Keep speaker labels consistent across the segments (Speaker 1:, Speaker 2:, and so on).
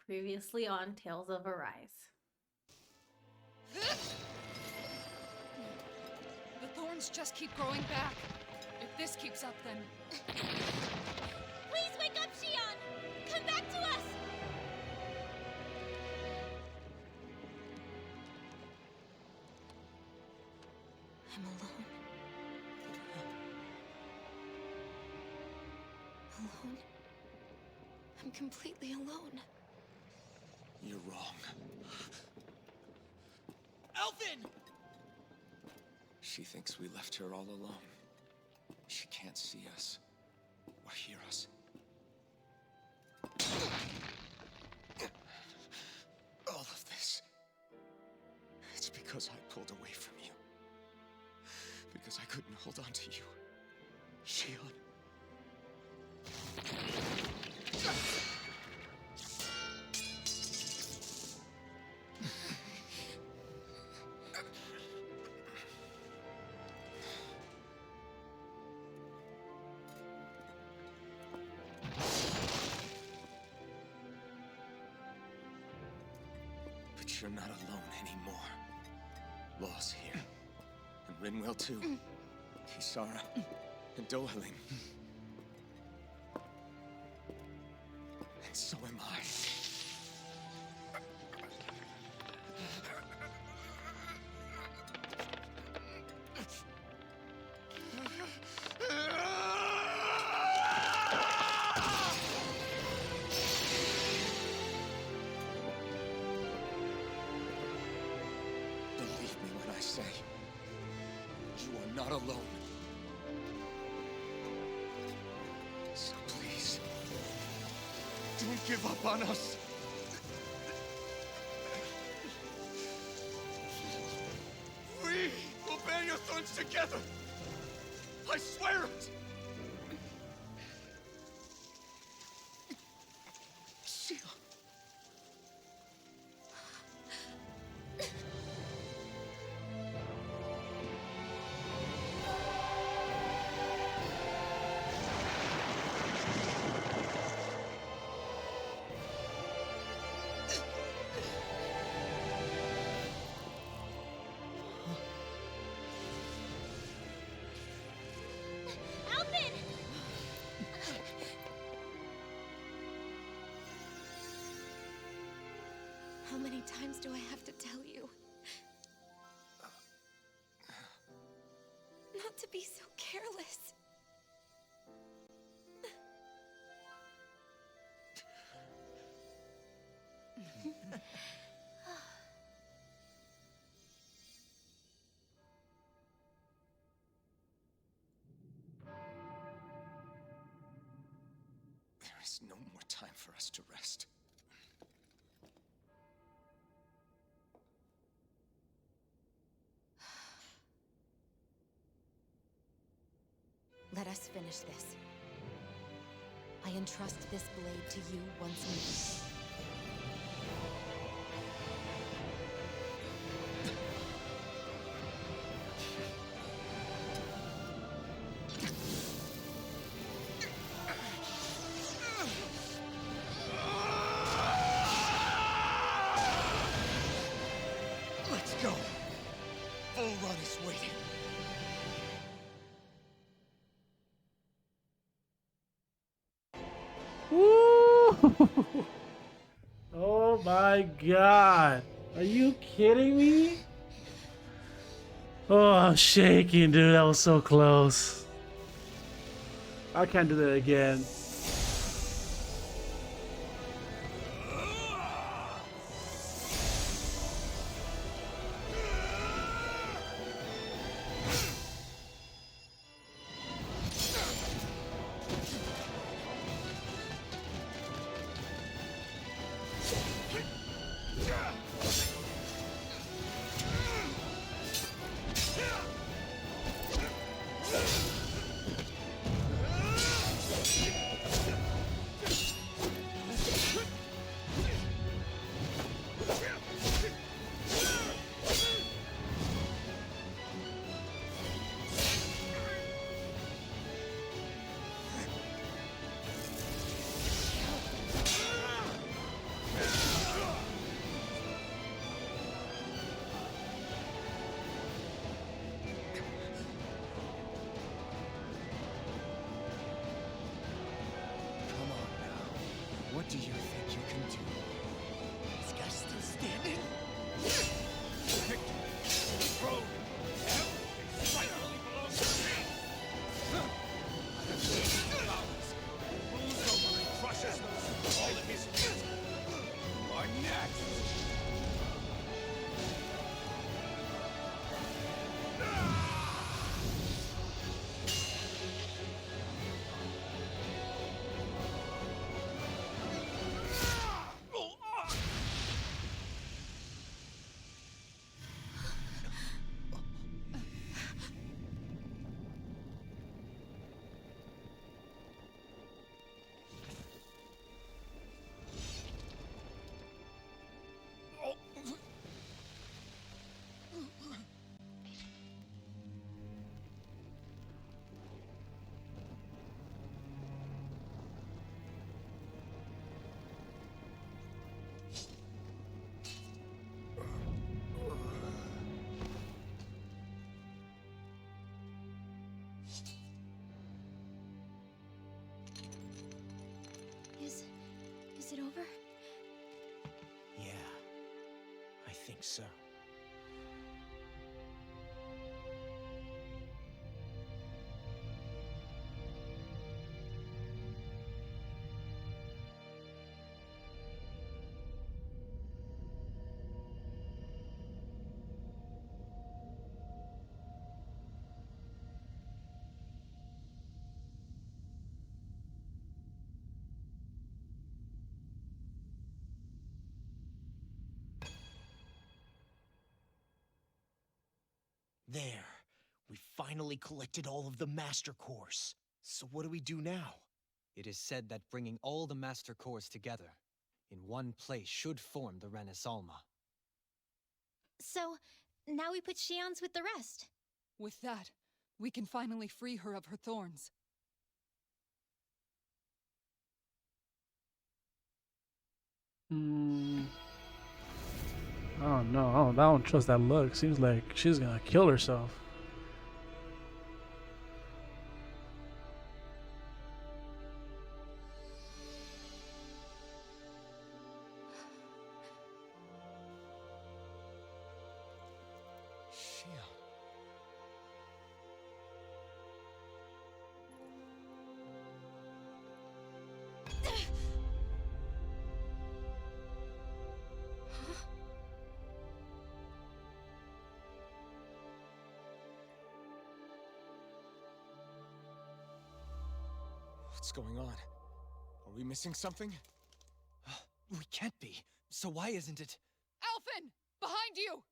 Speaker 1: Previously on Tales of Arise.
Speaker 2: The thorns just keep growing back. If this keeps up, then...
Speaker 3: Please wake up, Shionne! Come back to us! I'm alone. Alone? I'm completely alone.
Speaker 4: You're wrong. Alphen! She thinks we left her all alone. She can't see us or hear us. All of this, it's because I pulled away from you. Because I couldn't hold on to you. Shionne. But you're not alone anymore. Law's here. And Rinwell too. Kisara. And Dohaling. And so am I. Believe me when I say, you are not alone. So please, don't give up on us. We will bear your thorns together. I swear it. Shionne.
Speaker 3: Alphen! How many times do I have to tell you? Not to be so careless.
Speaker 4: There is no more time for us to rest.
Speaker 3: Let us finish this. I entrust this blade to you once more.
Speaker 4: Let's go. Full run is waiting.
Speaker 5: Woo! Oh my god. Are you kidding me? Oh, I'm shaking, dude. That was so close. I can't do that again.
Speaker 4: think so. There. We finally collected all of the Master Cores. So what do we do now?
Speaker 6: It is said that bringing all the Master Cores together in one place should form the Renaissance.
Speaker 3: So, now we put Shionne's with the rest.
Speaker 2: With that, we can finally free her of her thorns.
Speaker 5: Oh no, I don't trust that look. Seems like she's gonna kill herself.
Speaker 4: Shionne. What's going on? Are we missing something?
Speaker 6: We can't be. So why isn't it?
Speaker 2: Alphen! Behind you!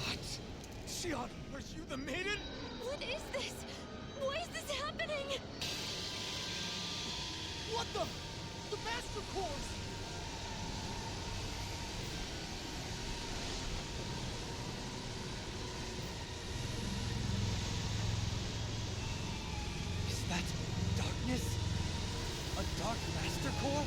Speaker 4: What? Shionne, are you the maiden?
Speaker 3: What is this? Why is this happening?
Speaker 4: What the? The Master Cores!
Speaker 6: Is that darkness? A Dark Master Core?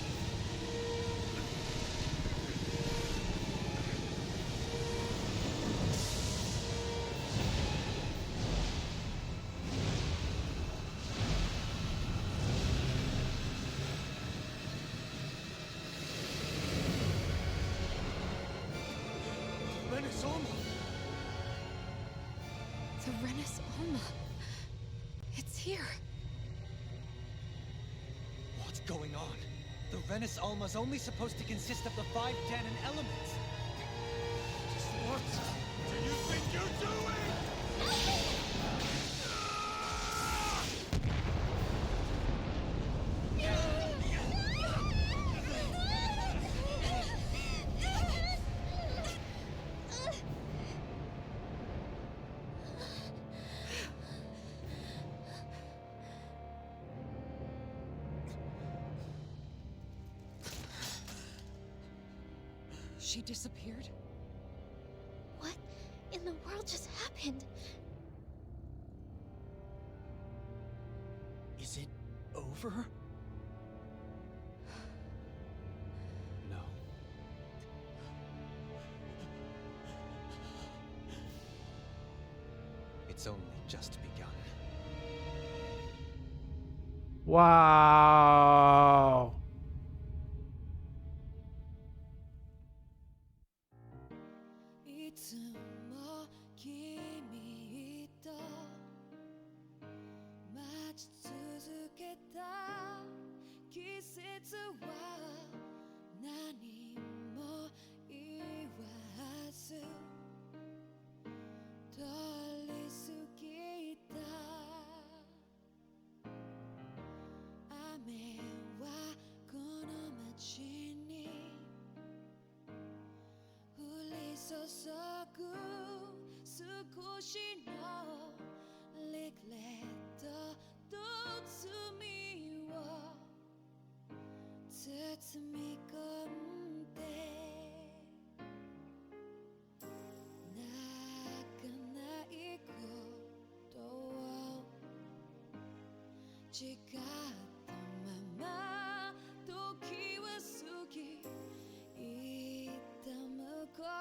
Speaker 3: The Renaissance. It's here.
Speaker 6: What's going on? The Renaissance only supposed to consist of the 5 Danon elements.
Speaker 4: What do you think you're doing?
Speaker 2: She disappeared?
Speaker 3: What in the world just happened?
Speaker 4: Is it over?
Speaker 6: No. It's only just begun.
Speaker 5: Wow.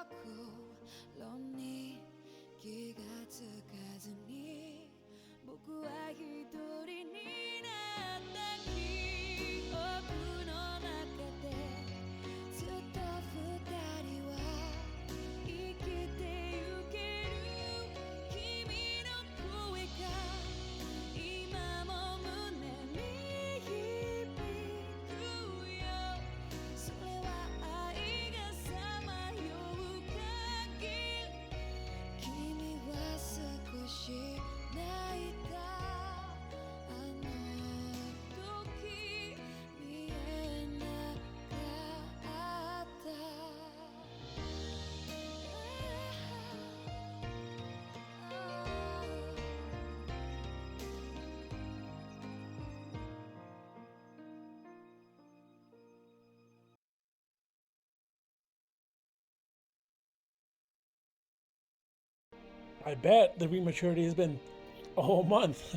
Speaker 7: 心に気がつかずに僕は一人になった記憶の中でずっと二人は生きてゆける君の声が今も胸に響くよそれは愛がさまよう限り君は少し泣いたあの時見えなかった
Speaker 5: I bet the rematurity has been a whole month.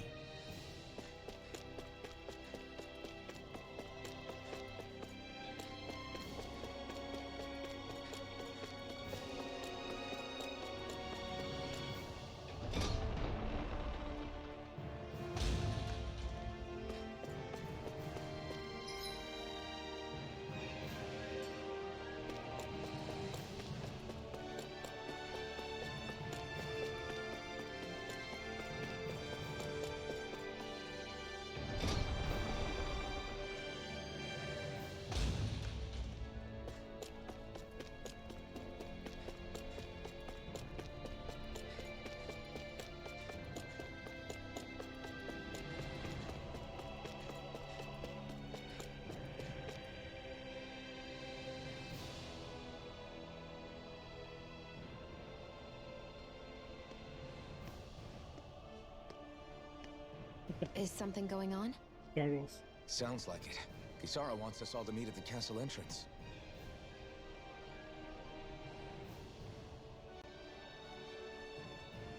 Speaker 3: Is something going on?
Speaker 5: Gargles.
Speaker 4: Sounds like it. Kisara wants us all to meet at the castle entrance.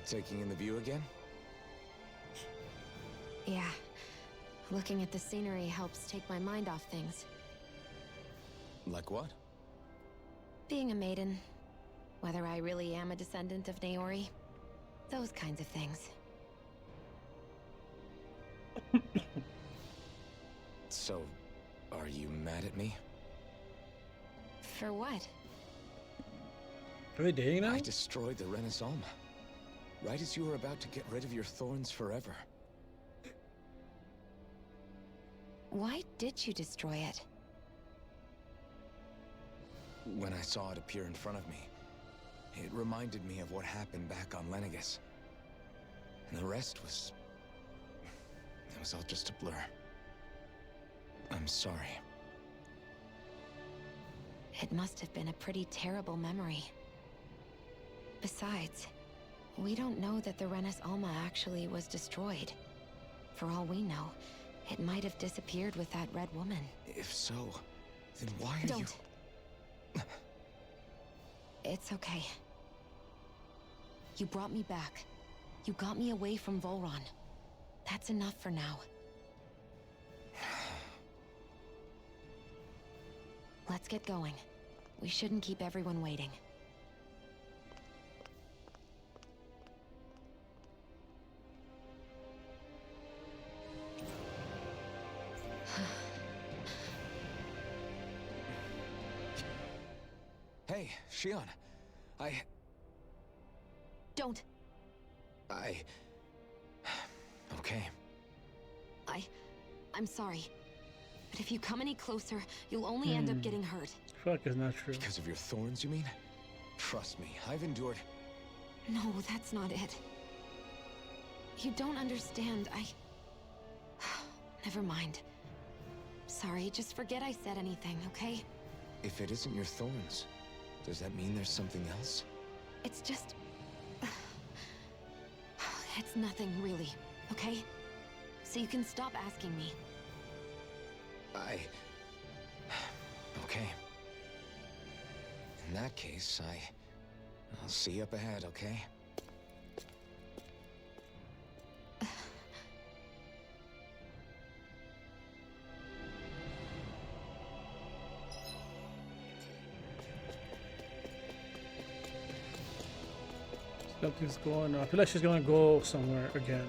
Speaker 4: Taking in the view again?
Speaker 3: Yeah. Looking at the scenery helps take my mind off things.
Speaker 4: Like what?
Speaker 3: Being a maiden. Whether I really am a descendant of Naori. Those kinds of things.
Speaker 4: So, are you mad at me?
Speaker 3: For what?
Speaker 5: Are they dating now?
Speaker 4: I destroyed the Renaissance, right as you were about to get rid of your thorns forever.
Speaker 3: Why did you destroy it?
Speaker 4: When I saw it appear in front of me, it reminded me of what happened back on Lenegus. And the rest was... it was all just a blur. I'm sorry.
Speaker 3: It must have been a pretty terrible memory. Besides, we don't know that the Renis Alma actually was destroyed. For all we know, it might have disappeared with that red woman.
Speaker 4: If so, then why are
Speaker 3: Don't. It's okay. You brought me back. You got me away from Volron. That's enough for now. Let's get going. We shouldn't keep everyone waiting.
Speaker 4: Hey, Shionne.
Speaker 3: Don't.
Speaker 4: Okay.
Speaker 3: I'm sorry. But if you come any closer, you'll only end up getting hurt.
Speaker 5: Fuck is not true.
Speaker 4: Because of your thorns, you mean? Trust me, I've endured...
Speaker 3: No, that's not it. You don't understand. Never mind. Sorry, just forget I said anything, okay?
Speaker 4: If it isn't your thorns, does that mean there's something else?
Speaker 3: It's just... It's nothing, really, okay? So you can stop asking me.
Speaker 4: Okay. In that case, I'll see you up ahead, okay?
Speaker 5: Something's going on. I feel like she's gonna go somewhere again.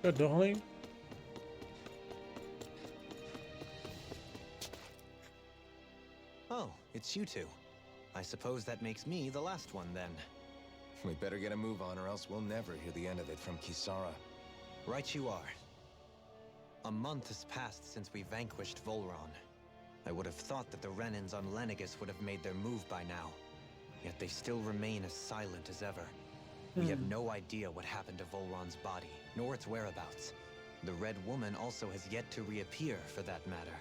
Speaker 5: Good, darling.
Speaker 6: Oh, it's you two. I suppose that makes me the last one then.
Speaker 4: We better get a move on or else we'll never hear the end of it from Kisara.
Speaker 6: Right you are. A month has passed since we vanquished Volron. I would have thought that the Renans on Lenegis would have made their move by now. Yet they still remain as silent as ever. We have no idea what happened to Volron's body, nor its whereabouts. The Red Woman also has yet to reappear, for that matter.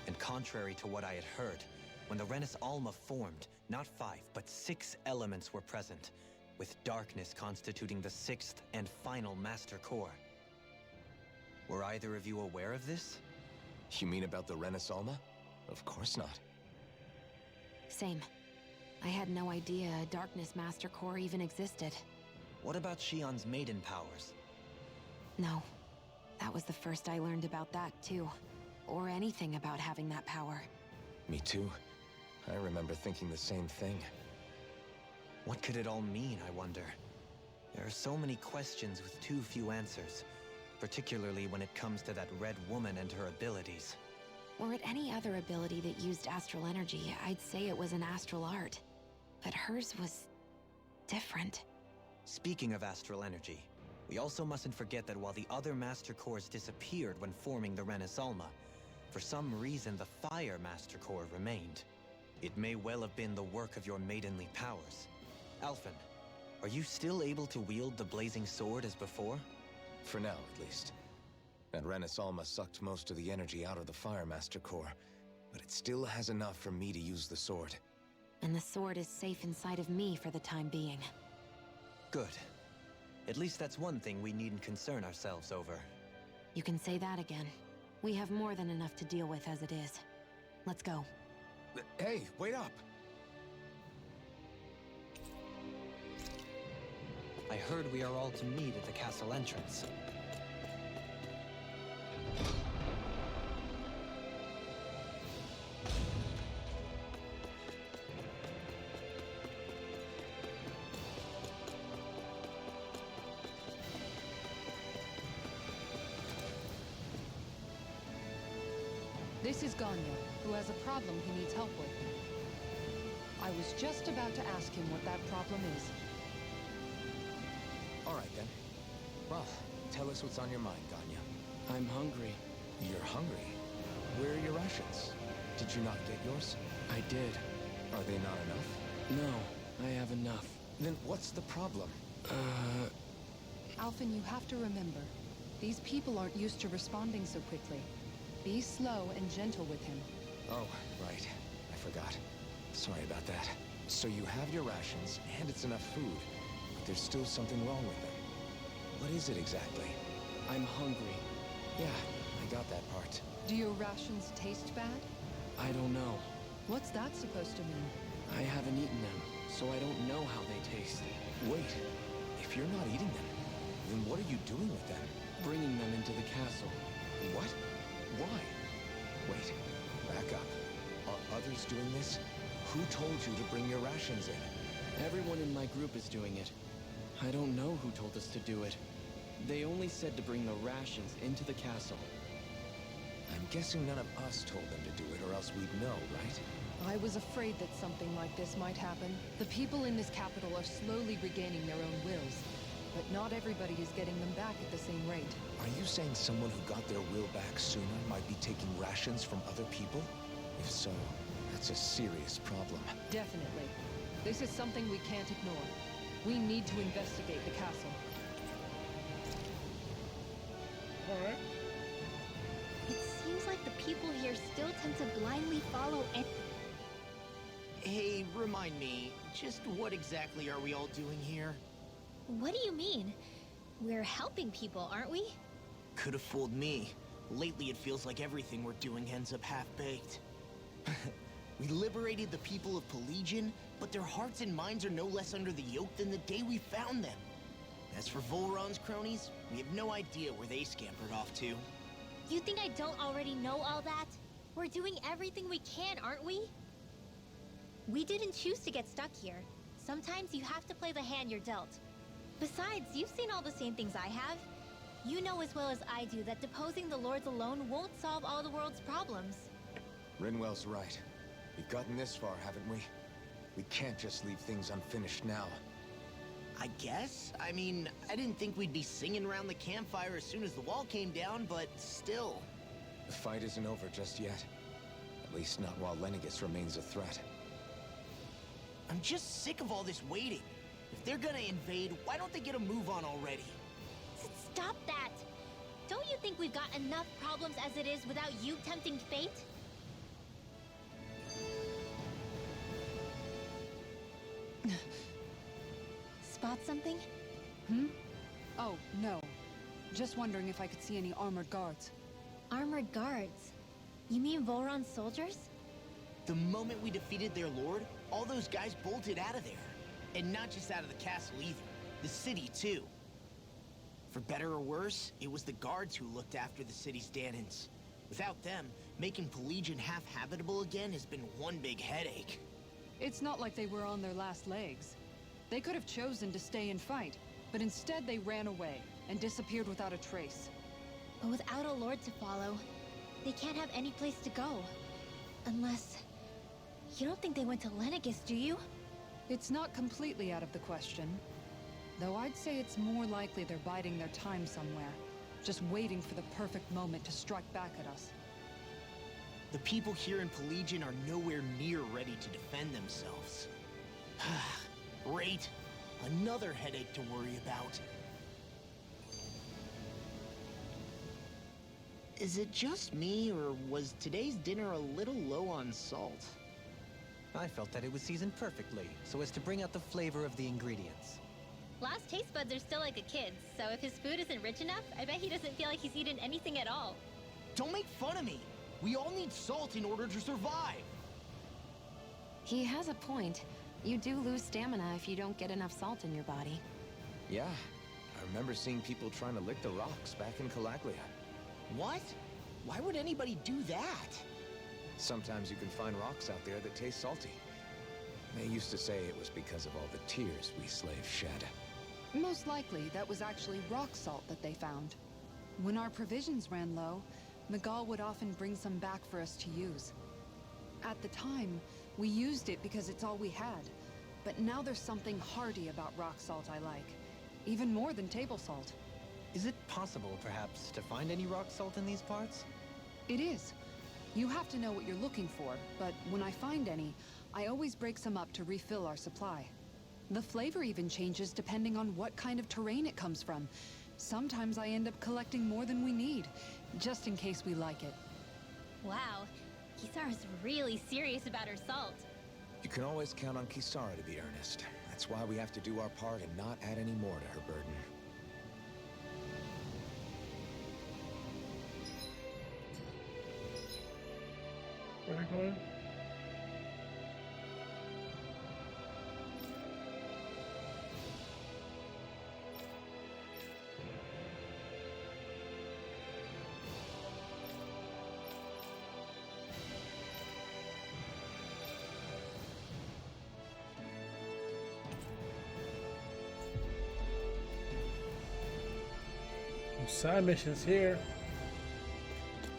Speaker 6: And contrary to what I had heard, when the Renis Alma formed, not 5, but 6 elements were present, with darkness constituting the 6th and final Master Core. Were either of you aware of this?
Speaker 4: You mean about the Renis Alma? Of course not.
Speaker 3: Same. I had no idea a Darkness Master Core even existed.
Speaker 6: What about Shionne's maiden powers?
Speaker 3: No. That was the first I learned about that, too. Or anything about having that power.
Speaker 4: Me too. I remember thinking the same thing.
Speaker 6: What could it all mean, I wonder? There are so many questions with too few answers, particularly when it comes to that Red Woman and her abilities.
Speaker 3: Were it any other ability that used astral energy, I'd say it was an astral art. But hers was different.
Speaker 6: Speaking of astral energy, we also mustn't forget that while the other Master Cores disappeared when forming the Renis Alma, for some reason the Fire Master Core remained. It may well have been the work of your maidenly powers. Alphen, are you still able to wield the blazing sword as before?
Speaker 4: For now, at least. That Renis Alma sucked most of the energy out of the Fire Master Core, but it still has enough for me to use the sword.
Speaker 3: And the sword is safe inside of me for the time being.
Speaker 6: Good. At least that's one thing we needn't concern ourselves over.
Speaker 3: You can say that again. We have more than enough to deal with as it is. Let's go.
Speaker 4: Hey, wait up!
Speaker 6: I heard we are all to meet at the castle entrance.
Speaker 2: This is Ganyo, who has a problem he needs help with. I was just about to ask him what that problem is.
Speaker 4: All right, then. Well, tell us what's on your mind, Ganya.
Speaker 8: I'm hungry.
Speaker 4: You're hungry? Where are your rations? Did you not get yours?
Speaker 8: I did.
Speaker 4: Are they not enough?
Speaker 8: No, I have enough.
Speaker 4: Then what's the problem?
Speaker 2: Alphen, you have to remember, these people aren't used to responding so quickly. Be slow and gentle with him.
Speaker 4: Oh, right. I forgot. Sorry about that. So you have your rations, and it's enough food, but there's still something wrong with them. What is it exactly?
Speaker 8: I'm hungry.
Speaker 4: Yeah, I got that part.
Speaker 2: Do your rations taste bad?
Speaker 8: I don't know.
Speaker 2: What's that supposed to mean?
Speaker 8: I haven't eaten them, so I don't know how they taste.
Speaker 4: Wait, if you're not eating them, then what are you doing with them?
Speaker 8: Bringing them into the castle.
Speaker 4: What? Why? Wait, back up. Are others doing this? Who told you to bring your rations in?
Speaker 8: Everyone in my group is doing it. I don't know who told us to do it. They only said to bring the rations into the castle.
Speaker 4: I'm guessing none of us told them to do it, or else we'd know, right?
Speaker 2: I was afraid that something like this might happen. The people in this capital are slowly regaining their own wills, but not everybody is getting them back at the same rate.
Speaker 4: Are you saying someone who got their will back sooner might be taking rations from other people? If so, that's a serious problem.
Speaker 2: Definitely. This is something we can't ignore. We need to investigate the castle.
Speaker 5: Alright.
Speaker 9: It seems like the people here still tend to blindly follow and...
Speaker 10: Hey, remind me, just what exactly are we all doing here?
Speaker 9: What do you mean? We're helping people, aren't we?
Speaker 10: Could have fooled me. Lately it feels like everything we're doing ends up half-baked. We liberated the people of Pelegion, but their hearts and minds are no less under the yoke than the day we found them. As for Volron's cronies, we have no idea where they scampered off to.
Speaker 9: You think I don't already know all that? We're doing everything we can, aren't we? We didn't choose to get stuck here. Sometimes you have to play the hand you're dealt. Besides, you've seen all the same things I have. You know as well as I do that deposing the lords alone won't solve all the world's problems.
Speaker 4: Rinwell's right. We've gotten this far, haven't we? We can't just leave things unfinished now.
Speaker 10: I guess? I mean, I didn't think we'd be singing around the campfire as soon as the wall came down, but still.
Speaker 4: The fight isn't over just yet. At least not while Lenegis remains a threat.
Speaker 10: I'm just sick of all this waiting. If they're gonna invade, why don't they get a move on already?
Speaker 9: Stop that! Don't you think we've got enough problems as it is without you tempting fate? Spot something?
Speaker 2: Oh, no. Just wondering if I could see any armored guards.
Speaker 9: Armored guards? You mean Volron's soldiers?
Speaker 10: The moment we defeated their lord, all those guys bolted out of there. And not just out of the castle either. The city, too. For better or worse, it was the guards who looked after the city's Danans. Without them, making Pelegion half-habitable again has been one big headache.
Speaker 2: It's not like they were on their last legs. They could have chosen to stay and fight, but instead they ran away and disappeared without a trace.
Speaker 9: But without a lord to follow, they can't have any place to go. Unless... You don't think they went to Lenegis, do you?
Speaker 2: It's not completely out of the question. Though I'd say it's more likely they're biding their time somewhere, just waiting for the perfect moment to strike back at us.
Speaker 10: The people here in Pelegion are nowhere near ready to defend themselves. Great. Another headache to worry about. Is it just me, or was today's dinner a little low on salt?
Speaker 6: I felt that it was seasoned perfectly, so as to bring out the flavor of the ingredients.
Speaker 9: Last taste buds are still like a kid's, so if his food isn't rich enough, I bet he doesn't feel like he's eaten anything at all.
Speaker 10: Don't make fun of me! We all need salt in order to survive!
Speaker 3: He has a point. You do lose stamina if you don't get enough salt in your body.
Speaker 4: Yeah, I remember seeing people trying to lick the rocks back in Calaglia.
Speaker 10: What? Why would anybody do that?
Speaker 4: Sometimes you can find rocks out there that taste salty. They used to say it was because of all the tears we slaves shed.
Speaker 2: Most likely, that was actually rock salt that they found. When our provisions ran low, Miguel would often bring some back for us to use. At the time, we used it because it's all we had. But now there's something hearty about rock salt I like. Even more than table salt.
Speaker 6: Is it possible, perhaps, to find any rock salt in these parts?
Speaker 2: It is. You have to know what you're looking for, but when I find any, I always break some up to refill our supply. The flavor even changes depending on what kind of terrain it comes from. Sometimes I end up collecting more than we need, just in case we like it.
Speaker 9: Wow, Kisara's really serious about her salt.
Speaker 4: You can always count on Kisara to be earnest. That's why we have to do our part and not add any more to her burden.
Speaker 5: Where are we going? Side missions here.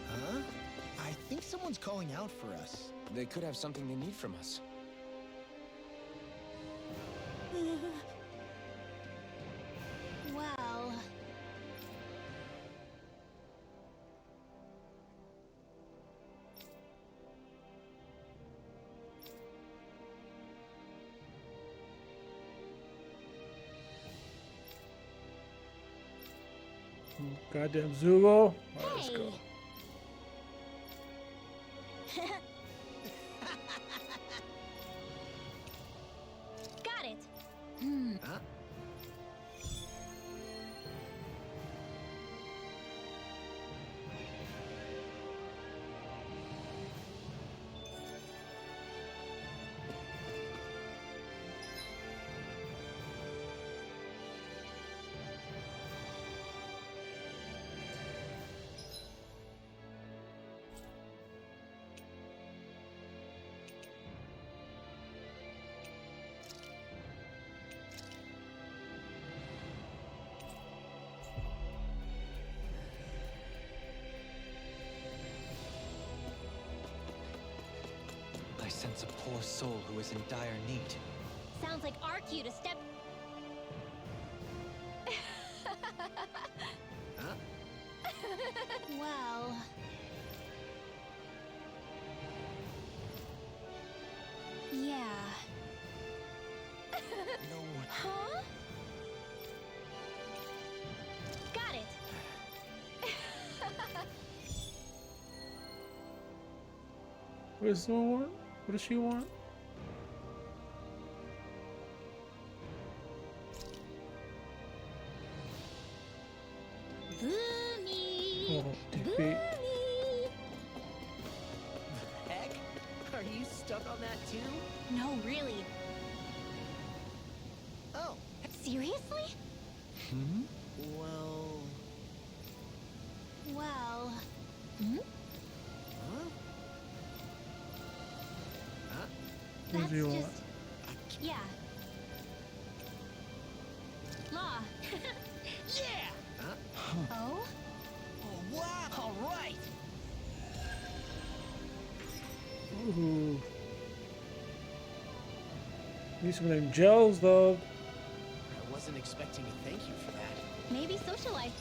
Speaker 10: Huh? I think someone's calling out for us.
Speaker 4: They could have something they need from us.
Speaker 9: Well...
Speaker 5: Goddamn Zugo. All right, let's go.
Speaker 9: Got it.
Speaker 10: Huh?
Speaker 6: I sense a poor soul who is in dire need.
Speaker 9: Sounds like our cue to step...
Speaker 10: Huh?
Speaker 9: Well... Yeah.
Speaker 10: No one.
Speaker 9: Huh? Got it.
Speaker 5: What does someone want? What does she want?
Speaker 9: Boomy!
Speaker 5: Oh, defeat.
Speaker 9: Boomy!
Speaker 10: Heck? Are you stuck on that too?
Speaker 9: No, really.
Speaker 10: Oh.
Speaker 9: Seriously?
Speaker 10: Hmm? Well...
Speaker 9: Well... Hmm?
Speaker 10: Huh? Huh?
Speaker 5: What
Speaker 9: That's
Speaker 5: do you want?
Speaker 9: just... Yeah. Law.
Speaker 10: Yeah! Huh?
Speaker 9: Oh?
Speaker 10: Oh, wow! All right!
Speaker 5: Ooh. Need some of them gels, though.
Speaker 10: I wasn't expecting a thank you for that.
Speaker 9: Maybe socialize.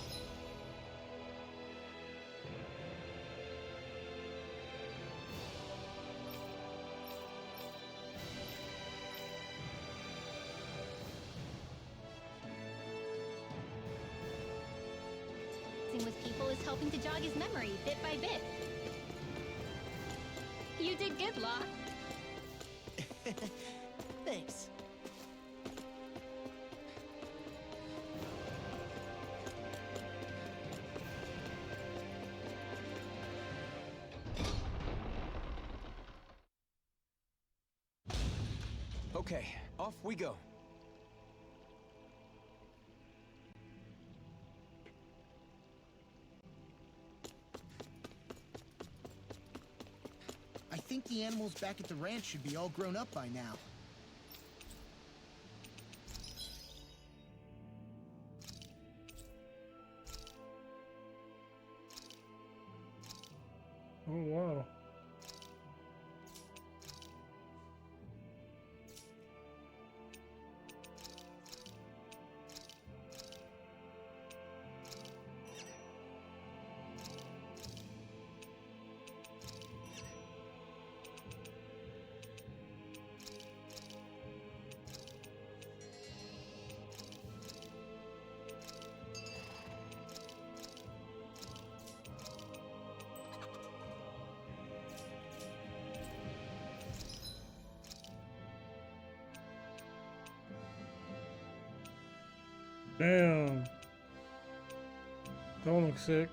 Speaker 9: With people is helping to jog his memory bit by bit. You did good, Law.
Speaker 10: Thanks.
Speaker 4: Okay, off we go.
Speaker 10: I think the animals back at the ranch should be all grown up by now.
Speaker 5: Oh, wow. Damn. Don't look sick.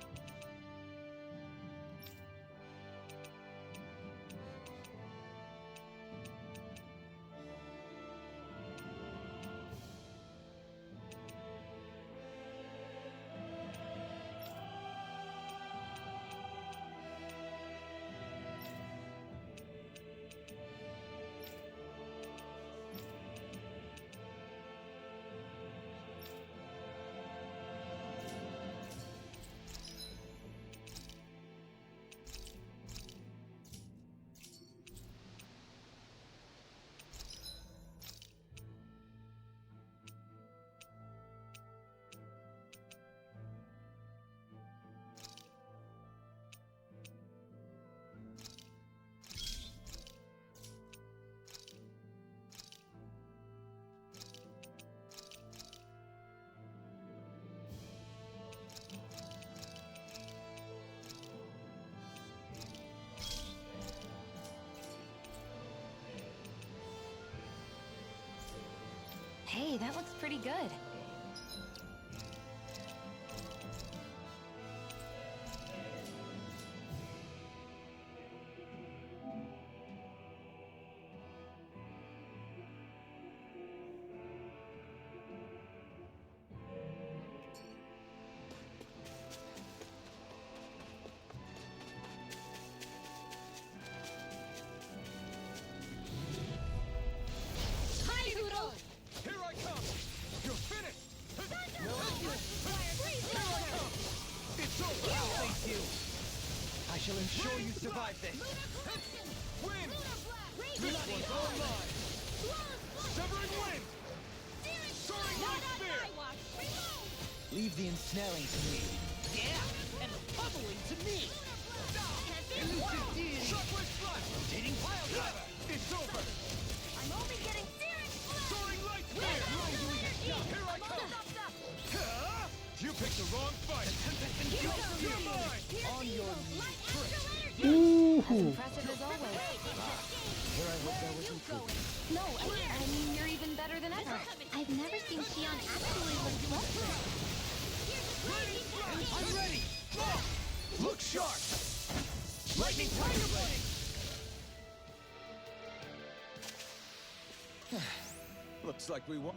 Speaker 3: Hey, that looks pretty good.
Speaker 6: I shall ensure you survive this. Wind! This one's all mine! Severing wind! Soaring light spear! Leave the ensnaring to me.
Speaker 10: Yeah, and the pummeling to me. Elusive deity.
Speaker 6: Shockwave slash! Rotating pile driver! It's over!
Speaker 9: I'm only getting serious.
Speaker 6: Soaring light spear! Here I come! You picked the wrong fight! You're mine!
Speaker 10: On your knees, prick.
Speaker 5: Ooh.
Speaker 3: As impressive as always.
Speaker 6: Here I hope there was improvement.
Speaker 3: No, I mean, you're even better than ever.
Speaker 9: I've never seen Shionne actually look desperate.
Speaker 6: I'm ready! Go! Look sharp! Lightning tiger blade! Looks like we won.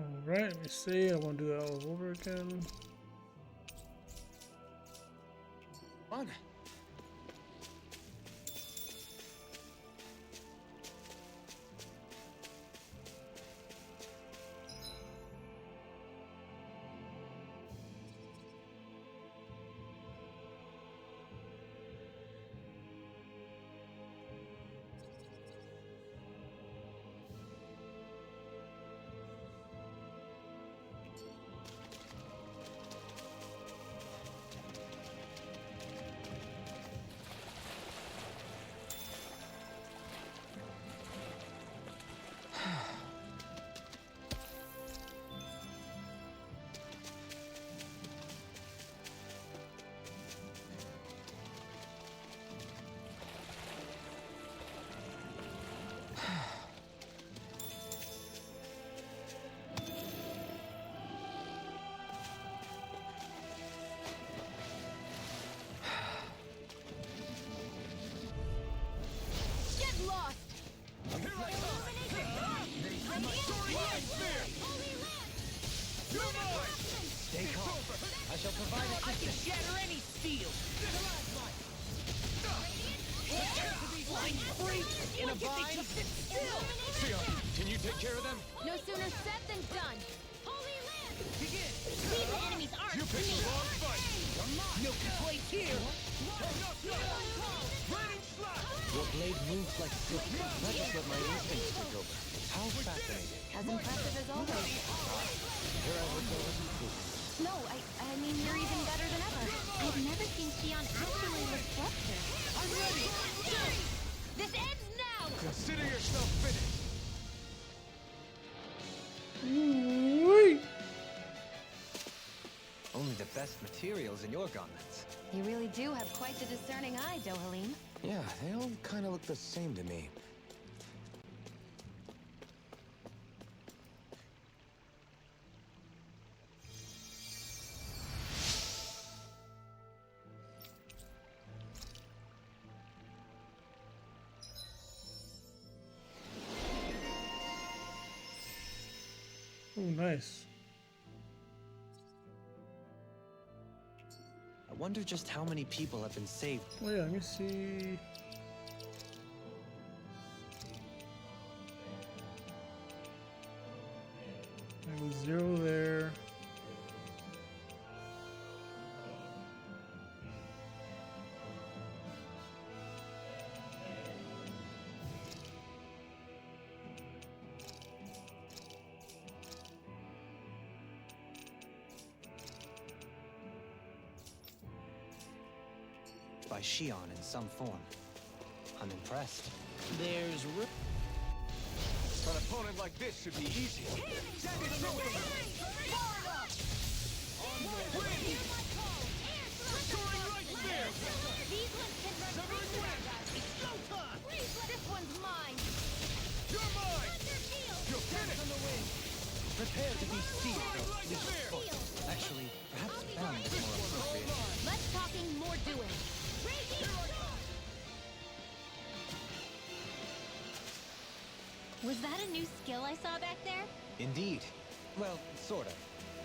Speaker 5: Alright, let me see. I want to do that all over again.
Speaker 4: On.
Speaker 10: I shall provide I can shatter any steel. Flying free in a bind.
Speaker 4: Shionne, can you take care of them?
Speaker 9: No sooner said than done. Holy land!
Speaker 10: Begin.
Speaker 9: See the enemy's arms
Speaker 4: You picked the wrong fight.
Speaker 10: No complaints here.
Speaker 6: Your blade moves like silk. Not just let my instincts take over. How fascinating.
Speaker 3: As impressive as always.
Speaker 6: Here I would go with improvement.
Speaker 3: No, I mean, you're even better than ever.
Speaker 9: I've never seen Shionne actually look flustered.
Speaker 10: I'm ready.
Speaker 9: This ends now!
Speaker 4: Consider yourself finished.
Speaker 5: Wait.
Speaker 6: Only the best materials in your gauntlets.
Speaker 3: You really do have quite the discerning eye, Dohalim.
Speaker 4: Yeah, they all kind of look the same to me.
Speaker 5: Oh, nice.
Speaker 6: I wonder just how many people have been saved.
Speaker 5: Oh yeah, let me see. There was 0 there.
Speaker 6: By Shionne in some form. I'm impressed.
Speaker 10: There's room.
Speaker 4: An opponent like this should be easy.
Speaker 9: These ones can run This one's mine!
Speaker 4: You're mine! You're finished!
Speaker 6: Prepare to be sealed. Actually, perhaps bound is more appropriate.
Speaker 9: Less talking, more doing. Was that a new skill I saw back there?
Speaker 6: Indeed. Well, sort of.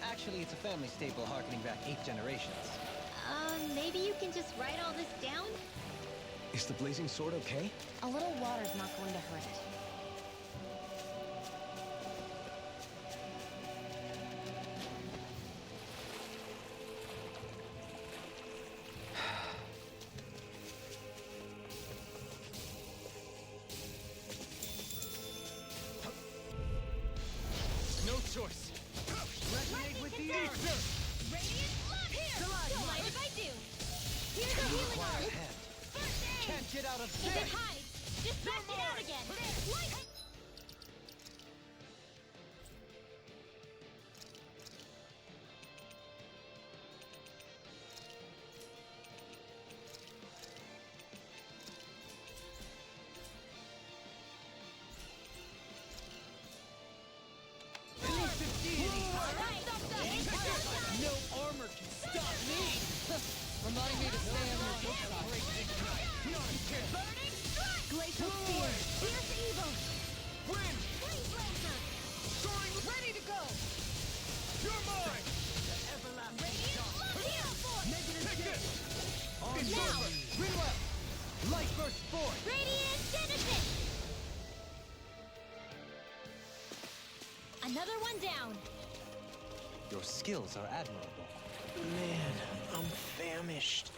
Speaker 6: Actually, it's a family staple harkening back 8 generations.
Speaker 9: Maybe you can just write all this down?
Speaker 4: Is the blazing sword okay?
Speaker 3: A little water's not going to hurt it.
Speaker 4: No choice.
Speaker 10: Resonate with the earth.
Speaker 9: Radiant lock here! Don't mind if I do. Here's a healing arm. First aid!
Speaker 10: Can't get out of
Speaker 9: If
Speaker 10: sight.
Speaker 9: it hides, just bash it out again. Light!
Speaker 10: No armor can stop me. Reminding me to stay on your good side.
Speaker 9: Burning strike! Glacial spear! Fierce evil!
Speaker 4: Win!
Speaker 9: Freeze lancer!
Speaker 4: Soaring!
Speaker 9: Ready to go!
Speaker 4: You're mine!
Speaker 9: Radiant lock here!
Speaker 4: Take this!
Speaker 10: On
Speaker 9: Now!
Speaker 10: over. Reload. Light burst forth.
Speaker 9: Radiant Genesis! Another one down.
Speaker 6: Your skills are admirable.
Speaker 10: Man, I'm famished.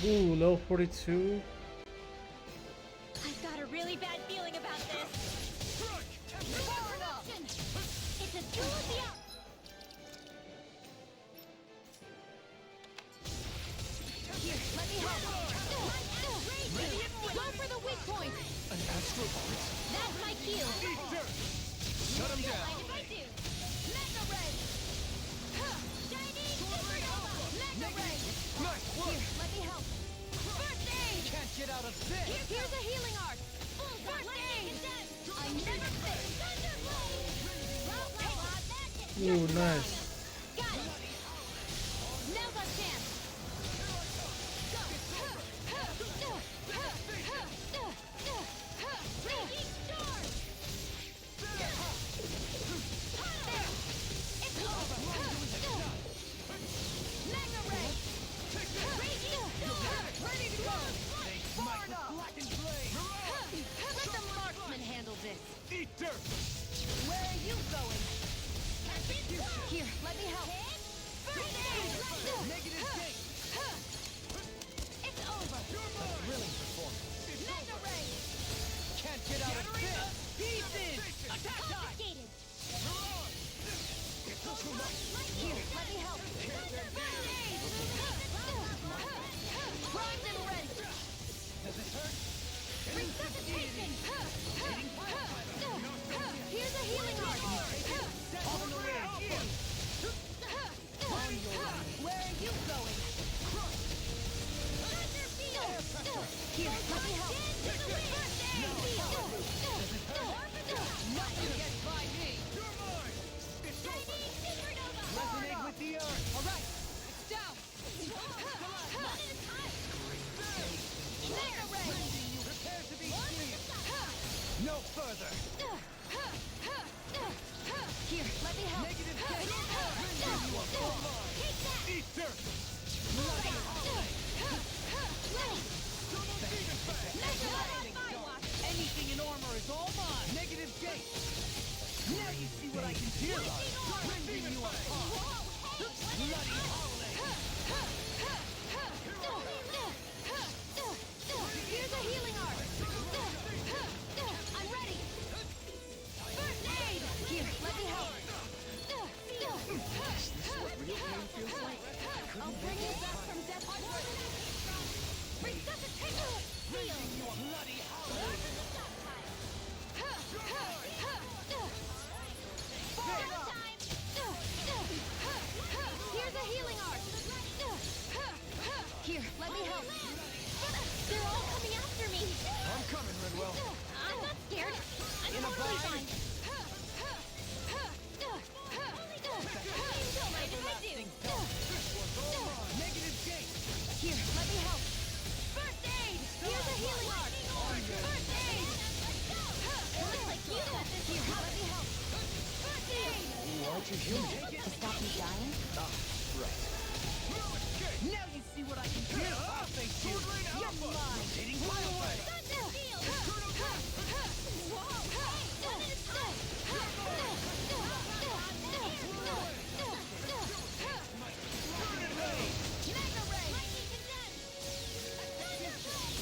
Speaker 5: Ooh, low 42.
Speaker 9: I've got a really bad feeling about this. Corruption! It's a tool of the out. Here, let me help. Go for the weak point.
Speaker 4: An astral pulse?
Speaker 9: That's my cue.
Speaker 4: Shut him down!
Speaker 9: Mind if I do? Mega ray. Chinese supernova. Mega ray.
Speaker 4: Nice work!
Speaker 9: Here, let me help. First aid.
Speaker 10: Can't get out of this.
Speaker 9: Here's a healing art. First aid. I never fail.
Speaker 5: Ooh, nice.
Speaker 9: Got it. Now's our chance.
Speaker 7: Where are you going?
Speaker 2: Here, let me help.
Speaker 10: Negative gate!
Speaker 7: It's over.
Speaker 10: Thrilling performance.
Speaker 7: Mega ray.
Speaker 10: Can't get out of this! Pieces! Attack time!
Speaker 7: Confiscated.
Speaker 2: Here, let me help.
Speaker 7: Primed and ready.
Speaker 10: Does this hurt?
Speaker 7: Resuscitation.
Speaker 2: Here's a healing art.
Speaker 10: On the way!
Speaker 7: Where are you going?
Speaker 2: Here, let me help.
Speaker 10: Nothing gets by me! Resonate with the earth!
Speaker 2: All right, it's down.
Speaker 7: Mega ray.
Speaker 10: Prepare to be seen! No further!
Speaker 2: Here, let me help.
Speaker 10: Negative gate! You are full line!
Speaker 7: Take that.
Speaker 10: Eat dirt! Anything in armor is all mine! Negative gate! Now you see what I can do! Rending you apart! Bloody holiday!
Speaker 2: Here's a healing art. I'm ready. First aid. Here, let me help. I'll bring you back from death. Resuscitation.
Speaker 10: Rending you a bloody holiday!
Speaker 2: Here's a healing art. Here, let me help.
Speaker 9: They're all coming after me.
Speaker 10: I'm coming, Redwell!
Speaker 9: I'm not scared. I'm
Speaker 10: In a
Speaker 9: totally
Speaker 10: bind.
Speaker 9: fine. Don't mind if I do.
Speaker 10: Negative gate!
Speaker 2: Here, let me help. First aid. Here's a healing art. First aid.
Speaker 9: Looks like you got this.
Speaker 2: Here, let me help. First aid.
Speaker 10: Aren't you human?
Speaker 2: To stop me dying?
Speaker 10: Ah, right. Now you see what I can do! I'll face you! You're mine! Rotating flyaway!
Speaker 7: Mega ray.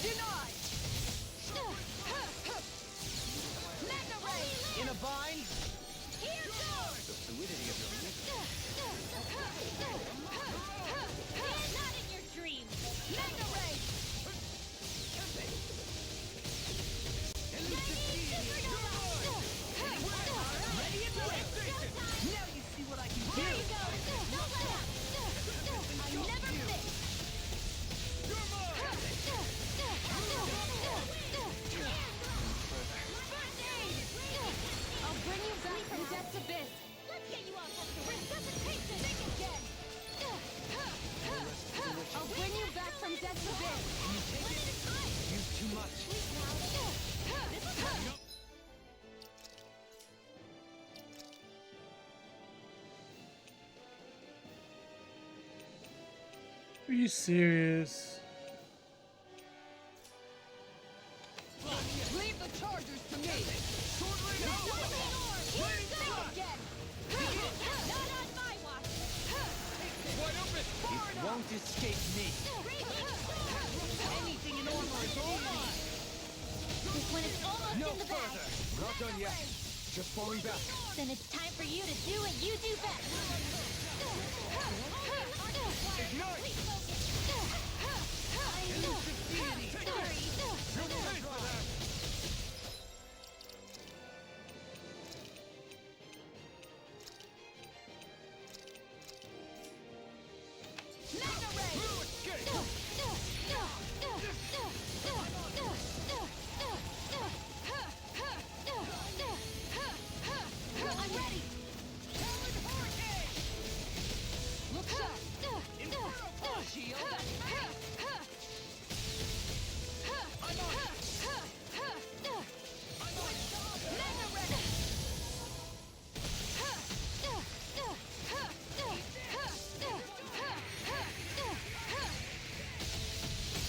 Speaker 10: Denied!
Speaker 7: Mega ray.
Speaker 10: In a bind?
Speaker 7: Here goes.
Speaker 10: The fluidity of your lips.
Speaker 9: Not in your dreams.
Speaker 7: Mega ray.
Speaker 10: Ready and ready! Now you see what I can do!
Speaker 7: Here you go. Don't let up. I never miss. First aid.
Speaker 2: I'll bring you back from death's abyss.
Speaker 9: Let's get you all up to
Speaker 7: Resuscitation. Think again.
Speaker 2: I'll bring you back from death's abyss.
Speaker 10: Use too much.
Speaker 5: Are you serious?
Speaker 2: Leave the chargers to me.
Speaker 7: Here go again. Not on my watch.
Speaker 10: It won't escape me. Anything in armor is all mine.
Speaker 9: This one is almost
Speaker 10: No
Speaker 9: in the bag.
Speaker 10: further.
Speaker 4: Not done yet. Just falling back.
Speaker 9: Then it's time for you to do what you do best.
Speaker 10: Ignite!
Speaker 7: Mega ray.
Speaker 2: I'm ready. Look sharp.
Speaker 10: Shield!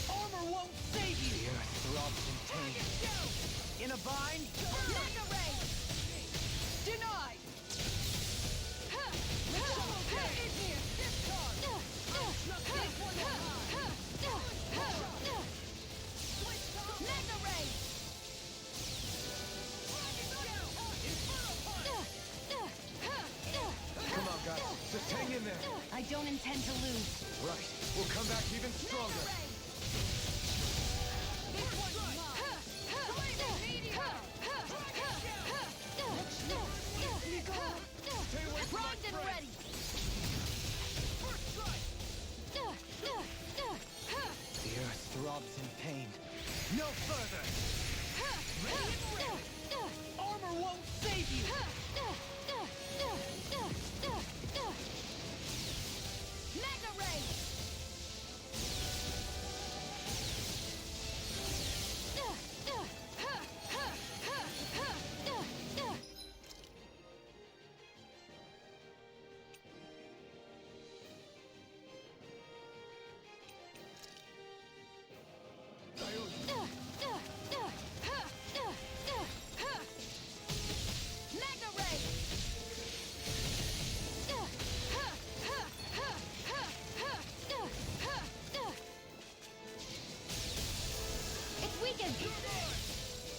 Speaker 10: Armor won't save you!
Speaker 6: The earth throbs in pain.
Speaker 10: In a bind?
Speaker 7: Mega ray.
Speaker 2: Denied!
Speaker 4: Come on, guys. Just hang in there.
Speaker 2: I don't intend to lose.
Speaker 4: Right. We'll come back even stronger.
Speaker 2: Primed and ready!
Speaker 6: The earth throbs in pain. No further!
Speaker 10: Armor won't save you!
Speaker 2: Magna Ray!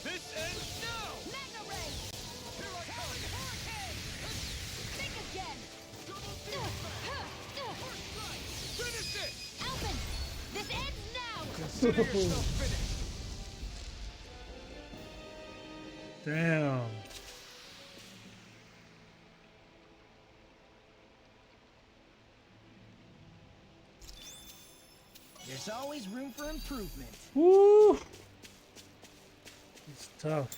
Speaker 6: This ends now!
Speaker 2: Magna Ray! Here I come! Hurricane! Think again!
Speaker 6: Finish it!
Speaker 9: Alphen, this ends now!
Speaker 6: Consider yourself finished!
Speaker 5: Damn.
Speaker 10: There's always room for improvement.
Speaker 5: Woo! It's tough.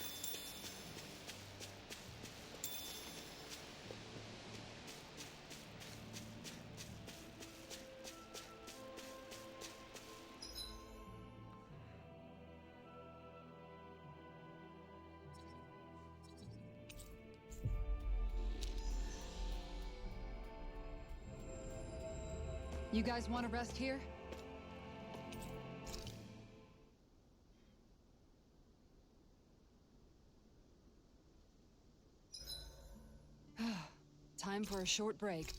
Speaker 2: You guys want to rest here? Time for a short break.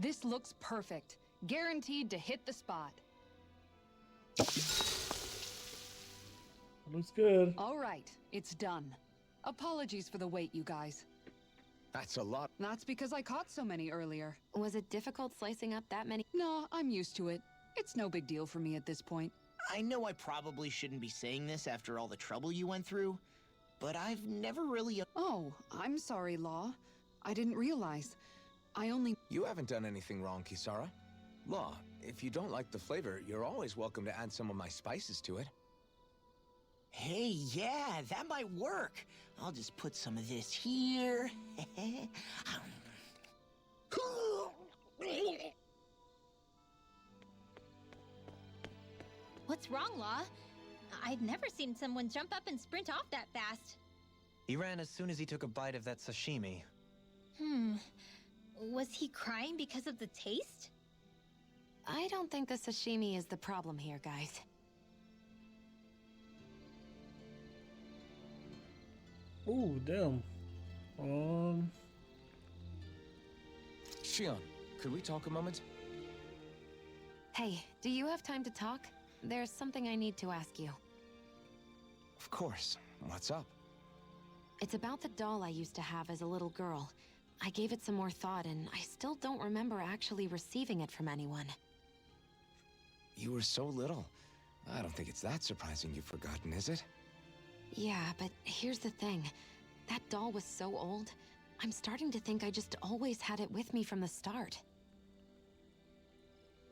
Speaker 2: This looks perfect. Guaranteed to hit the spot.
Speaker 5: Looks good.
Speaker 2: All right, it's done. Apologies for the wait, you guys.
Speaker 4: That's a lot.
Speaker 2: That's because I caught so many earlier.
Speaker 3: Was it difficult slicing up that many?
Speaker 2: No, I'm used to it. It's no big deal for me at this point.
Speaker 10: I know I probably shouldn't be saying this after all the trouble you went through, but I've never really...
Speaker 2: Oh, I'm sorry, Law. I didn't realize. I only...
Speaker 4: You haven't done anything wrong, Kisara. Law, if you don't like the flavor, you're always welcome to add some of my spices to it.
Speaker 10: Hey, yeah, that might work. I'll just put some of this here.
Speaker 9: What's wrong, Law? I've never seen someone jump up and sprint off that fast.
Speaker 6: He ran as soon as he took a bite of that sashimi.
Speaker 9: Was he crying because of the taste?
Speaker 3: I don't think the sashimi is the problem here, guys.
Speaker 5: Oh, damn.
Speaker 4: Shionne, could we talk a moment?
Speaker 3: Hey, do you have time to talk? There's something I need to ask you.
Speaker 4: Of course. What's up?
Speaker 3: It's about the doll I used to have as a little girl. I gave it some more thought, and I still don't remember actually receiving it from anyone.
Speaker 4: You were so little. I don't think it's that surprising you've forgotten, is it?
Speaker 3: Yeah, but here's the thing. That doll was so old, I'm starting to think I just always had it with me from the start.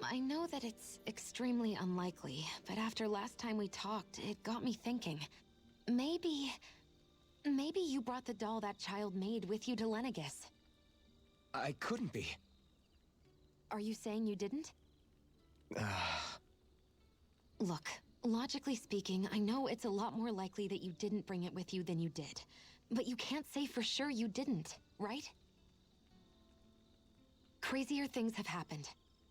Speaker 3: I know that it's extremely unlikely, but after last time we talked, it got me thinking. Maybe you brought the doll that child made with you to Lenegis.
Speaker 4: I couldn't be.
Speaker 3: Are you saying you didn't? Look, logically speaking, I know it's a lot more likely that you didn't bring it with you than you did. But you can't say for sure you didn't, right? Crazier things have happened.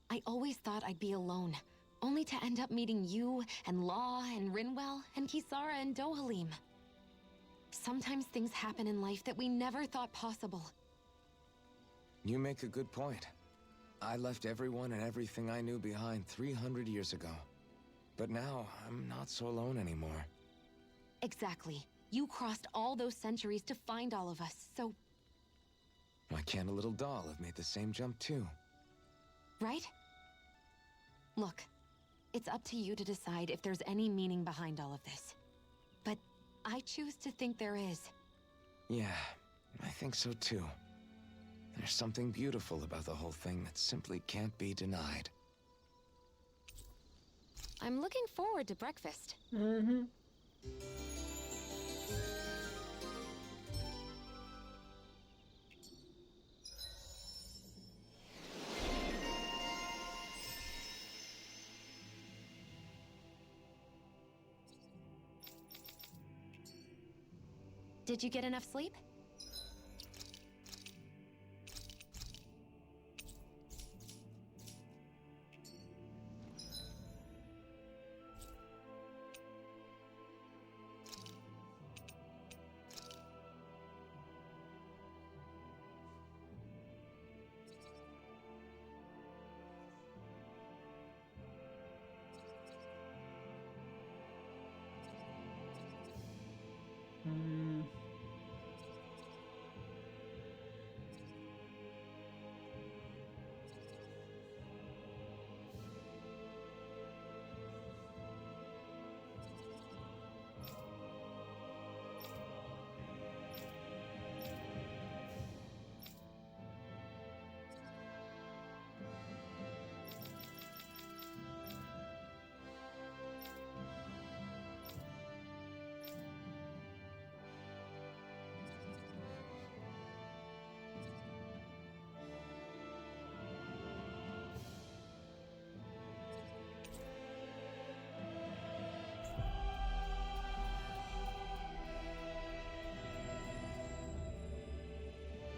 Speaker 3: I always thought I'd be alone, only to end up meeting you, and Law, and Rinwell, and Kisara, and Dohalim. Sometimes things happen in life that we never thought possible.
Speaker 4: You make a good point. I left everyone and everything I knew behind 300 years ago. But now, I'm not so alone anymore.
Speaker 3: Exactly. You crossed all those centuries to find all of us, so...
Speaker 4: Why can't a little doll have made the same jump too?
Speaker 3: Right? Look, it's up to you to decide if there's any meaning behind all of this. But I choose to think there is.
Speaker 4: Yeah, I think so too. There's something beautiful about the whole thing that simply can't be denied.
Speaker 3: I'm looking forward to breakfast.
Speaker 5: Mm-hmm.
Speaker 3: Did you get enough sleep?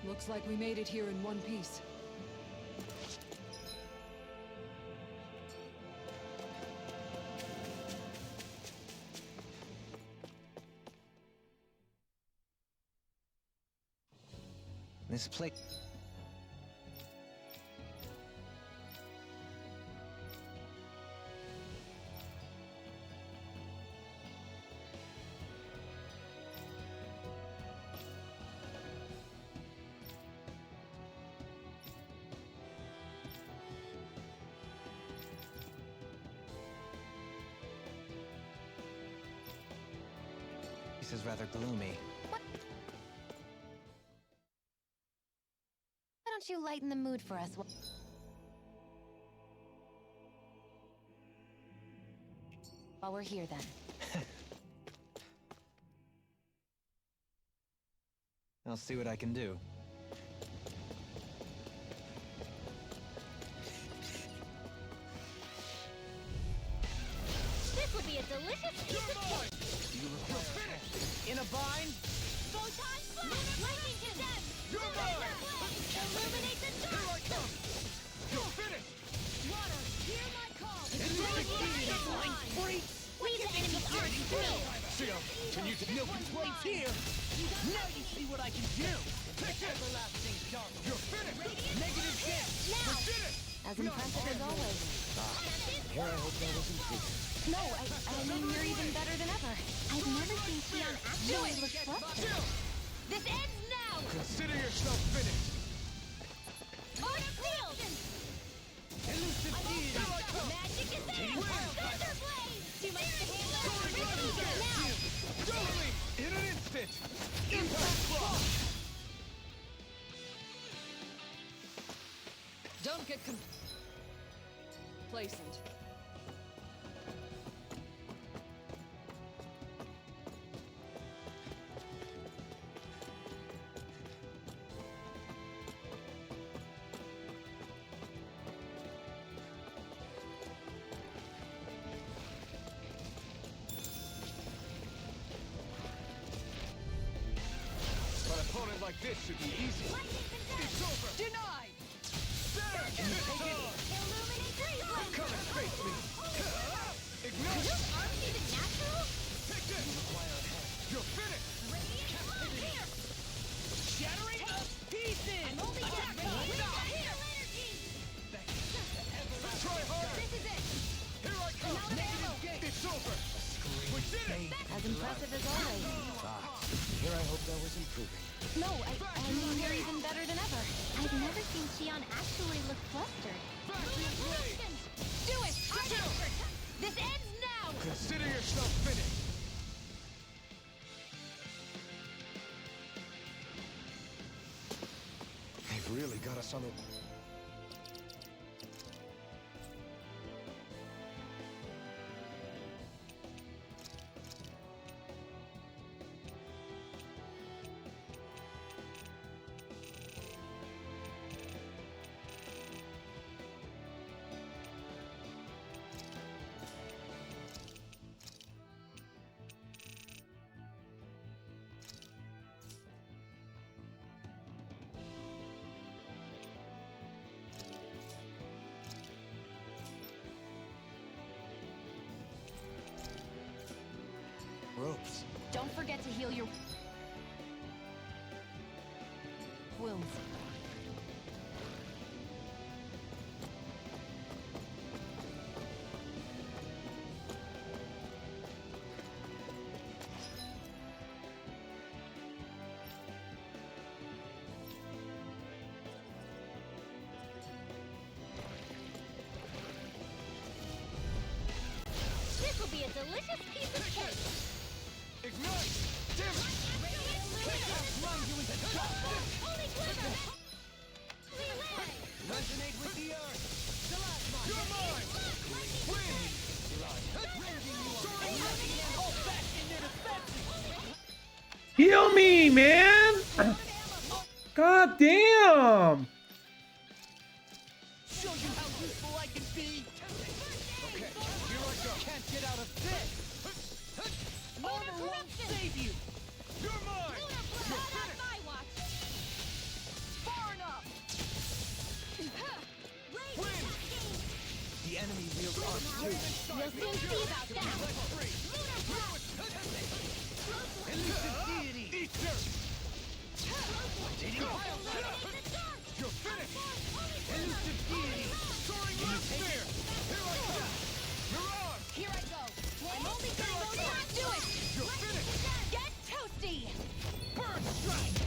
Speaker 2: Looks like we made it here in one piece.
Speaker 6: This place... This is rather gloomy.
Speaker 3: Why don't you lighten the mood for us? While we're here, then.
Speaker 6: I'll see what I can do.
Speaker 9: This would be a delicious piece of cake!
Speaker 10: In a bind?
Speaker 9: Photon blast! Lightning condemn!
Speaker 10: You're mine!
Speaker 9: Illuminate the dark!
Speaker 10: Here I come! You're finished!
Speaker 9: Water, hear my call!
Speaker 10: Freaks!
Speaker 9: We the enemies aren't through!
Speaker 10: Shionne, can you no complaints here? Now you see what I can do! Take it! Everlasting dark! You're finished! Negative death!
Speaker 9: Now!
Speaker 10: We did it!
Speaker 3: As impressive as always.
Speaker 4: Here I hope that wasn't true.
Speaker 3: No, I mean, you're even better than ever.
Speaker 9: I've never seen Shionne actually look flustered. This ends now!
Speaker 10: Consider yourself finished!
Speaker 9: Order field!
Speaker 10: Elusive deity!
Speaker 9: Magic is there! Thunder blade! Too much to handle! Now!
Speaker 10: Totally! In an instant! Impact block!
Speaker 2: Don't get complacent.
Speaker 4: like this should be easy. It's over.
Speaker 10: Denied!
Speaker 4: There! It's on! Come and face me! Ignite!
Speaker 9: Those arms even natural?
Speaker 4: Take this! You're finished!
Speaker 10: Shattering the pieces!
Speaker 9: I'm only
Speaker 10: Attack
Speaker 9: just ready.
Speaker 10: time!
Speaker 9: Here, energy!
Speaker 4: Try harder!
Speaker 9: This is it!
Speaker 4: Here I come!
Speaker 9: Another ammo.
Speaker 4: It's over! We did it!
Speaker 3: As impressive as always.
Speaker 4: Here I hope that was improving.
Speaker 3: No, I mean, you're even better than ever.
Speaker 9: I've never seen Shionne actually look flustered.
Speaker 3: Do it! I'm expert! This ends now!
Speaker 4: Consider yourself finished! They've really got us on the... ropes.
Speaker 3: Don't forget to heal your wounds.
Speaker 9: This will be a delicious piece of cake!
Speaker 4: Ignite! Damn it!
Speaker 9: Holy glitter!
Speaker 10: Resonate with the earth!
Speaker 4: You're mine! Win!
Speaker 10: All back in their defenses!
Speaker 5: Heal me, man! God damn!
Speaker 10: Show you how useful I can be!
Speaker 4: Okay, here I go.
Speaker 10: Can't get out of this! Armor won't save you!
Speaker 4: You're mine!
Speaker 9: Not on my watch!
Speaker 10: Far enough!
Speaker 4: Win!
Speaker 6: The enemy wields arms too.
Speaker 9: You'll soon see about that!
Speaker 10: Elusive deity!
Speaker 4: Eat dirt! You're finished!
Speaker 10: Elusive deity!
Speaker 4: Soaring left spear! Here I come! Mirage!
Speaker 3: Here I go. I'm only getting those last. Do it!
Speaker 4: You're finished!
Speaker 3: Get toasty!
Speaker 10: Bird strike!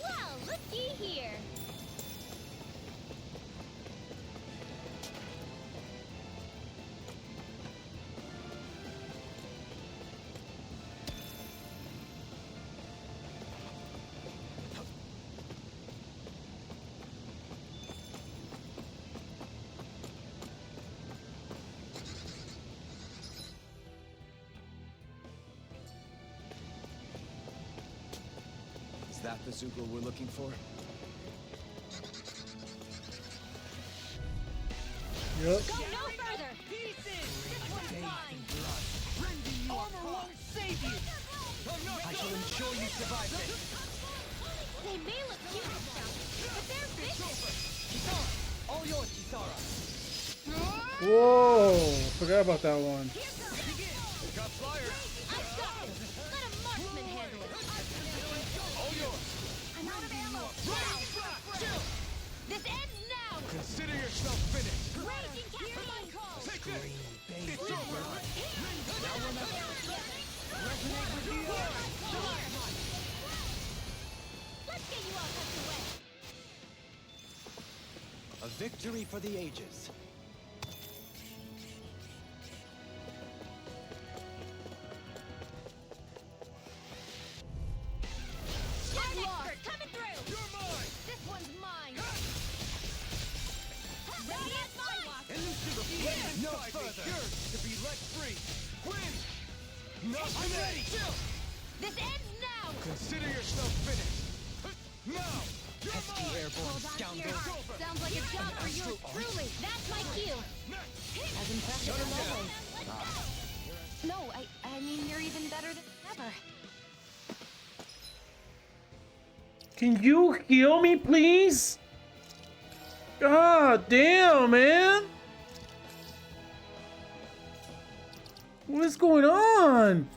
Speaker 9: Well, looky here!
Speaker 4: Is that the Zugel we're looking for?
Speaker 5: Yep.
Speaker 9: Go no further!
Speaker 10: Pieces!
Speaker 9: This one's mine!
Speaker 10: Armor won't save you!
Speaker 6: I shall ensure you survive this.
Speaker 9: They may look cute and stuff, but they're vicious!
Speaker 6: Kisara! All yours, Kisara!
Speaker 5: Whoa! Forgot about that one.
Speaker 4: Got flyers!
Speaker 9: I've got this! Let a marksman handle it!
Speaker 4: All yours!
Speaker 9: I'm out of ammo!
Speaker 4: Chill!
Speaker 9: This ends now!
Speaker 4: Consider yourself finished!
Speaker 9: Raging cascade!
Speaker 4: Take this! It's over!
Speaker 9: Let's get you all tucked away!
Speaker 6: A victory for the ages.
Speaker 9: An expert coming through!
Speaker 4: You're mine!
Speaker 9: This one's mine! Ready as my watch!
Speaker 4: No further! Yours to be let free! Win! Not today! Chill!
Speaker 9: This ends now!
Speaker 4: Consider yourself finished! Now! You're
Speaker 6: Pesky
Speaker 4: mine!
Speaker 6: airborne
Speaker 9: Hold on to your
Speaker 6: scoundrel.
Speaker 9: heart. Sounds like a job for yours truly. That's my cue.
Speaker 3: As impressive as always. No, I mean, you're even better than...
Speaker 9: Ever.
Speaker 5: Can you heal me, please? God damn, man. What is going on?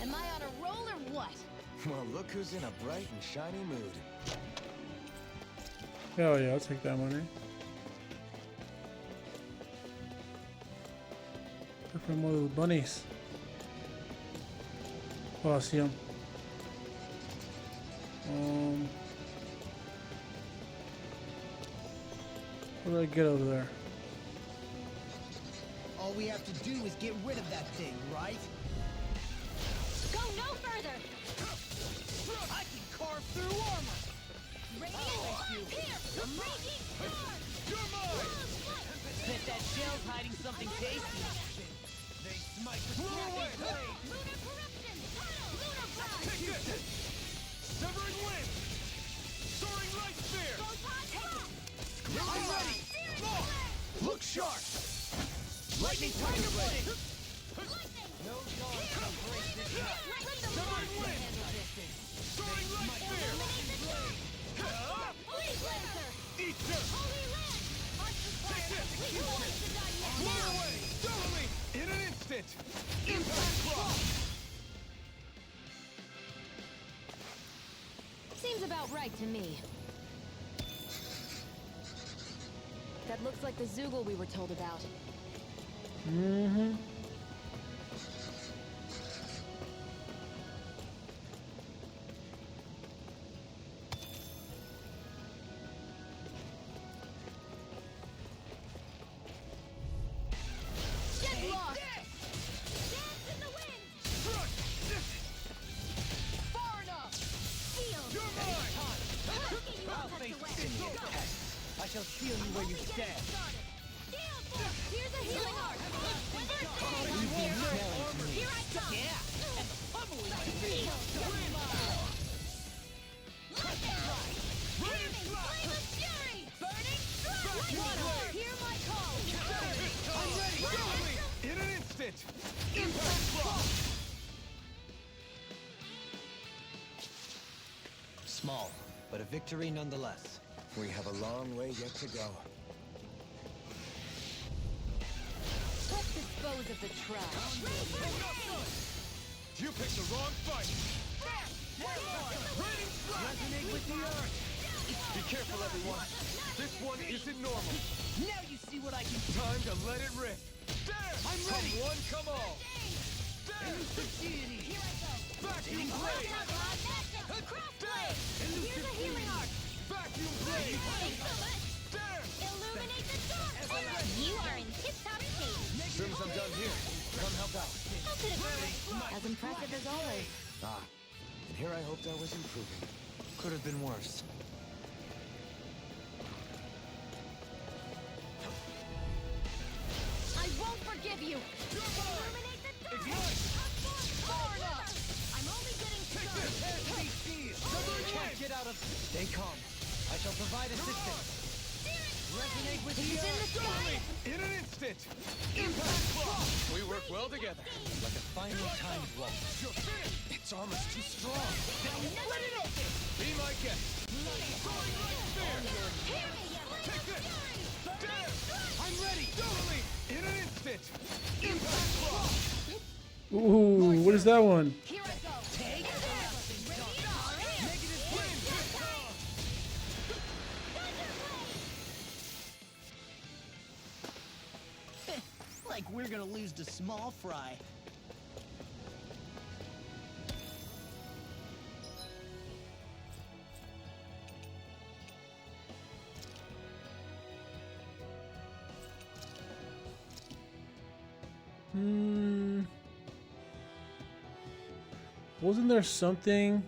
Speaker 3: Am I on a roll or what?
Speaker 4: Well, look who's in a bright and shiny mood.
Speaker 5: Hell yeah, I'll take that money. Look for more little bunnies. Oh, I see them. What do I get over there?
Speaker 10: All we have to do is get rid of that thing, right?
Speaker 9: Go no further!
Speaker 10: I can carve through armor!
Speaker 9: Radiant here! Raging storm!
Speaker 10: You're mine! Bet that shell's hiding something tasty. They smite the away!
Speaker 9: Lunar corruption! Lunar frost!
Speaker 10: Take this! Severing wind! Soaring light spear! I'm ready! Look sharp! Lightning tiger blade! No dog can break this night! Severing wind! Soaring light spear! Eater! Take this! Blow away! Doubly! In an instant! Impact block!
Speaker 3: Seems about right to me. That looks like the Zoogle we were told about.
Speaker 5: Mm-hmm.
Speaker 9: Get lost! Dance in the wind!
Speaker 10: Far enough!
Speaker 9: Feel!
Speaker 10: You're mine!
Speaker 9: I'll
Speaker 10: face any test. I shall feel you where you stand.
Speaker 9: Here's a healing arc! Here I come!
Speaker 10: Yeah! And pummeling my feet!
Speaker 9: Flame of fury! Burning strike! Hear my call!
Speaker 10: I'm ready! Doubly! In an instant! Impact block! Small, but a victory nonetheless.
Speaker 4: We have a long way yet to go.
Speaker 3: Let's dispose of the trash.
Speaker 10: You picked the wrong fight! Resonate with the earth! Be careful, everyone! This one isn't normal! Now you see what I can do! Time to let it rip! There! I'm ready! Come one, come all! There! Deity! Vacuum blade!
Speaker 9: Crossblade! Here's a healing arc!
Speaker 10: Vacuum blade! There!
Speaker 9: Illuminate the dark! You are in tip-top shape!
Speaker 4: As soon as I'm done here, come help out.
Speaker 9: How could it go?
Speaker 3: As impressive as always.
Speaker 4: Ah, and here I hoped I was improving.
Speaker 6: Could have been worse.
Speaker 9: I won't forgive you! Illuminate the dark! Far enough! I'm only getting started!
Speaker 10: Can't get out of... Stay calm. I shall provide assistance. Resonate with the earth! In an instant! Impact block! We work well together.
Speaker 6: Like a finely timed waltz.
Speaker 10: You're finished!
Speaker 4: It's almost too strong.
Speaker 10: Let it open! Be my guest! Soaring light spear! Take this! There! I'm ready! Doubly! In an instant! Impact block!
Speaker 5: Ooh, what is that one?
Speaker 9: Here I go!
Speaker 10: Take negative wind! Like we're gonna lose to small fry.
Speaker 5: Wasn't there something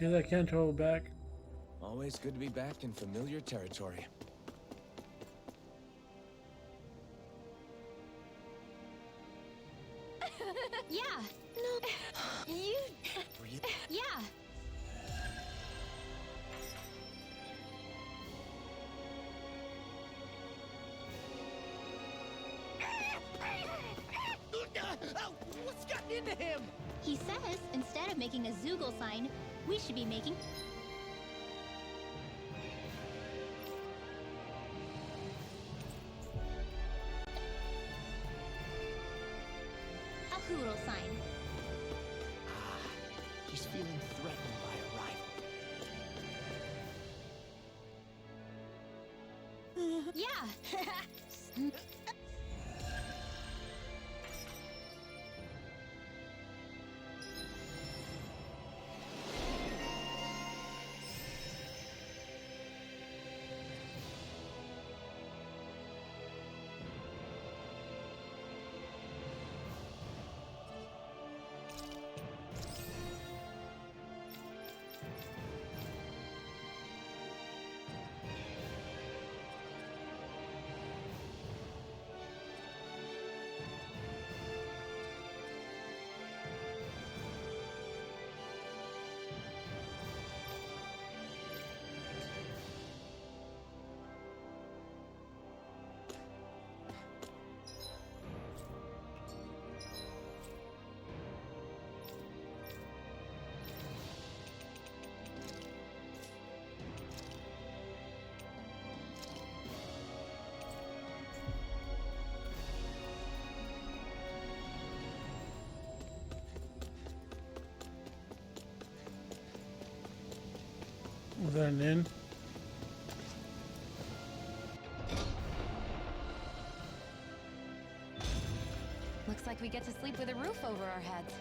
Speaker 5: Get that Kanto back.
Speaker 4: Always good to be back in familiar territory.
Speaker 9: Yeah. No. You.
Speaker 10: Really?
Speaker 9: Yeah.
Speaker 10: Oh, what's gotten into him?
Speaker 9: He says instead of making a Zoogle sign, we should be making a Hoodle sign.
Speaker 10: He's feeling threatened by a rival.
Speaker 9: Yeah.
Speaker 5: Was that an inn?
Speaker 3: Looks like we get to sleep with a roof over our heads.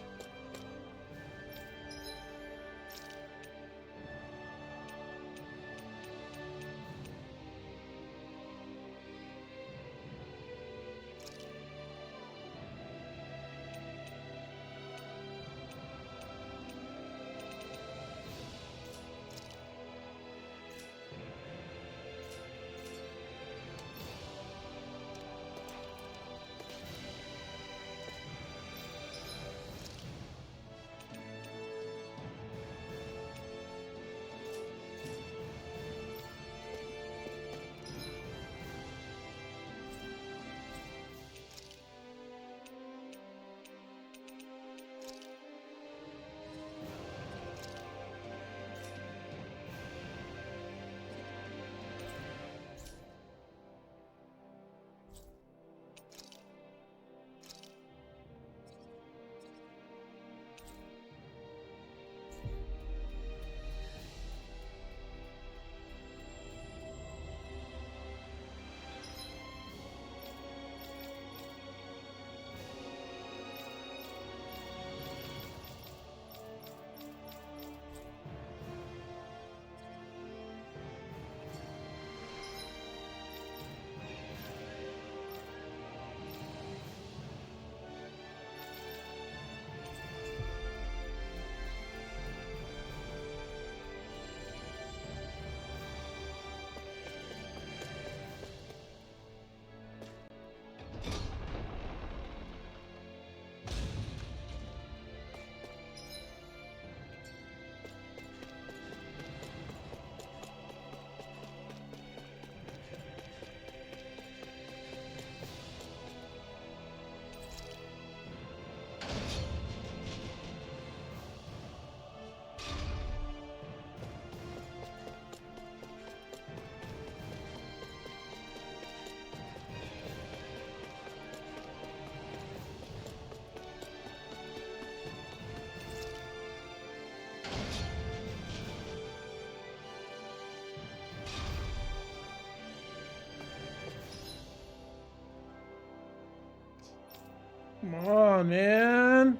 Speaker 5: Come on, man.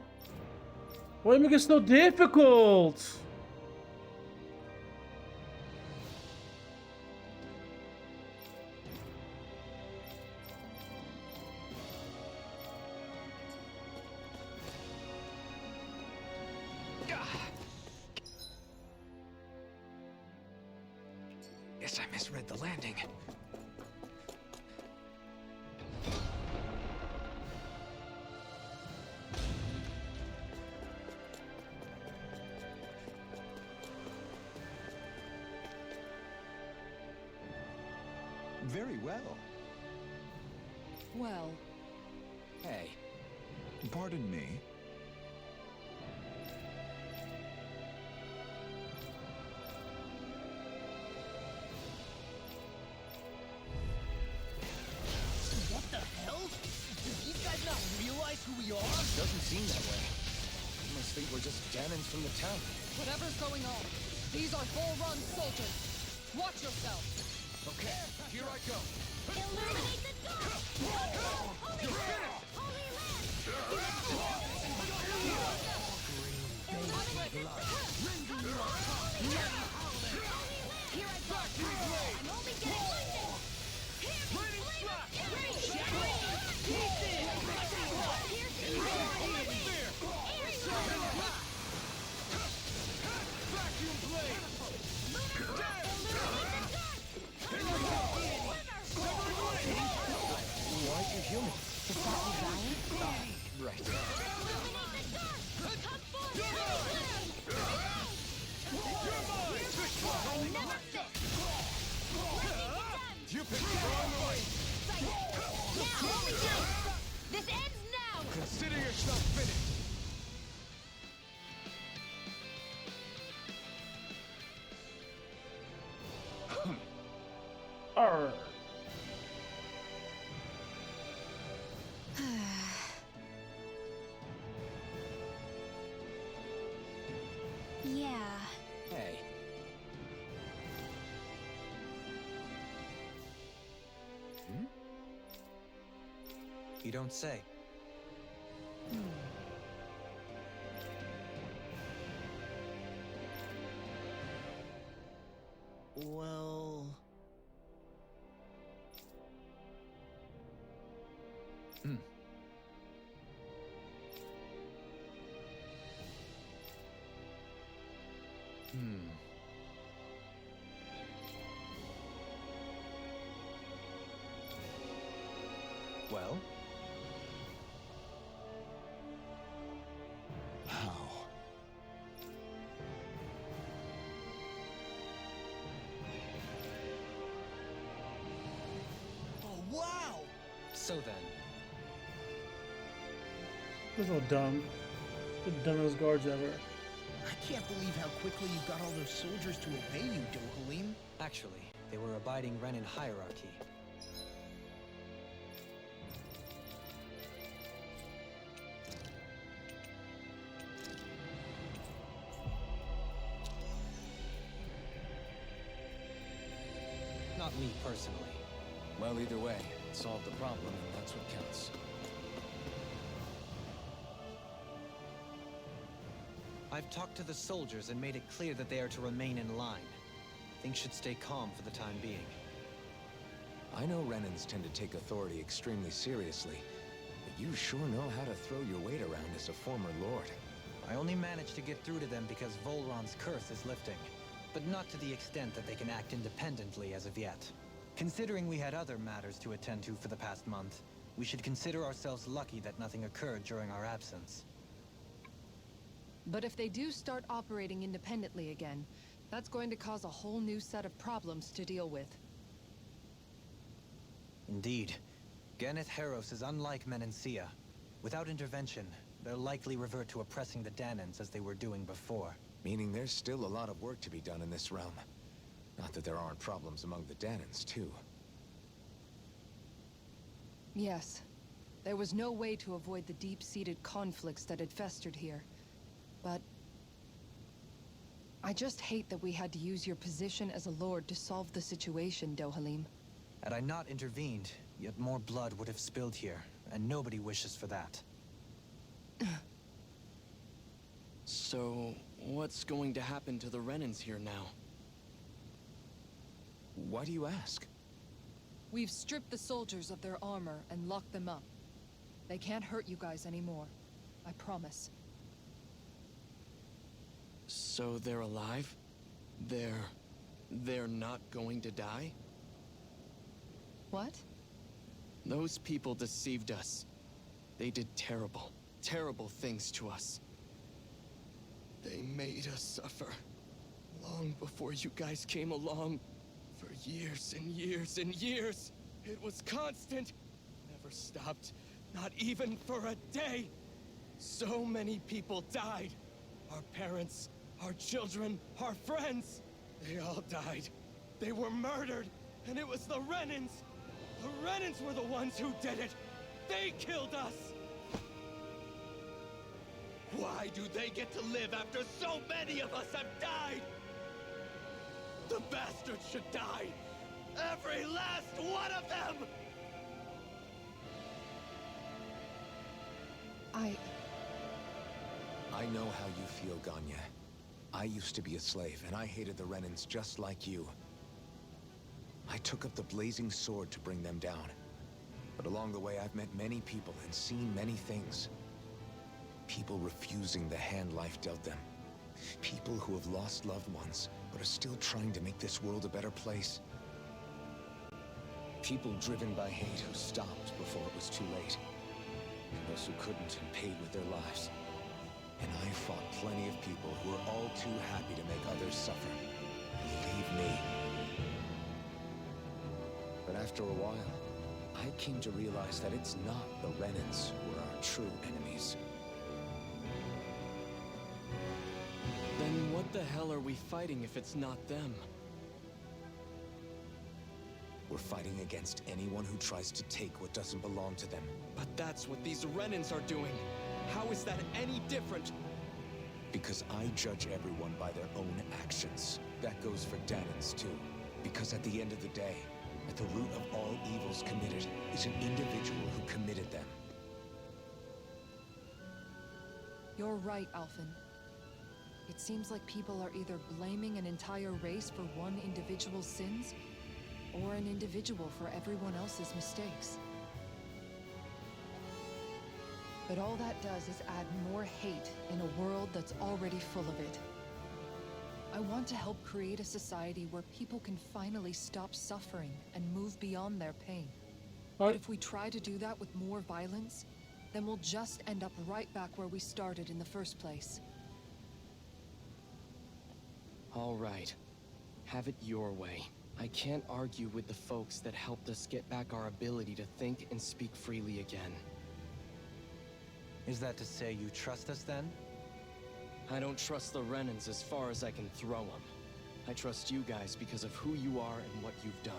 Speaker 5: Why make it so difficult?
Speaker 4: guess I misread the landing.
Speaker 6: Very well.
Speaker 2: Well,
Speaker 4: Hey,
Speaker 11: Pardon me.
Speaker 10: What the hell? Do these guys not realize who we are?
Speaker 4: doesn't seem that way. You must think we're just Danons from the town.
Speaker 2: whatever's going on, these are Volron soldiers. Watch yourself.
Speaker 11: Okay, here I go.
Speaker 9: Illuminate the dark! Holy land! Holy land! Illuminate the dark! Here I go! I'm only getting winded! Hear me!
Speaker 11: Vacuum blade!
Speaker 4: Why are you human?
Speaker 3: Is that Orion?
Speaker 4: Right.
Speaker 9: Come forward! I never fit!
Speaker 11: You picked the wrong way!
Speaker 9: Now, only this! This ends now!
Speaker 11: Consider yourself finished!
Speaker 5: Arr.
Speaker 9: Yeah.
Speaker 4: Hey. Hmm?
Speaker 6: You don't say.
Speaker 10: Well...
Speaker 4: Hmm. Hmm.
Speaker 6: Well?
Speaker 4: How?
Speaker 10: Oh, wow!
Speaker 6: So then,
Speaker 5: You're so dumb. The dumbest guards ever.
Speaker 10: I can't believe how quickly you got all those soldiers to obey you, Dohalim.
Speaker 6: actually, they were abiding Renin hierarchy. Not me personally.
Speaker 4: Well, either way, it solved the problem, and that's what counts.
Speaker 6: I've talked to the soldiers and made it clear that they are to remain in line. Things should stay calm for the time being.
Speaker 4: I know Renans tend to take authority extremely seriously, but you sure know how to throw your weight around as a former lord.
Speaker 6: I only managed to get through to them because Volron's curse is lifting, but not to the extent that they can act independently as of yet. Considering we had other matters to attend to for the past month, we should consider ourselves lucky that nothing occurred during our absence.
Speaker 2: But if they do start operating independently again, that's going to cause a whole new set of problems to deal with.
Speaker 6: Indeed. Geneth Heros is unlike Menancia. Without intervention, they'll likely revert to oppressing the Danans as they were doing before.
Speaker 4: Meaning there's still a lot of work to be done in this realm. Not that there aren't problems among the Danans, too.
Speaker 2: Yes. There was no way to avoid the deep-seated conflicts that had festered here. But... I just hate that we had to use your position as a lord to solve the situation, Dohalim.
Speaker 6: Had I not intervened, yet more blood would have spilled here, and nobody wishes for that.
Speaker 8: So, what's going to happen to the Renans here now?
Speaker 4: Why do you ask?
Speaker 2: We've stripped the soldiers of their armor and locked them up. They can't hurt you guys anymore. I promise.
Speaker 8: So they're alive? They're They're not going to die?
Speaker 2: What?
Speaker 8: Those people deceived us. They did terrible, terrible things to us. They made us suffer. Long before you guys came along. For years and years and years. It was constant. Never stopped. Not even for a day. So many people died. Our parents, our children, our friends. They all died. They were murdered. And it was the Renins. The Renins were the ones who did it. They killed us. Why do they get to live after so many of us have died? The bastards should die. Every last one of them!
Speaker 4: I know how you feel, Ganya. I used to be a slave, and I hated the Renins just like you. I took up the blazing sword to bring them down. But along the way, I've met many people and seen many things. People refusing the hand life dealt them. People who have lost loved ones, but are still trying to make this world a better place. People driven by hate who stopped before it was too late. And those who couldn't and paid with their lives. And I fought plenty of people who were all too happy to make others suffer. Believe me. But after a while, I came to realize that it's not the Renins who are our true enemies.
Speaker 8: Then what the hell are we fighting if it's not them?
Speaker 4: We're fighting against anyone who tries to take what doesn't belong to them.
Speaker 8: But that's what these Renins are doing. How is that any different?
Speaker 4: Because I judge everyone by their own actions. That goes for Danins too. Because at the end of the day, at the root of all evils committed is an individual who committed them.
Speaker 2: You're right, Alphen. It seems like people are either blaming an entire race for one individual's sins, or an individual for everyone else's mistakes. But all that does is add more hate in a world that's already full of it. I want to help create a society where people can finally stop suffering and move beyond their pain. But if we try to do that with more violence, then we'll just end up right back where we started in the first place.
Speaker 8: All right. Have it your way. I can't argue with the folks that helped us get back our ability to think and speak freely again.
Speaker 6: Is that to say you trust us then?
Speaker 8: I don't trust the Renins as far as I can throw them. I trust you guys because of who you are and what you've done.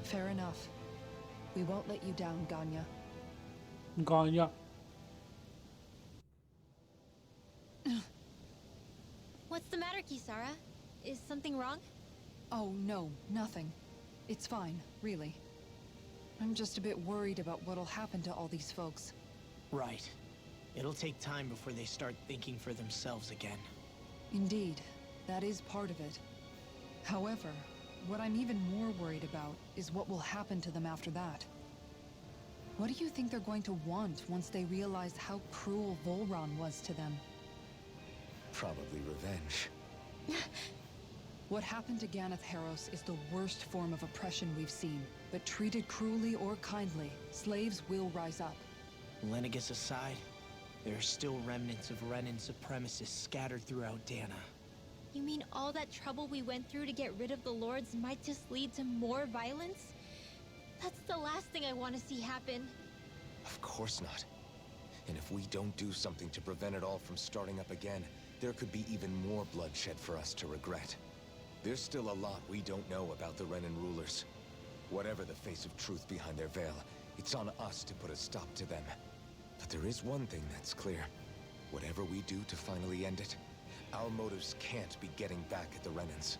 Speaker 2: Fair enough. We won't let you down, Ganya.
Speaker 5: Ganya.
Speaker 9: What's the matter, Kisara? Is something wrong?
Speaker 2: Oh, no, nothing. It's fine, really. I'm just a bit worried about what'll happen to all these folks.
Speaker 10: Right. It'll take time before they start thinking for themselves again.
Speaker 2: Indeed, that is part of it. However, what I'm even more worried about is what will happen to them after that. What do you think they're going to want once they realize how cruel Volron was to them?
Speaker 4: Probably revenge.
Speaker 2: What happened to Ganeth Harros is the worst form of oppression we've seen. But treated cruelly or kindly, slaves will rise up.
Speaker 10: Lenegis aside, there are still remnants of Renin supremacists scattered throughout Dana.
Speaker 9: You mean all that trouble we went through to get rid of the Lords might just lead to more violence? That's the last thing I want to see happen.
Speaker 4: Of course not. And if we don't do something to prevent it all from starting up again, there could be even more bloodshed for us to regret. There's still a lot we don't know about the Renin rulers. Whatever the face of truth behind their veil, it's on us to put a stop to them. But there is one thing that's clear. Whatever we do to finally end it, our motives can't be getting back at the Renins,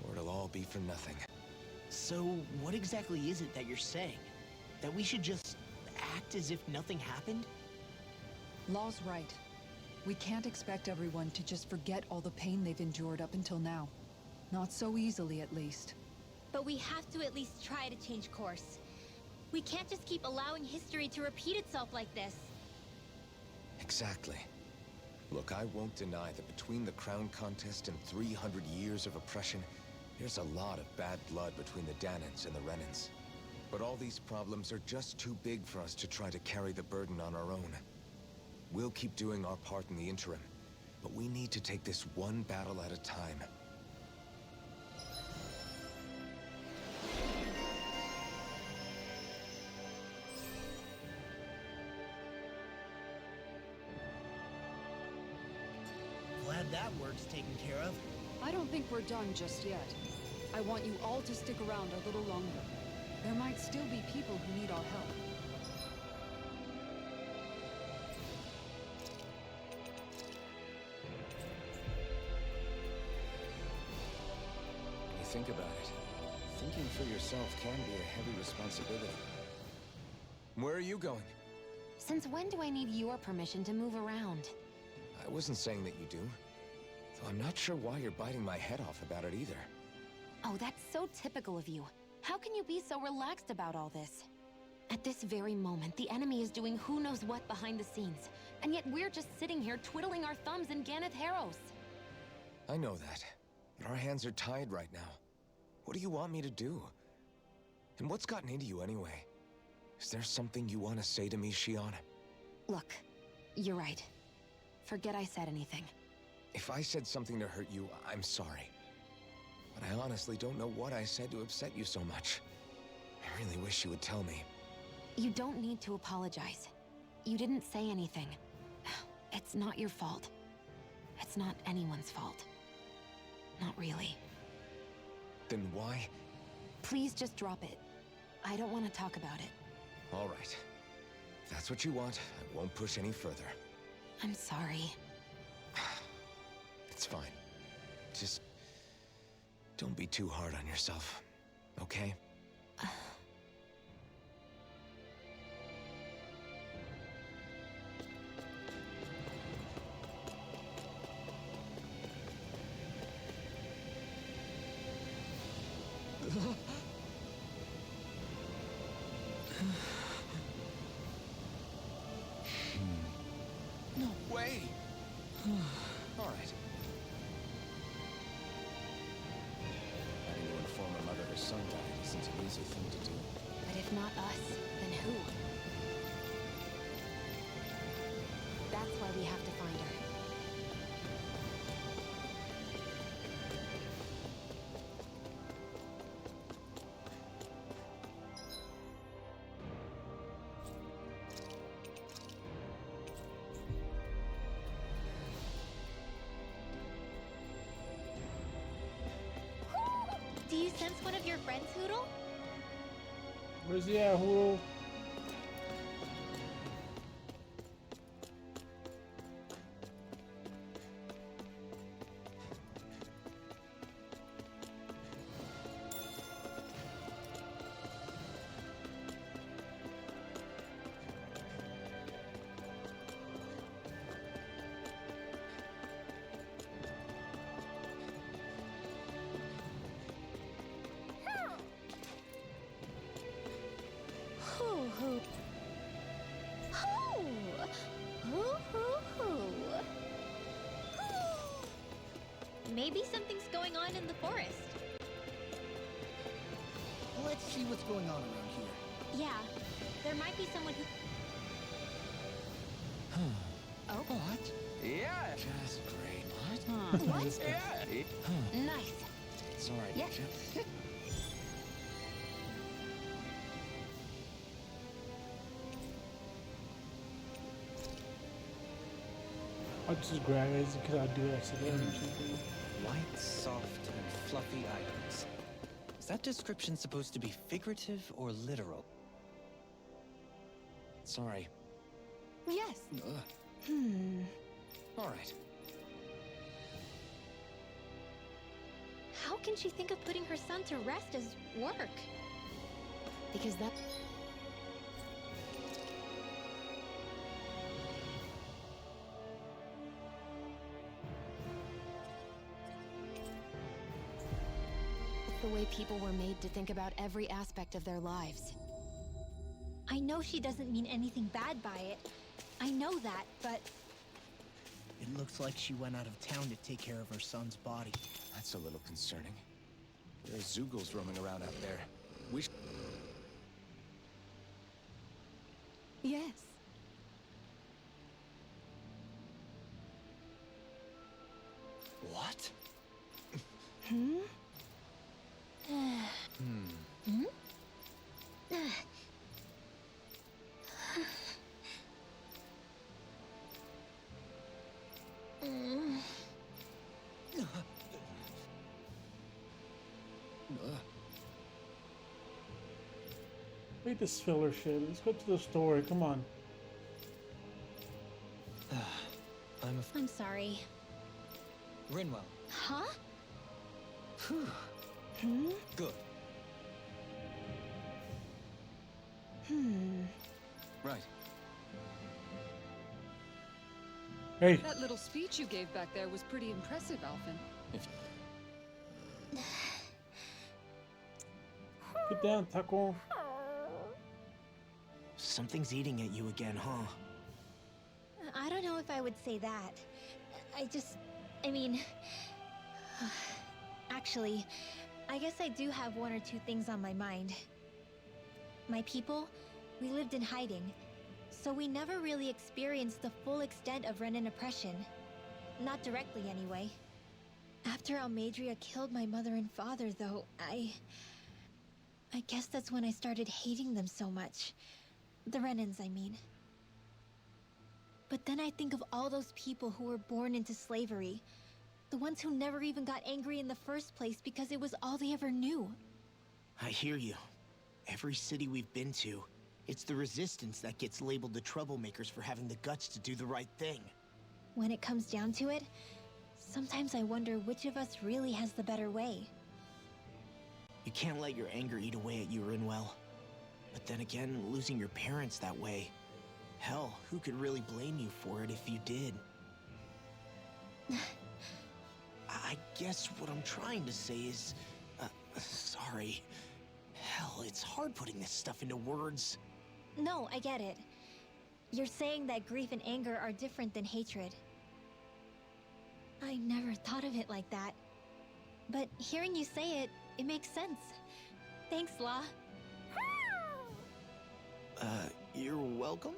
Speaker 4: or it'll all be for nothing.
Speaker 10: So, what exactly is it that you're saying? That we should just act as if nothing happened?
Speaker 2: Law's right. We can't expect everyone to just forget all the pain they've endured up until now. Not so easily, at least.
Speaker 9: But we have to at least try to change course. We can't just keep allowing history to repeat itself like this.
Speaker 4: Exactly. Look, I won't deny that between the crown contest and 300 years of oppression, there's a lot of bad blood between the Danans and the Renans. But all these problems are just too big for us to try to carry the burden on our own. We'll keep doing our part in the interim, but we need to take this one battle at a time.
Speaker 10: Glad that work's taken care of.
Speaker 2: I don't think we're done just yet. I want you all to stick around a little longer. There might still be people who need our help.
Speaker 4: When you think about it, thinking for yourself can be a heavy responsibility. Where are you going?
Speaker 3: Since when do I need your permission to move around?
Speaker 4: I wasn't saying that you do. Though I'm not sure why you're biting my head off about it either.
Speaker 3: Oh, that's so typical of you. How can you be so relaxed about all this? At this very moment, the enemy is doing who knows what behind the scenes, and yet we're just sitting here twiddling our thumbs in Ganeth Harros.
Speaker 4: I know that, but our hands are tied right now. What do you want me to do? And what's gotten into you anyway? Is there something you want to say to me, Shionne?
Speaker 3: Look, you're right. Forget I said anything.
Speaker 4: If I said something to hurt you, I'm sorry. But I honestly don't know what I said to upset you so much. I really wish you would tell me.
Speaker 3: You don't need to apologize. You didn't say anything. It's not your fault. It's not anyone's fault. Not really.
Speaker 4: Then why?
Speaker 3: Please just drop it. I don't want to talk about it.
Speaker 4: All right. If that's what you want, I won't push any further.
Speaker 3: I'm sorry.
Speaker 4: It's fine. Just don't be too hard on yourself, okay? No way! All right. Having to inform a mother her son died isn't an easy thing to do.
Speaker 3: But if not us, then who? That's why we have to find her.
Speaker 9: Do you sense one of your friends, Hoodle?
Speaker 5: Where's the air hole?
Speaker 9: Hoo hoo. Hoo! Hoo hoo hoo. Maybe something's going on in the forest.
Speaker 10: Let's see what's going on around here.
Speaker 9: Yeah, there might be someone who... Oh?
Speaker 10: What?
Speaker 4: Yeah! Just great.
Speaker 9: What?
Speaker 4: Yeah!
Speaker 3: Nice.
Speaker 4: It's all right,
Speaker 3: Yeah.
Speaker 4: Ninja.
Speaker 5: I'll just grab it because I do it accidentally.
Speaker 6: Light, soft, and fluffy items. Is that description supposed to be figurative or literal?
Speaker 4: Sorry.
Speaker 3: Yes.
Speaker 4: All right.
Speaker 9: How can she think of putting her son to rest as work?
Speaker 3: Because that... the way people were made to think about every aspect of their lives.
Speaker 9: I know she doesn't mean anything bad by it. I know that, but...
Speaker 10: It looks like she went out of town to take care of her son's body.
Speaker 4: That's a little concerning. There are Zoogles roaming around out there. We sh
Speaker 2: Yes.
Speaker 4: What?
Speaker 2: Hmm?
Speaker 5: Wait, this filler shit. Let's go to the story. Come on.
Speaker 9: I'm sorry.
Speaker 6: Rinwell.
Speaker 9: Huh?
Speaker 6: Good. Right.
Speaker 5: Hey,
Speaker 2: That little speech you gave back there was pretty impressive, Alphen.
Speaker 5: get down, Taco.
Speaker 10: Something's eating at you again, huh?
Speaker 9: I don't know if I would say that. I mean... Actually, I guess I do have one or two things on my mind. My people, we lived in hiding, so we never really experienced the full extent of Renin oppression. Not directly, anyway. After Almadria killed my mother and father, though, I guess that's when I started hating them so much. The Renins, I mean. But then I think of all those people who were born into slavery. The ones who never even got angry in the first place because it was all they ever knew.
Speaker 10: I hear you. Every city we've been to, it's the Resistance that gets labeled the troublemakers for having the guts to do the right thing.
Speaker 9: When it comes down to it, sometimes I wonder which of us really has the better way.
Speaker 10: You can't let your anger eat away at you, Rinwell. But then again, losing your parents that way... Hell, who could really blame you for it if you did? I guess what I'm trying to say is... sorry. Hell, it's hard putting this stuff into words.
Speaker 9: No, I get it. You're saying that grief and anger are different than hatred. I never thought of it like that. But hearing you say it, it makes sense. Thanks, La.
Speaker 10: You're welcome?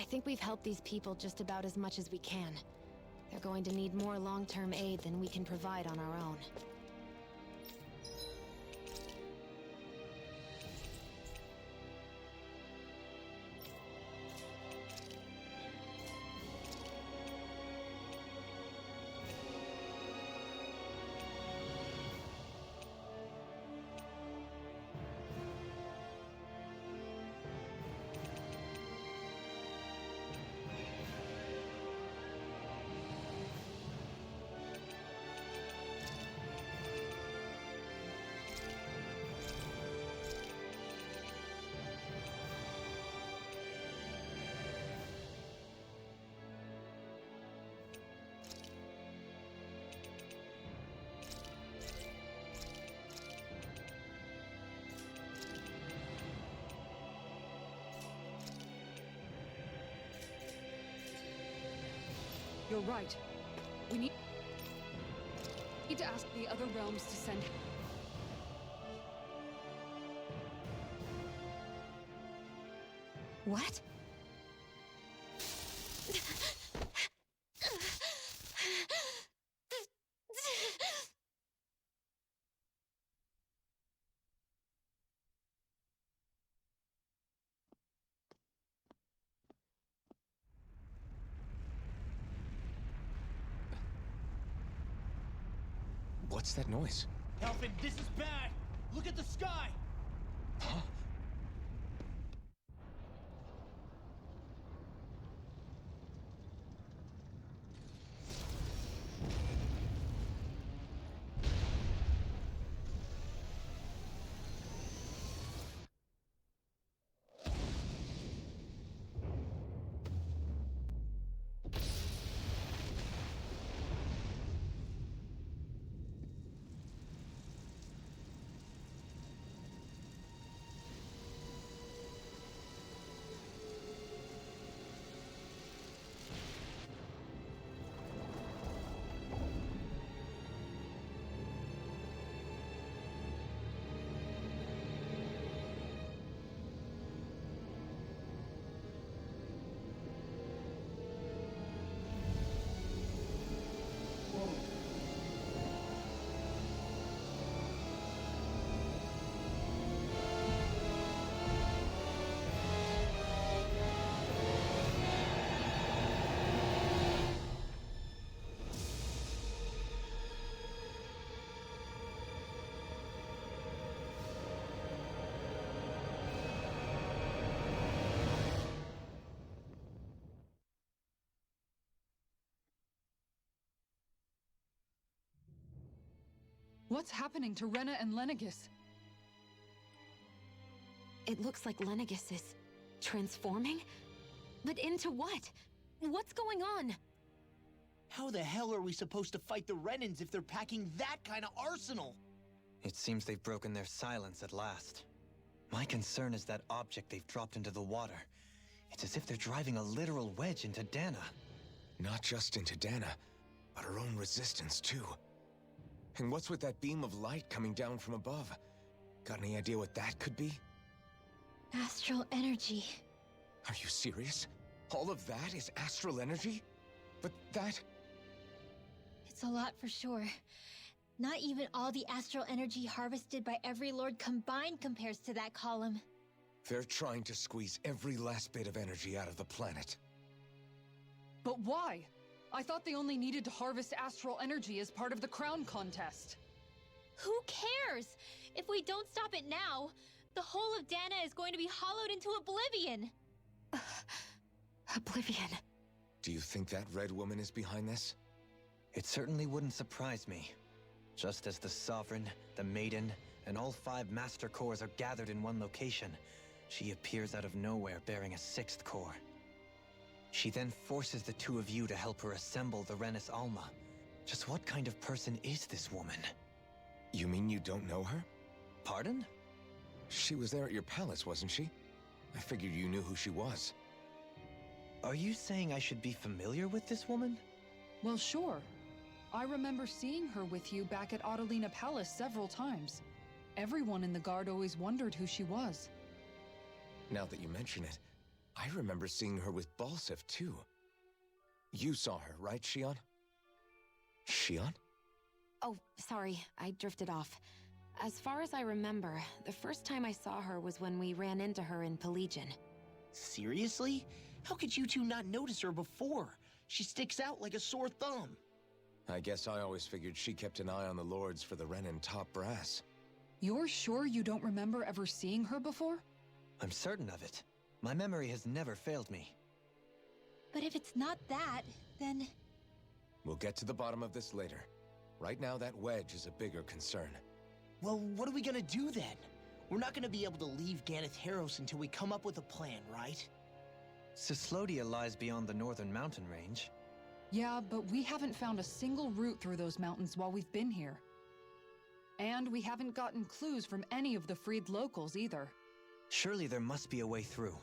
Speaker 3: think we've helped these people just about as much as we can. They're going to need more long-term aid than we can provide on our own.
Speaker 2: You're right. We need to ask the other realms to send...
Speaker 3: What?
Speaker 4: What's that noise?
Speaker 10: Alphen, this is bad! Look at the sky!
Speaker 4: Huh?
Speaker 2: What's happening to Rena and Lenegis?
Speaker 3: It looks like Lenegis is transforming? But into what? What's going on?
Speaker 10: How the hell are we supposed to fight the Renans if they're packing that kind of arsenal?
Speaker 6: It seems they've broken their silence at last. My concern is that object they've dropped into the water. It's as if they're driving a literal wedge into Dana.
Speaker 4: Not just into Dana, but her own resistance too. And what's with that beam of light coming down from above? Got any idea what that could be?
Speaker 9: Astral energy.
Speaker 4: Are you serious? All of that is astral energy? But that...
Speaker 9: It's a lot for sure. Not even all the astral energy harvested by every lord combined compares to that column.
Speaker 4: They're trying to squeeze every last bit of energy out of the planet.
Speaker 2: But why? I thought they only needed to harvest astral energy as part of the crown contest.
Speaker 9: Who cares? If we don't stop it now, the whole of Dana is going to be hollowed into oblivion.
Speaker 3: Oblivion.
Speaker 4: Do you think that red woman is behind this?
Speaker 6: It certainly wouldn't surprise me. Just as the Sovereign, the Maiden, and all 5 Master Cores are gathered in one location, she appears out of nowhere bearing a 6th core. She then forces the 2 of you to help her assemble the Renis Alma. Just what kind of person is this woman?
Speaker 4: You mean you don't know her?
Speaker 6: Pardon?
Speaker 4: She was there at your palace, wasn't she? I figured you knew who she was.
Speaker 6: Are you saying I should be familiar with this woman?
Speaker 2: Well, sure. I remember seeing her with you back at Adelina Palace several times. Everyone in the guard always wondered who she was.
Speaker 4: Now that you mention it, I remember seeing her with Balsif, too. You saw her, right, Shionne? Shionne?
Speaker 3: Oh, sorry, I drifted off. As far as I remember, the first time I saw her was when we ran into her in Pelegion.
Speaker 10: Seriously? How could you two not notice her before? She sticks out like a sore thumb.
Speaker 4: I guess I always figured she kept an eye on the lords for the Renin top brass.
Speaker 2: You're sure you don't remember ever seeing her before?
Speaker 6: I'm certain of it. My memory has never failed me.
Speaker 9: But if it's not that, then...
Speaker 4: We'll get to the bottom of this later. Right now, that wedge is a bigger concern.
Speaker 10: Well, what are we gonna do then? We're not gonna be able to leave Ganeth Haros until we come up with a plan, right?
Speaker 6: Cislodia lies beyond the northern mountain range.
Speaker 2: Yeah, but we haven't found a single route through those mountains while we've been here. And we haven't gotten clues from any of the freed locals either.
Speaker 6: Surely there must be a way through.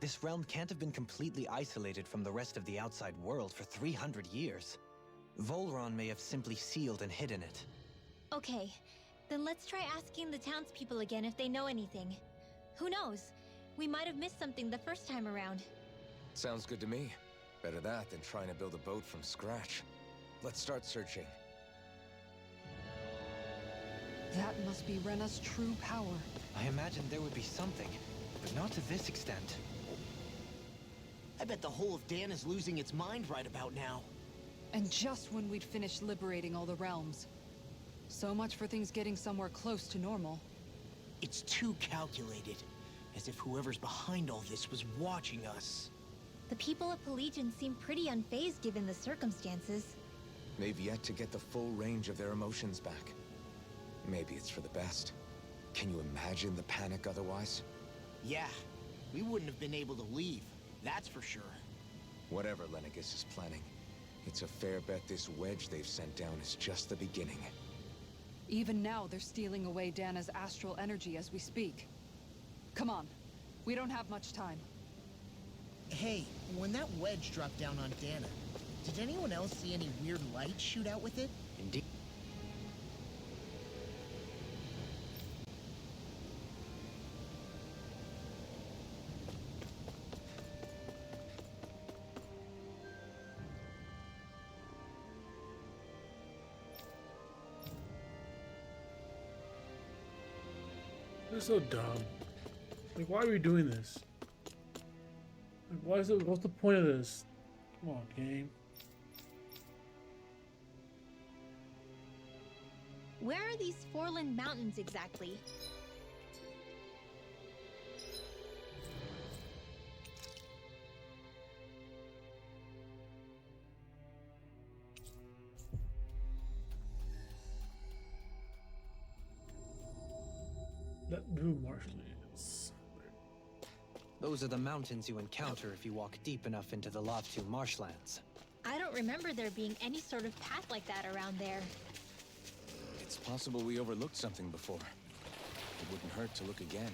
Speaker 6: This realm can't have been completely isolated from the rest of the outside world for 300 years. Volron may have simply sealed and hidden it.
Speaker 9: Okay, then let's try asking the townspeople again if they know anything. Who knows? We might have missed something the first time around.
Speaker 4: Sounds good to me. Better that than trying to build a boat from scratch. Let's start searching.
Speaker 2: That must be Rena's true power.
Speaker 6: I imagined there would be something, but not to this extent.
Speaker 10: I bet the whole of Dan is losing its mind right about now.
Speaker 2: And just when we'd finished liberating all the realms. So much for things getting somewhere close to normal.
Speaker 10: It's too calculated. As if whoever's behind all this was watching us.
Speaker 9: The people of Pelegion seem pretty unfazed given the circumstances.
Speaker 4: They've yet to get the full range of their emotions back. Maybe it's for the best. Can you imagine the panic otherwise?
Speaker 10: Yeah, we wouldn't have been able to leave, that's for sure.
Speaker 4: Whatever Lenegis is planning, it's a fair bet this wedge they've sent down is just the beginning.
Speaker 2: Even now, they're stealing away Dana's astral energy as we speak. Come on, we don't have much time.
Speaker 12: Hey, when that wedge dropped down on Dana, did anyone else see any weird light shoot out with it?
Speaker 6: Indeed.
Speaker 5: This is so dumb. Like, why are we doing this? Like, why is it? What's the point of this? Come on, game.
Speaker 9: Where are these Forland Mountains exactly?
Speaker 5: That blue marshlands.
Speaker 6: Those are the mountains you encounter if you walk deep enough into the Lavtu marshlands.
Speaker 9: I don't remember there being any sort of path like that around there.
Speaker 4: It's possible we overlooked something before. It wouldn't hurt to look again.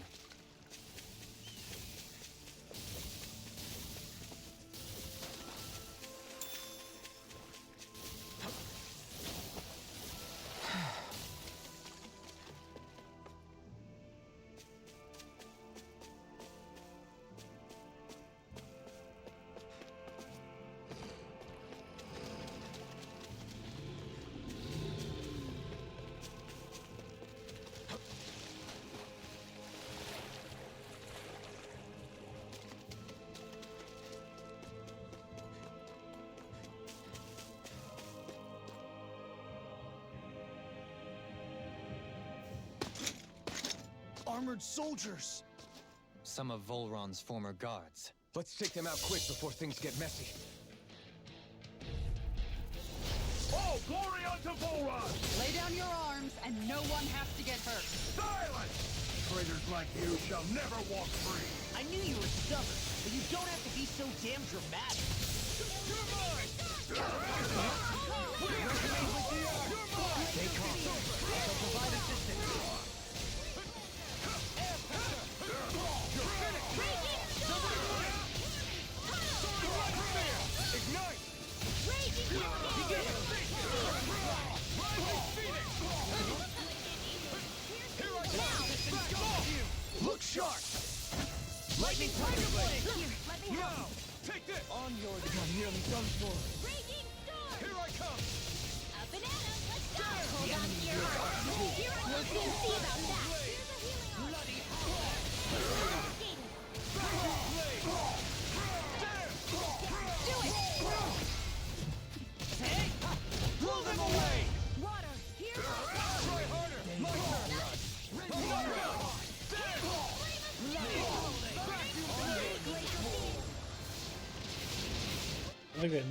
Speaker 11: Armored soldiers!
Speaker 6: Some of Volron's former guards.
Speaker 4: Let's take them out quick before things get messy.
Speaker 11: Oh, glory unto Volron!
Speaker 2: Lay down your arms, and no one has to get hurt.
Speaker 11: Silence! Traitors like you shall never walk free!
Speaker 10: I knew you were stubborn, but you don't have to be so damn dramatic.
Speaker 11: You're mine!
Speaker 6: Stay calm. I shall provide assistance.
Speaker 11: Ignite!
Speaker 10: Look sharp!
Speaker 11: Lightning Tiger Blade!
Speaker 9: Here, let me help.
Speaker 11: Now! Take this!
Speaker 8: On your I'm nearly done for.
Speaker 9: Raging storm!
Speaker 11: Here I come!
Speaker 9: A banana, let's go! Hold on to your heart. Here I We'll soon see about that. Here's a healing arm.
Speaker 11: Bloody
Speaker 9: Skating.
Speaker 11: Blade!
Speaker 9: Do it!
Speaker 11: Hey! Blow them away!
Speaker 9: Water, here I
Speaker 11: Try harder! My turn!
Speaker 5: I like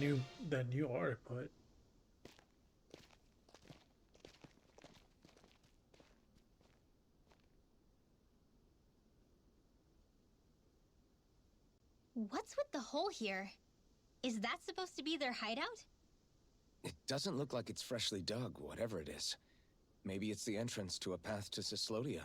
Speaker 5: that new art, but
Speaker 9: What's with the hole here? Is that supposed to be their hideout?
Speaker 4: It doesn't look like it's freshly dug, whatever it is. Maybe it's the entrance to a path to Cyslodia.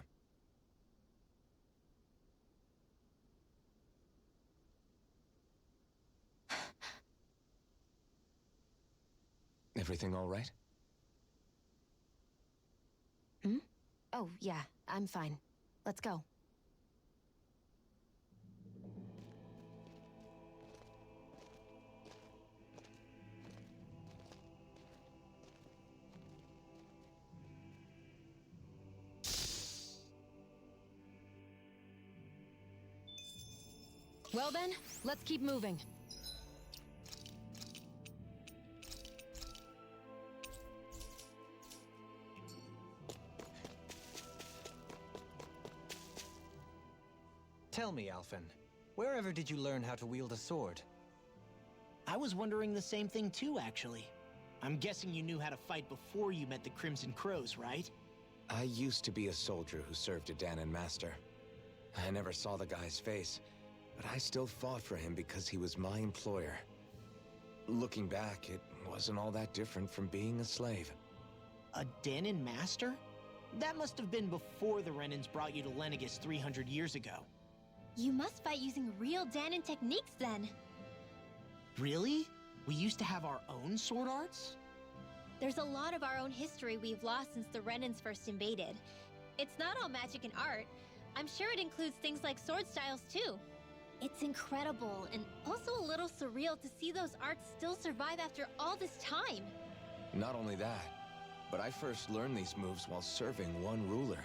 Speaker 4: Everything all right?
Speaker 3: Hmm? Oh, yeah, I'm fine. Let's go. Well then, let's keep moving.
Speaker 6: Tell me, Alphen, wherever did you learn how to wield a sword?
Speaker 10: I was wondering the same thing too, actually. I'm guessing you knew how to fight before you met the Crimson Crows, right?
Speaker 4: I used to be a soldier who served a Danon master. I never saw the guy's face, but I still fought for him because he was my employer. Looking back, it wasn't all that different from being a slave.
Speaker 10: A Danon master? That must have been before the Renans brought you to Lenegis 300 years ago.
Speaker 9: You must fight using real Danon techniques then.
Speaker 10: Really? We used to have our own sword arts?
Speaker 9: There's a lot of our own history we've lost since the Renans first invaded. It's not all magic and art. I'm sure it includes things like sword styles too. It's incredible and also a little surreal to see those arts still survive after all this time.
Speaker 4: Not only that, but I first learned these moves while serving one ruler,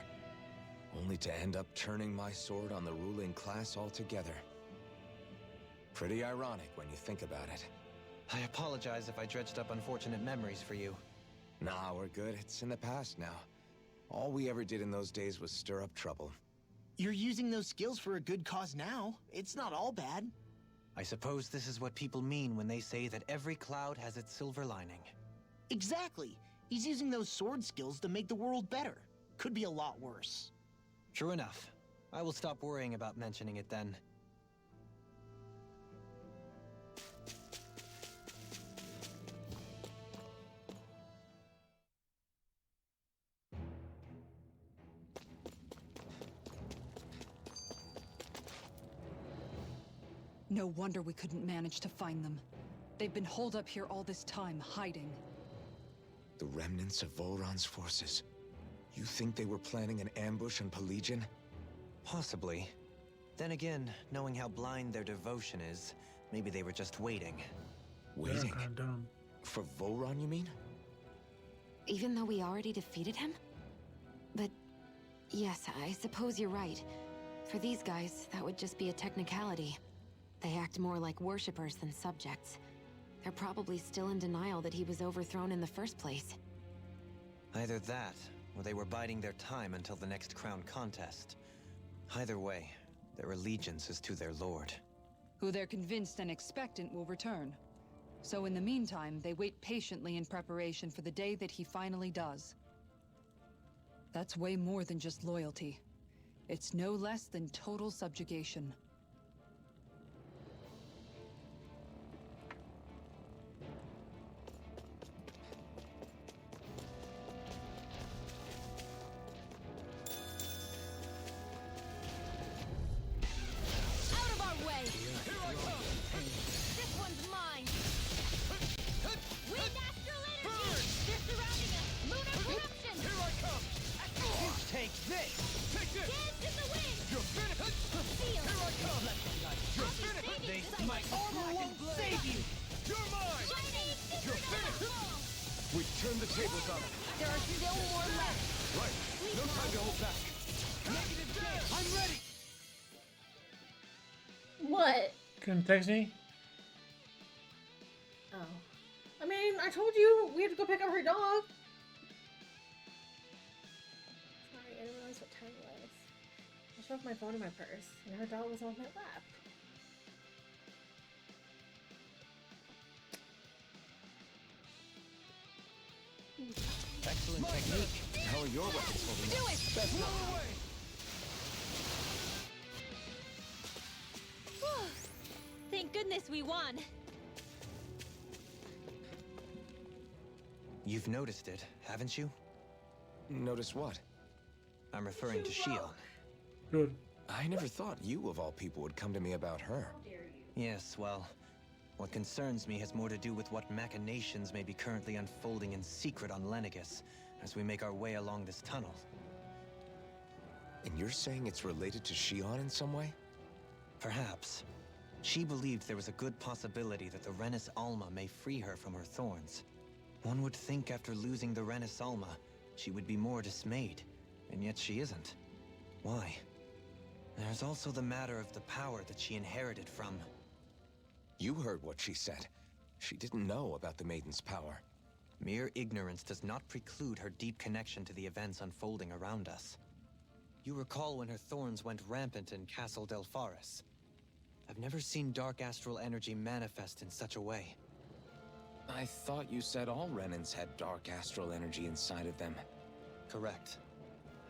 Speaker 4: only to end up turning my sword on the ruling class altogether. Pretty ironic when you think about it.
Speaker 6: I apologize if I dredged up unfortunate memories for you.
Speaker 4: Nah, we're good. It's in the past now. All we ever did in those days was stir up trouble.
Speaker 10: You're using those skills for a good cause now. It's not all bad.
Speaker 6: I suppose this is what people mean when they say that every cloud has its silver lining.
Speaker 10: Exactly. He's using those sword skills to make the world better. Could be a lot worse.
Speaker 6: True enough. I will stop worrying about mentioning it then.
Speaker 2: No wonder we couldn't manage to find them. They've been holed up here all this time, hiding.
Speaker 4: The remnants of Volron's forces. You think they were planning an ambush on Pelegion?
Speaker 6: Possibly. Then again, knowing how blind their devotion is, maybe they were just waiting.
Speaker 4: Waiting?
Speaker 5: kind of dumb.
Speaker 4: For Volron, you mean?
Speaker 3: Even though we already defeated him? But yes, I suppose you're right. For these guys, that would just be a technicality. They act more like worshippers than subjects. They're probably still in denial that he was overthrown in the first place.
Speaker 6: Either that, or they were biding their time until the next crown contest. Either way, their allegiance is to their lord.
Speaker 2: Who they're convinced and expectant will return. So in the meantime, they wait patiently in preparation for the day that he finally does. That's way more than just loyalty. It's no less than total subjugation.
Speaker 9: Out of our way!
Speaker 11: Here I come!
Speaker 9: This one's mine! Wind astral energy!
Speaker 11: Burn!
Speaker 9: They're surrounding us! Lunar corruption!
Speaker 11: Here I come!
Speaker 10: Take this!
Speaker 11: Take this!
Speaker 9: Dance in the wind!
Speaker 11: You're finished!
Speaker 9: Feel!
Speaker 11: Here I
Speaker 4: We've turned the tables on him.
Speaker 9: There are still more left.
Speaker 4: Right. No time to hold back.
Speaker 11: I'm ready.
Speaker 1: What?
Speaker 5: Couldn't text me?
Speaker 1: Oh. I mean, I told you we had to go pick up her dog. Sorry, I didn't realize what time it was. I shoved my phone in my purse, and her dog was on my lap.
Speaker 6: Excellent technique.
Speaker 4: How are your weapons holding
Speaker 9: Do
Speaker 4: up?
Speaker 9: it!
Speaker 4: Best not.
Speaker 9: Thank goodness we won.
Speaker 6: You've noticed it, haven't you?
Speaker 4: Notice what?
Speaker 6: I'm referring to Shionne.
Speaker 5: Good.
Speaker 4: I never thought you, of all people, would come to me about her.
Speaker 6: Yes, well, what concerns me has more to do with what machinations may be currently unfolding in secret on Lenegis as we make our way along this tunnel.
Speaker 4: And you're saying it's related to Shionne in some way?
Speaker 6: Perhaps. She believed there was a good possibility that the Renis Alma may free her from her thorns. One would think after losing the Renis Alma, she would be more dismayed, and yet she isn't. Why? There's also the matter of the power that she inherited from...
Speaker 4: You heard what she said. She didn't know about the Maiden's power.
Speaker 6: Mere ignorance does not preclude her deep connection to the events unfolding around us. You recall when her thorns went rampant in Castle Delpharis. I've never seen dark astral energy manifest in such a way.
Speaker 4: I thought you said all Renans had dark astral energy inside of them.
Speaker 6: Correct.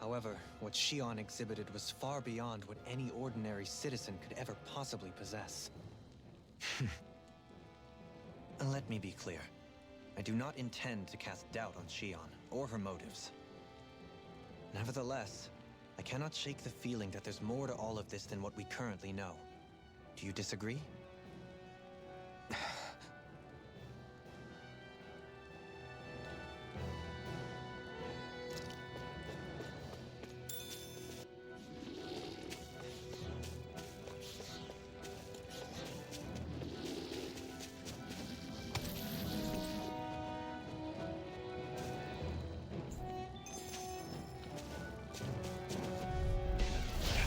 Speaker 6: However, what Shionne exhibited was far beyond what any ordinary citizen could ever possibly possess. Let me be clear. I do not intend to cast doubt on Shionne or her motives. Nevertheless, I cannot shake the feeling that there's more to all of this than what we currently know. Do you disagree?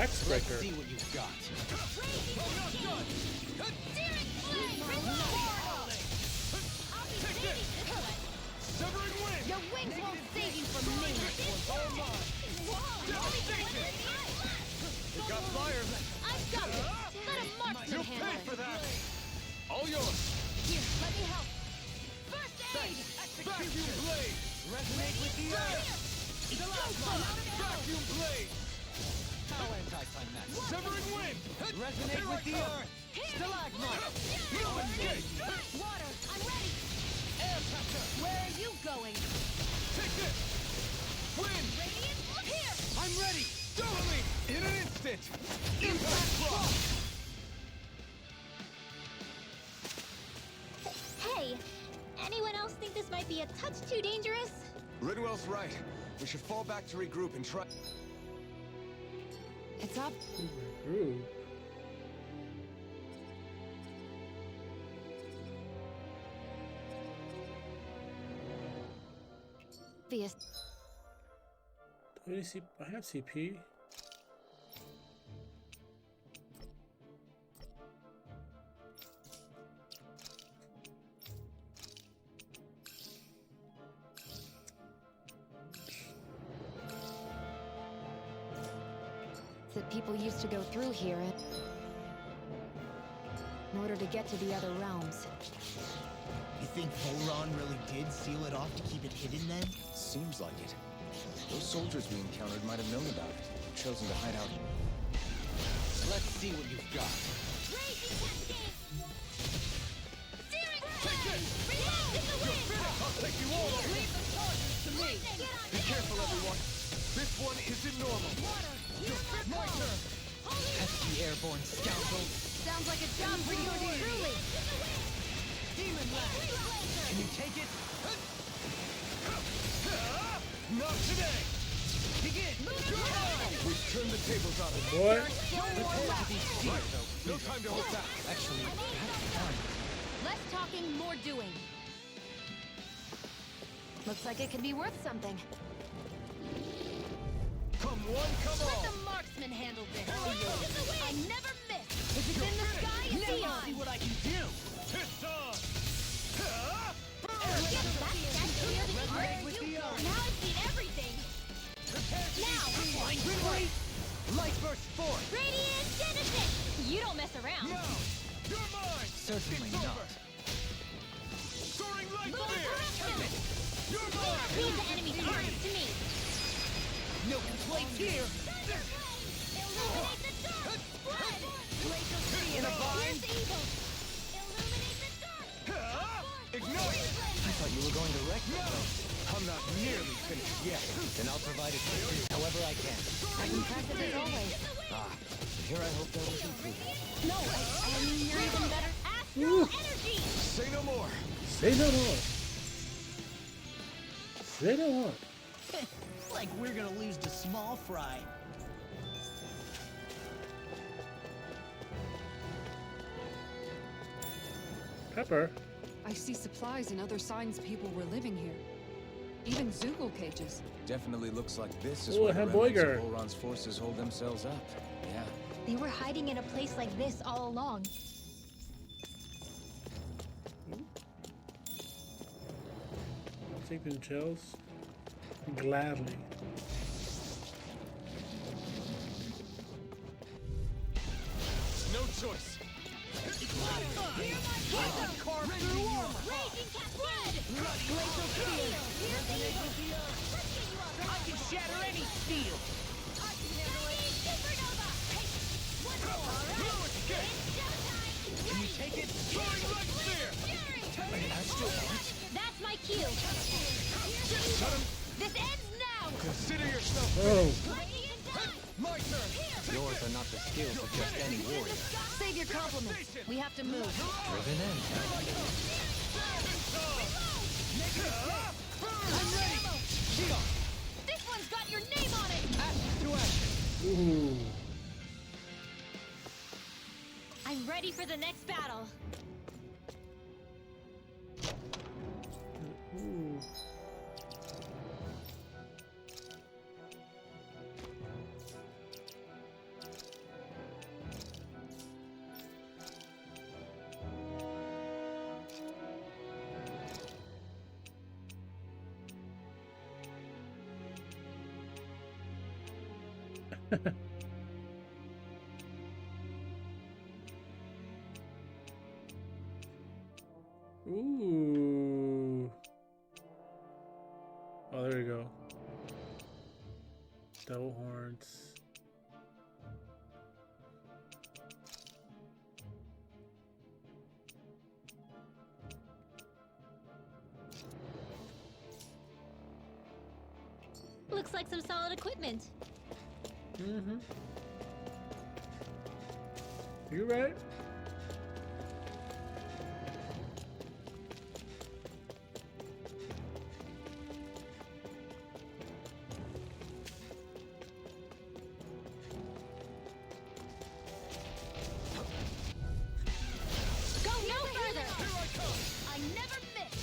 Speaker 5: Hex
Speaker 10: Let's
Speaker 5: breaker.
Speaker 10: see what you've got.
Speaker 11: Severing wind.
Speaker 9: Your wings won't save you from me.
Speaker 11: It got fire.
Speaker 9: I've got it. Let a marksman
Speaker 11: You'll
Speaker 9: handle
Speaker 11: pay
Speaker 9: it.
Speaker 11: for that. All yours.
Speaker 9: Here, let me help. First aid.
Speaker 11: Vacuum blade.
Speaker 10: Resonate with the earth.
Speaker 11: Vacuum blade.
Speaker 10: How anticlimactic.
Speaker 11: Severing wind.
Speaker 10: Resonate
Speaker 11: Here
Speaker 10: with
Speaker 11: I
Speaker 10: the
Speaker 11: come.
Speaker 10: earth. Stalagmite.
Speaker 9: Water, I'm ready.
Speaker 11: Air pressure.
Speaker 9: Where are you going?
Speaker 11: Take this. Wind.
Speaker 9: Radiant, here.
Speaker 11: I'm ready. Doubling. In an instant. Impact block.
Speaker 9: Hey, anyone else think this might be a touch too dangerous?
Speaker 4: Ridwell's right. We should fall back to regroup and try...
Speaker 2: It's up.
Speaker 5: Ooh.
Speaker 2: Obvious.
Speaker 5: Do I see? I have CP.
Speaker 2: That people used to go through here in order to get to the other realms.
Speaker 12: You think Volron really did seal it off to keep it hidden then?
Speaker 4: Seems like it. Those soldiers we encountered might have known about it. Chosen to hide out.
Speaker 10: Let's see what you've got.
Speaker 11: I'll take you all.
Speaker 9: Leave the charges to me.
Speaker 11: Be careful, everyone. This one isn't normal. My turn.
Speaker 10: Pesky airborne scoundrel.
Speaker 9: Sounds like a job for you truly.
Speaker 10: Demon Blast. Can you take it?
Speaker 11: Not today.
Speaker 10: Begin.
Speaker 11: We've turned the tables on it.
Speaker 5: Boy.
Speaker 10: Prepare to be seared, though.
Speaker 11: No time to hold back.
Speaker 10: Actually, perhaps time.
Speaker 3: Less talking, more doing. Looks like it could be worth something.
Speaker 11: Come one, come
Speaker 3: Let
Speaker 11: all.
Speaker 3: the marksman handle this.
Speaker 9: I
Speaker 3: never miss. If it's in the sky, it's
Speaker 10: Now
Speaker 3: beyond.
Speaker 10: see what I can do.
Speaker 11: It's on.
Speaker 9: Now I've seen everything. Now,
Speaker 11: Light burst forth.
Speaker 9: Radiant Genesis! You don't mess around.
Speaker 11: Now, you're mine.
Speaker 6: Certainly
Speaker 11: It's
Speaker 6: not.
Speaker 11: over. Soaring light
Speaker 9: Move
Speaker 11: spear.
Speaker 9: direction.
Speaker 11: You're mine.
Speaker 9: Leave the enemy targets to me.
Speaker 10: No complaints here.
Speaker 9: Illuminate the dark. Spread.
Speaker 10: In a bind.
Speaker 9: Here's evil. Illuminate the dark.
Speaker 11: Ignite.
Speaker 6: I thought you were going to wreck me.
Speaker 11: I'm not nearly finished yet.
Speaker 6: Then I'll provide it for you however I can.
Speaker 3: As impressive as always.
Speaker 6: Ah, here I hope that will conclude.
Speaker 9: No, I mean you're even better. Astral energy.
Speaker 11: Say no more.
Speaker 5: Say no more. Say no more.
Speaker 12: Like we're gonna lose to small fry.
Speaker 5: Pepper.
Speaker 2: I see supplies and other signs people were living here. Even Zoogle cages.
Speaker 4: Definitely looks like this is
Speaker 5: Oh,
Speaker 4: where the remnants of
Speaker 5: hamburger.
Speaker 4: Volron's forces hold themselves up. Yeah.
Speaker 9: They were hiding in a place like this all along.
Speaker 5: Take them shells. Gladly.
Speaker 11: No choice.
Speaker 10: Carve through armor.
Speaker 9: Raging Cascade! Glacial Spear! Here's evil!
Speaker 10: I can shatter any steel.
Speaker 9: Shining Supernova! One more!
Speaker 11: No escape.
Speaker 9: It's showtime!
Speaker 10: Can you take it?
Speaker 11: Soaring light spear.
Speaker 9: That's my cue!
Speaker 11: Shut him.
Speaker 9: This ends now!
Speaker 11: Consider yourself.
Speaker 5: Oh.
Speaker 9: Lightning and done!
Speaker 11: My turn.
Speaker 6: Yours are not the skills of just any warrior.
Speaker 2: Save your compliments. We have to move.
Speaker 6: Driven in.
Speaker 10: I'm ready. Shionne,
Speaker 9: This one's got your name on it!
Speaker 10: action to action.
Speaker 5: Ooh.
Speaker 9: I'm ready for the next battle.
Speaker 5: Ooh. Ooh. Oh, there you go. Devil horns.
Speaker 9: Looks like some solid equipment.
Speaker 5: Mm-hmm. You right?
Speaker 9: Go no further! I never miss!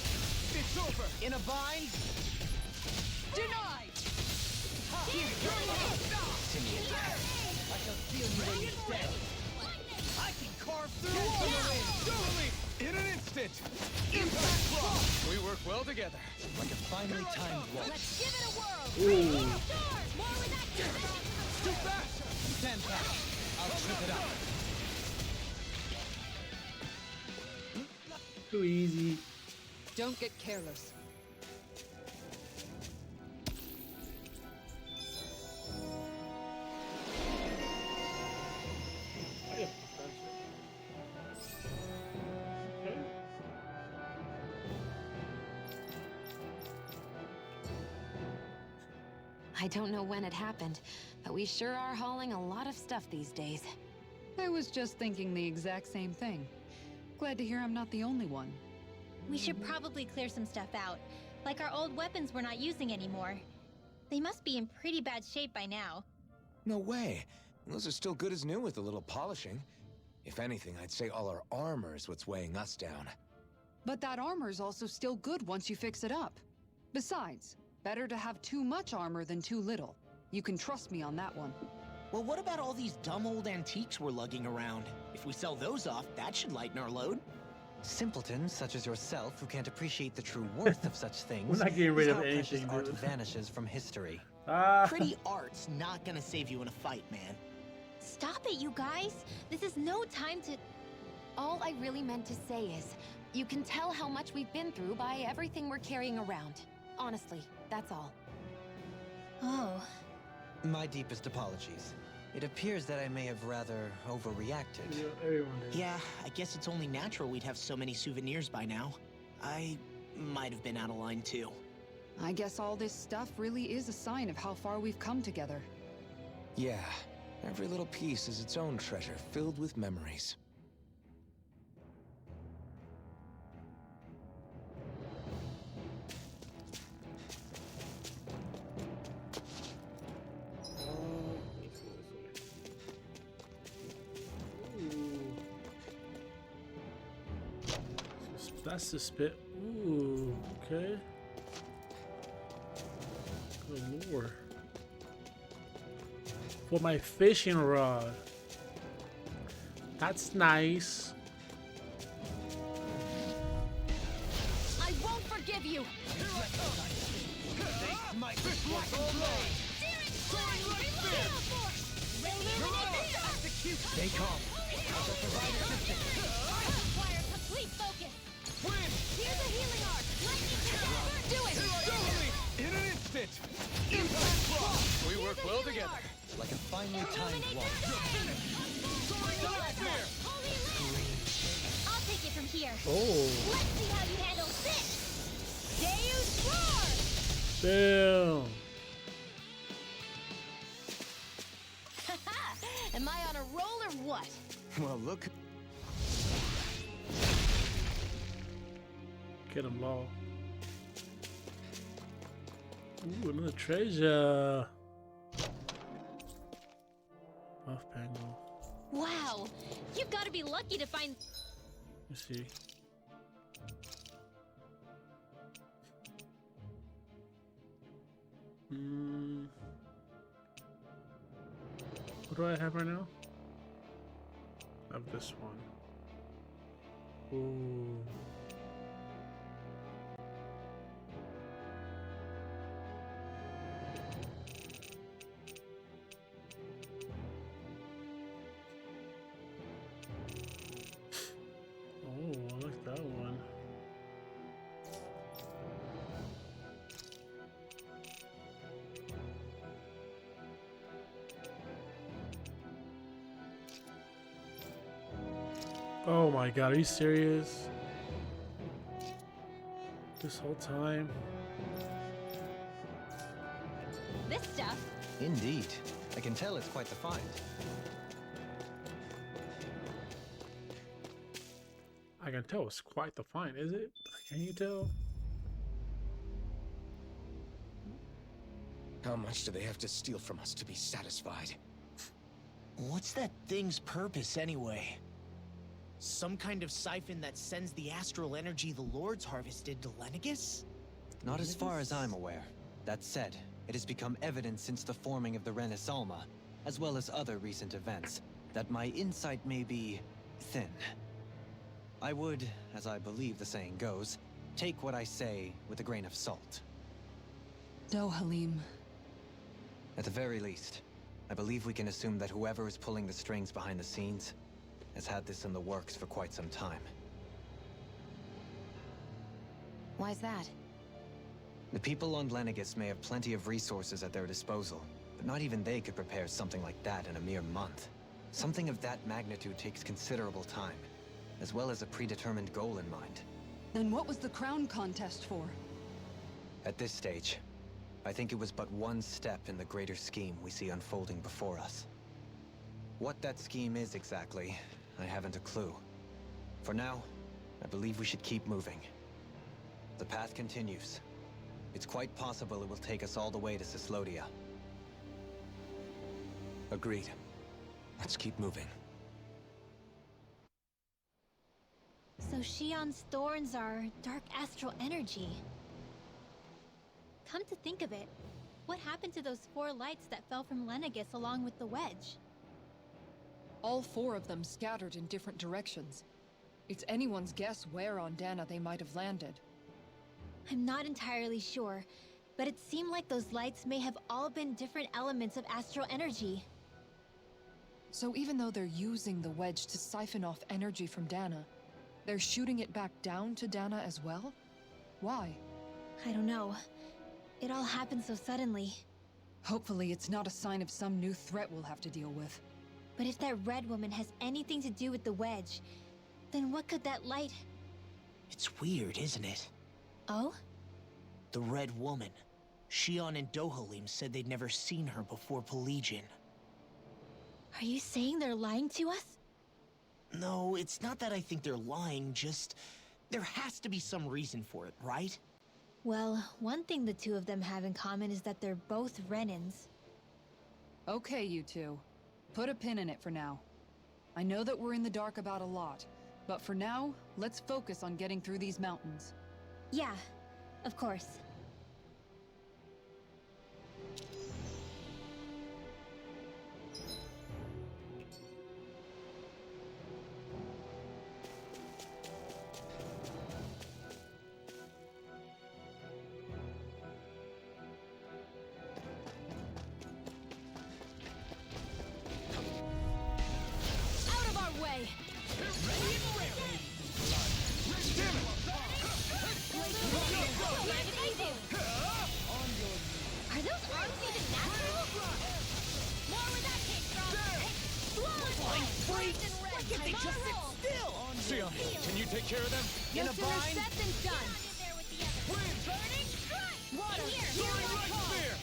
Speaker 11: It's over.
Speaker 10: In a bind. Denied. I shall feel you where you stand. I can carve through armor.
Speaker 11: In an instant. Impact block. We work well together.
Speaker 6: Like a finely timed waltz.
Speaker 9: Let's give it a whirl!
Speaker 5: Ooh.
Speaker 9: More with action!
Speaker 11: Too fast.
Speaker 10: Stand pat. I'll trip it up.
Speaker 5: Too easy.
Speaker 2: Don't get careless.
Speaker 3: I don't know when it happened, but we sure are hauling a lot of stuff these days.
Speaker 2: I was just thinking the exact same thing. Glad to hear I'm not the only one.
Speaker 9: We should probably clear some stuff out. Like our old weapons we're not using anymore. They must be in pretty bad shape by now.
Speaker 4: No way. Those are still good as new with a little polishing. If anything, I'd say all our armor is what's weighing us down.
Speaker 2: But that armor's also still good once you fix it up. Besides, better to have too much armor than too little. You can trust me on that one.
Speaker 10: Well, what about all these dumb old antiques we're lugging around? If we sell those off, that should lighten our load.
Speaker 6: Simpletons such as yourself who can't appreciate the true worth of such things.
Speaker 5: We're not getting rid
Speaker 6: is
Speaker 5: of
Speaker 6: how
Speaker 5: anything,
Speaker 6: precious art
Speaker 5: dude.
Speaker 6: vanishes from history.
Speaker 10: Pretty art's not gonna save you in a fight, man.
Speaker 9: Stop it, you guys! This is no time to...
Speaker 3: All I really meant to say is, you can tell how much we've been through by everything we're carrying around. Honestly, that's all.
Speaker 9: Oh.
Speaker 6: My deepest apologies. It appears that I may have rather overreacted.
Speaker 5: Yeah, everyone did.
Speaker 10: Yeah, I guess it's only natural we'd have so many souvenirs by now. I might have been out of line too.
Speaker 2: I guess all this stuff really is a sign of how far we've come together.
Speaker 4: Yeah, every little piece is its own treasure filled with memories.
Speaker 5: That's the spit. Ooh, okay. Good lord. For my fishing rod. That's nice.
Speaker 3: I won't forgive you!
Speaker 6: Stay calm.
Speaker 9: Require complete focus! Here's a healing arc! Lightning can do it!
Speaker 11: In an instant! Impact block! We work well together.
Speaker 6: Like a finely timed walk.
Speaker 9: I'll take it from here.
Speaker 5: Oh.
Speaker 9: Let's see how you handle this! Deus Roar!
Speaker 5: Damn.
Speaker 9: Am I on a roll or what?
Speaker 6: Well, look.
Speaker 5: Get him, Law. Ooh, another treasure. Buff panel.
Speaker 9: Wow! You've got to be lucky to find...
Speaker 5: Let's see. What do I have right now? I have this one. Ooh. Oh, I like that one. Oh my god, are you serious? This whole time?
Speaker 9: this stuff.
Speaker 6: Indeed. I can tell it's quite the find.
Speaker 5: I can tell it's quite the find, is it? Can you tell?
Speaker 4: How much do they have to steal from us to be satisfied?
Speaker 10: What's that thing's purpose anyway? Some kind of siphon that sends the astral energy the Lords harvested to Lenegis?
Speaker 6: Not as far as I'm aware. That said, it has become evident since the forming of the Renaissance, as well as other recent events, that my insight may be thin. I would, as I believe the saying goes, take what I say with a grain of salt.
Speaker 2: Dohalim.
Speaker 6: At the very least, I believe we can assume that whoever is pulling the strings behind the scenes has had this in the works for quite some time.
Speaker 3: Why's that?
Speaker 6: The people on Lenegis may have plenty of resources at their disposal, but not even they could prepare something like that in a mere month. Something of that magnitude takes considerable time, as well as a predetermined goal in mind.
Speaker 2: Then what was the crown contest for?
Speaker 6: At this stage, I think it was but one step in the greater scheme we see unfolding before us. What that scheme is exactly, I haven't a clue. For now, I believe we should keep moving. The path continues. It's quite possible it will take us all the way to Cislodia.
Speaker 4: Agreed. Let's keep moving.
Speaker 3: So,
Speaker 9: Shionne's thorns are dark astral energy. Come to think of it, what happened to those 4 lights that fell from Lenegis along with the wedge?
Speaker 2: All 4 of them scattered in different directions. It's anyone's guess where on Dana they might have landed.
Speaker 9: I'm not entirely sure, but it seemed like those lights may have all been different elements of astral energy.
Speaker 2: So even though they're using the wedge to siphon off energy from Dana, they're shooting it back down to Dana as well? Why?
Speaker 9: I don't know. It all happened so suddenly.
Speaker 2: Hopefully it's not a sign of some new threat we'll have to deal with.
Speaker 9: But if that red woman has anything to do with the wedge, then what could that light...
Speaker 10: It's weird, isn't it?
Speaker 9: Oh?
Speaker 10: The Red Woman. Shionne and Dohalim said they'd never seen her before Pelagian.
Speaker 9: Are you saying they're lying to us?
Speaker 10: No, it's not that I think they're lying, just... there has to be some reason for it, right?
Speaker 9: Well, one thing the 2 of them have in common is that they're both Renins.
Speaker 2: Okay, you 2. Put a pin in it for now. I know that we're in the dark about a lot, but for now, let's focus on getting through these mountains.
Speaker 9: Yeah, of course. Are those arms even natural? More where that came from! Flawless!
Speaker 10: Freak! Why can't they just sit still?
Speaker 11: Shionne, can you take care of them?
Speaker 9: No sooner said than done!
Speaker 11: Water!
Speaker 9: Here!
Speaker 11: Soaring light spear!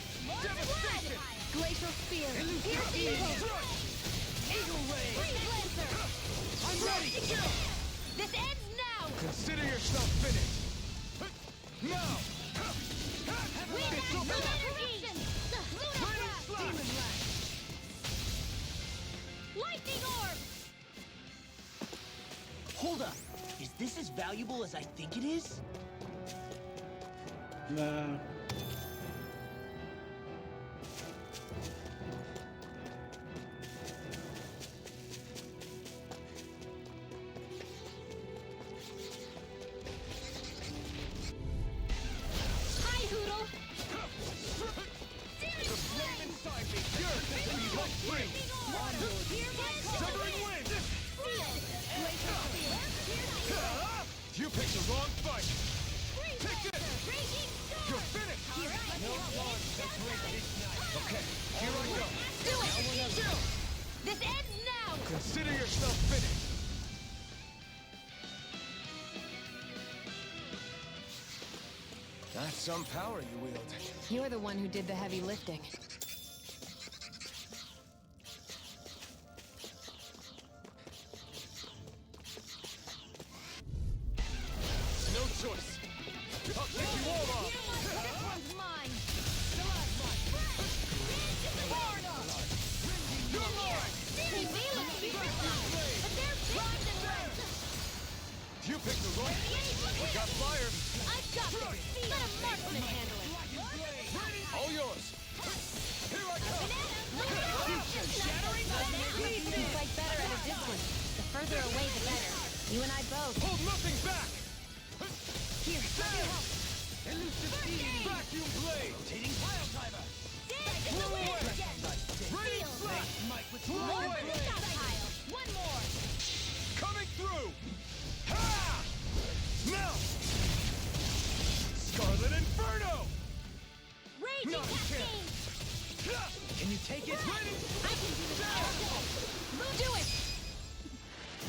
Speaker 11: Devastation!
Speaker 9: Glacial spear! Pierce evil!
Speaker 10: Eagle Ray!
Speaker 9: Freeze lancer!
Speaker 11: I'm ready!
Speaker 9: This ends now!
Speaker 11: Consider yourself finished! Now!
Speaker 9: Wind energy!
Speaker 11: Demon
Speaker 9: Lightning orb!
Speaker 10: Hold up! Is this as valuable as I think it is?
Speaker 5: Nah.
Speaker 9: Hi, Hoodle!
Speaker 11: The flame inside me! You're thinking you like free! Severing wind! You picked the wrong fight! Take this! You're finished! Okay, here I go!
Speaker 9: Do it! This ends now!
Speaker 11: Consider yourself finished!
Speaker 4: That's some power you wield.
Speaker 3: You're the one who did the heavy lifting.
Speaker 11: No choice! I'll take you all off!
Speaker 9: This one's mine!
Speaker 11: You're mine!
Speaker 9: They may look to be risky, but they're primed and ready!
Speaker 11: You picked the wrong... We got fire!
Speaker 9: I've got this! Let a marksman handle it!
Speaker 11: All yours! Here I come!
Speaker 9: You can fight better at a distance. The further away, the better. You and I both.
Speaker 11: Hold nothing back!
Speaker 9: Here,
Speaker 11: Vacuum blade! Rotating pile driver! Ready flash!
Speaker 9: More for the stockpile! One more!
Speaker 11: Coming through! Ha! Now! Scarlet Inferno!
Speaker 9: Raging
Speaker 11: No, you can't.
Speaker 9: cascade!
Speaker 10: Can you take it?
Speaker 11: Ready!
Speaker 9: I can do this all day! Move to it!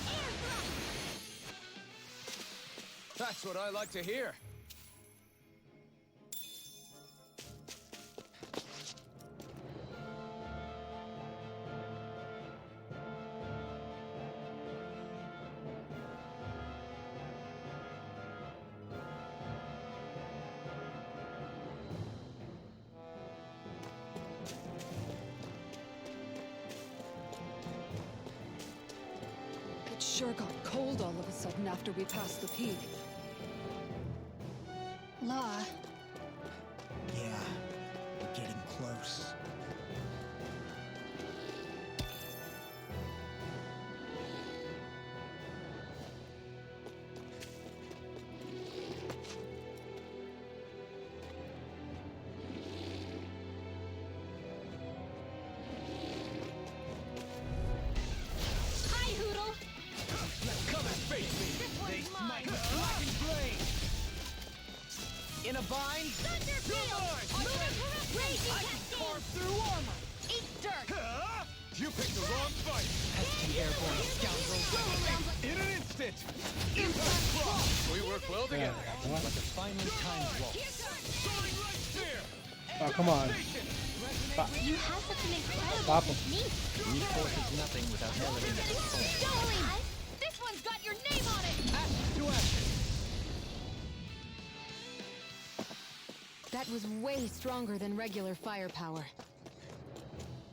Speaker 9: Air thrust!
Speaker 4: That's what I like to hear.
Speaker 2: It sure got cold all of a sudden after we passed the peak.
Speaker 9: Law.
Speaker 12: Yeah, we're getting close.
Speaker 9: Hi, Hoodle.
Speaker 11: Come and face me! They smite with blackened blade!
Speaker 10: In a bind?
Speaker 9: Thunder Field. Raging Cascade.
Speaker 10: Through armor!
Speaker 9: Eat dirt.
Speaker 11: Huh? You picked the wrong fight!
Speaker 10: Pesky airborne scoundrel!
Speaker 11: In an instant! Impact cross! We work well
Speaker 5: Yeah,
Speaker 11: together.
Speaker 5: what?
Speaker 6: Like a finely timed waltz.
Speaker 11: Soaring right spear!
Speaker 5: Oh, come on.
Speaker 9: You have such an incredible
Speaker 5: Stop him.
Speaker 9: technique.
Speaker 6: Brute force is nothing without elegance of form.
Speaker 9: Dohalim, this one's got your name on it.
Speaker 10: To action!
Speaker 2: That was way stronger than regular firepower.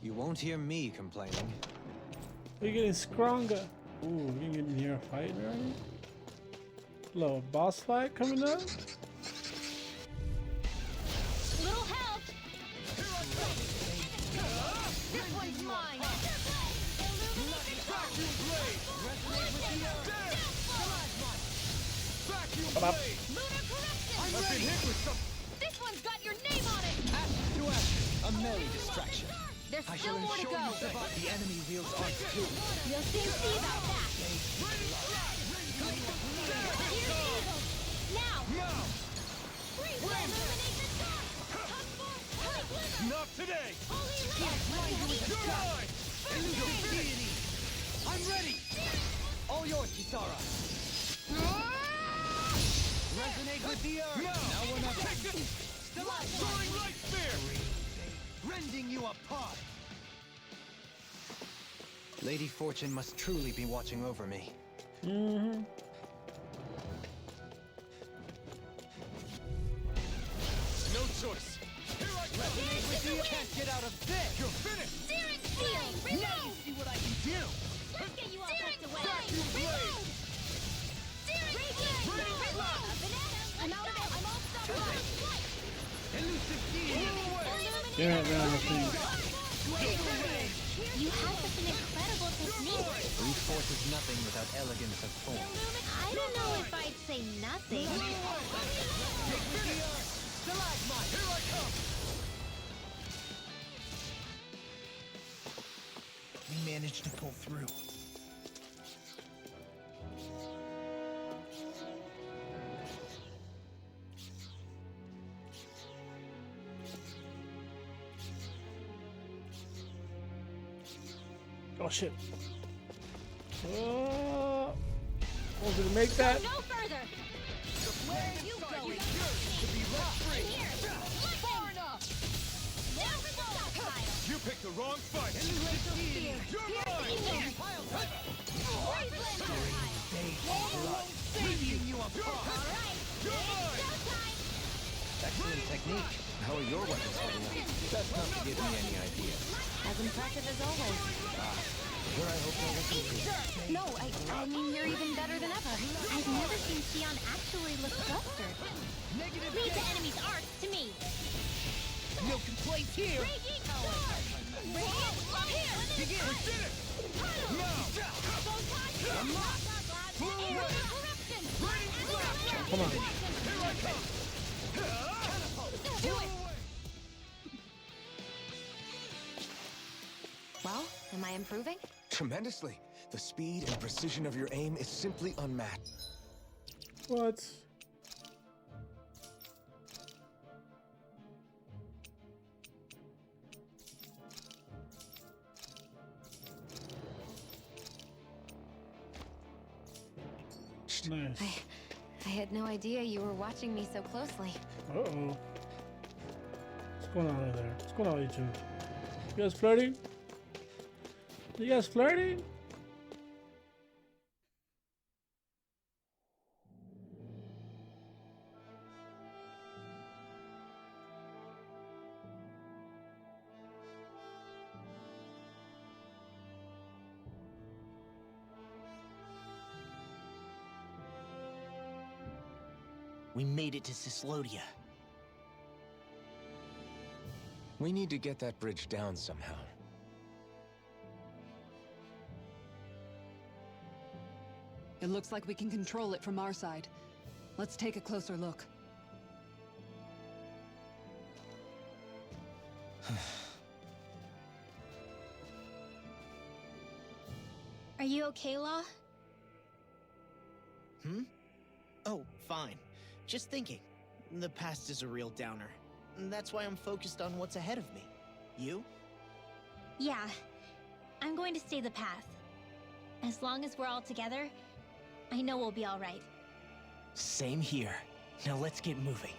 Speaker 6: You won't hear me complaining.
Speaker 5: We're getting stronger. Ooh, we're getting near a fight already. Little boss fight coming up.
Speaker 9: Little help. This one's mine.
Speaker 11: Vacuum blade! Vacuum
Speaker 5: Come up.
Speaker 11: blade!
Speaker 9: Lunar corruption.
Speaker 11: I've been hit with some...
Speaker 9: This one's got your name on it.
Speaker 10: To action! A merry distraction.
Speaker 9: There's
Speaker 10: I
Speaker 9: still
Speaker 10: shall
Speaker 9: more to
Speaker 10: ensure
Speaker 9: go.
Speaker 10: you survive. The enemy wields arts too.
Speaker 9: You'll soon see about that. Here's Eagle. Now.
Speaker 11: Now!
Speaker 9: Illuminate the dark. Come forth. Holy glimmer.
Speaker 11: Not today!
Speaker 9: Holy light.
Speaker 11: You're mine!
Speaker 9: First
Speaker 10: Deity! I'm ready! All yours, Kisara. Resonate with the earth!
Speaker 11: Now we're not... Take it! Soaring right spear!
Speaker 10: Rending you apart!
Speaker 6: Lady Fortune must truly be watching over me.
Speaker 5: Mm-hmm.
Speaker 11: No choice! Here I come!
Speaker 10: Resonate with the earth! Can't get out of this!
Speaker 11: You're finished!
Speaker 9: Searing steel.
Speaker 10: Now you
Speaker 9: Reload.
Speaker 10: see what I can do!
Speaker 9: Let's get you all
Speaker 11: Vacuum
Speaker 9: tucked away.
Speaker 11: blade!
Speaker 9: Reload. Searing blade. Reload. I'm out of it. I'm all stuck up.
Speaker 10: Elusive deity!
Speaker 5: Yeah, yeah, I think.
Speaker 9: You have such an incredible technique.
Speaker 6: Brute force is nothing without elegance of form.
Speaker 9: I don't know if I'd say nothing.
Speaker 10: Stalagmite!
Speaker 11: Here I come!
Speaker 12: We managed to pull through.
Speaker 5: Oh shit. Oh, did it make that?
Speaker 9: No further. Where are you going?
Speaker 11: To be let free!
Speaker 9: Far enough. Down for the stockpile.
Speaker 11: You picked the wrong fight! You're mine!
Speaker 10: Rending you apart!
Speaker 11: You're mine!
Speaker 6: Excellent technique. How are your weapons holding up? Best not to give me any ideas.
Speaker 3: As impressive as always.
Speaker 6: Here I hope that will continue.
Speaker 3: No, I mean, you're even better than ever.
Speaker 9: I've never seen Shionne actually look flustered. Leave the enemy's arts to me.
Speaker 10: No complaints here!
Speaker 9: Raging sword. Radiant here.
Speaker 10: Begin!
Speaker 5: Come on.
Speaker 9: Do it.
Speaker 3: Well, am I improving?
Speaker 4: Tremendously. The speed and precision of your aim is simply unmatched.
Speaker 5: What? Nice.
Speaker 3: I had no idea you were watching me so closely.
Speaker 5: Uh-oh. What's going on over there? What's going on, you two? You guys flirting? You guys flirting?
Speaker 10: We made it to Cislodia.
Speaker 4: We need to get that bridge down somehow.
Speaker 2: It looks like we can control it from our side. Let's take a closer look.
Speaker 9: Are you okay, Law?
Speaker 10: Oh, fine. Just thinking. The past is a real downer. That's why I'm focused on what's ahead of me. You?
Speaker 9: Yeah. I'm going to stay the path. As long as we're all together, I know we'll be all right.
Speaker 10: Same here. Now let's get moving.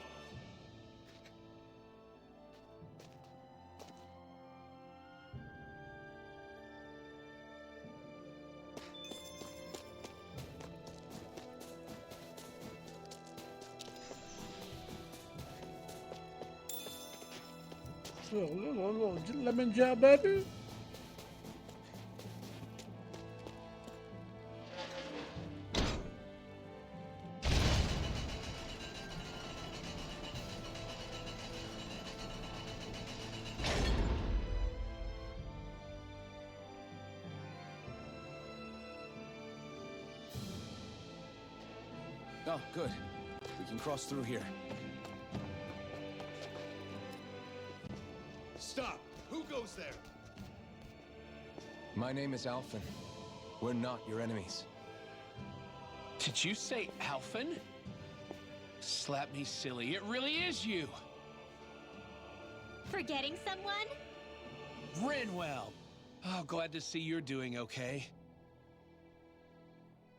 Speaker 5: Little lemon job, baby.
Speaker 4: Oh, good. We can cross through here.
Speaker 11: Stop! Who goes there?
Speaker 4: My name is Alphen. We're not your enemies.
Speaker 13: Did you say Alphen? Slap me silly, it really is you!
Speaker 9: Forgetting someone?
Speaker 13: Rinwell! Oh, glad to see you're doing okay.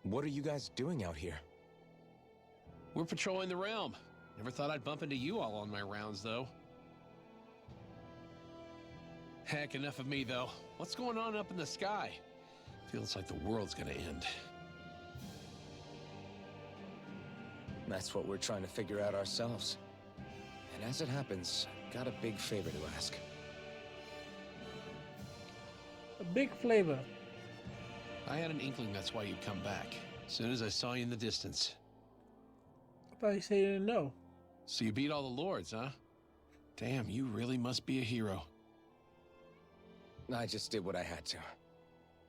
Speaker 4: What are you guys doing out here?
Speaker 13: We're patrolling the realm. Never thought I'd bump into you all on my rounds, though. Heck, enough of me, though. What's going on up in the sky? Feels like the world's gonna end.
Speaker 4: That's what we're trying to figure out ourselves. And as it happens, got a big favor to ask.
Speaker 5: A big flavor.
Speaker 13: I had an inkling that's why you'd come back. As soon as I saw you in the distance.
Speaker 5: I thought you said you didn't know.
Speaker 13: So you beat all the lords, huh? Damn, you really must be a hero.
Speaker 4: I just did what I had to.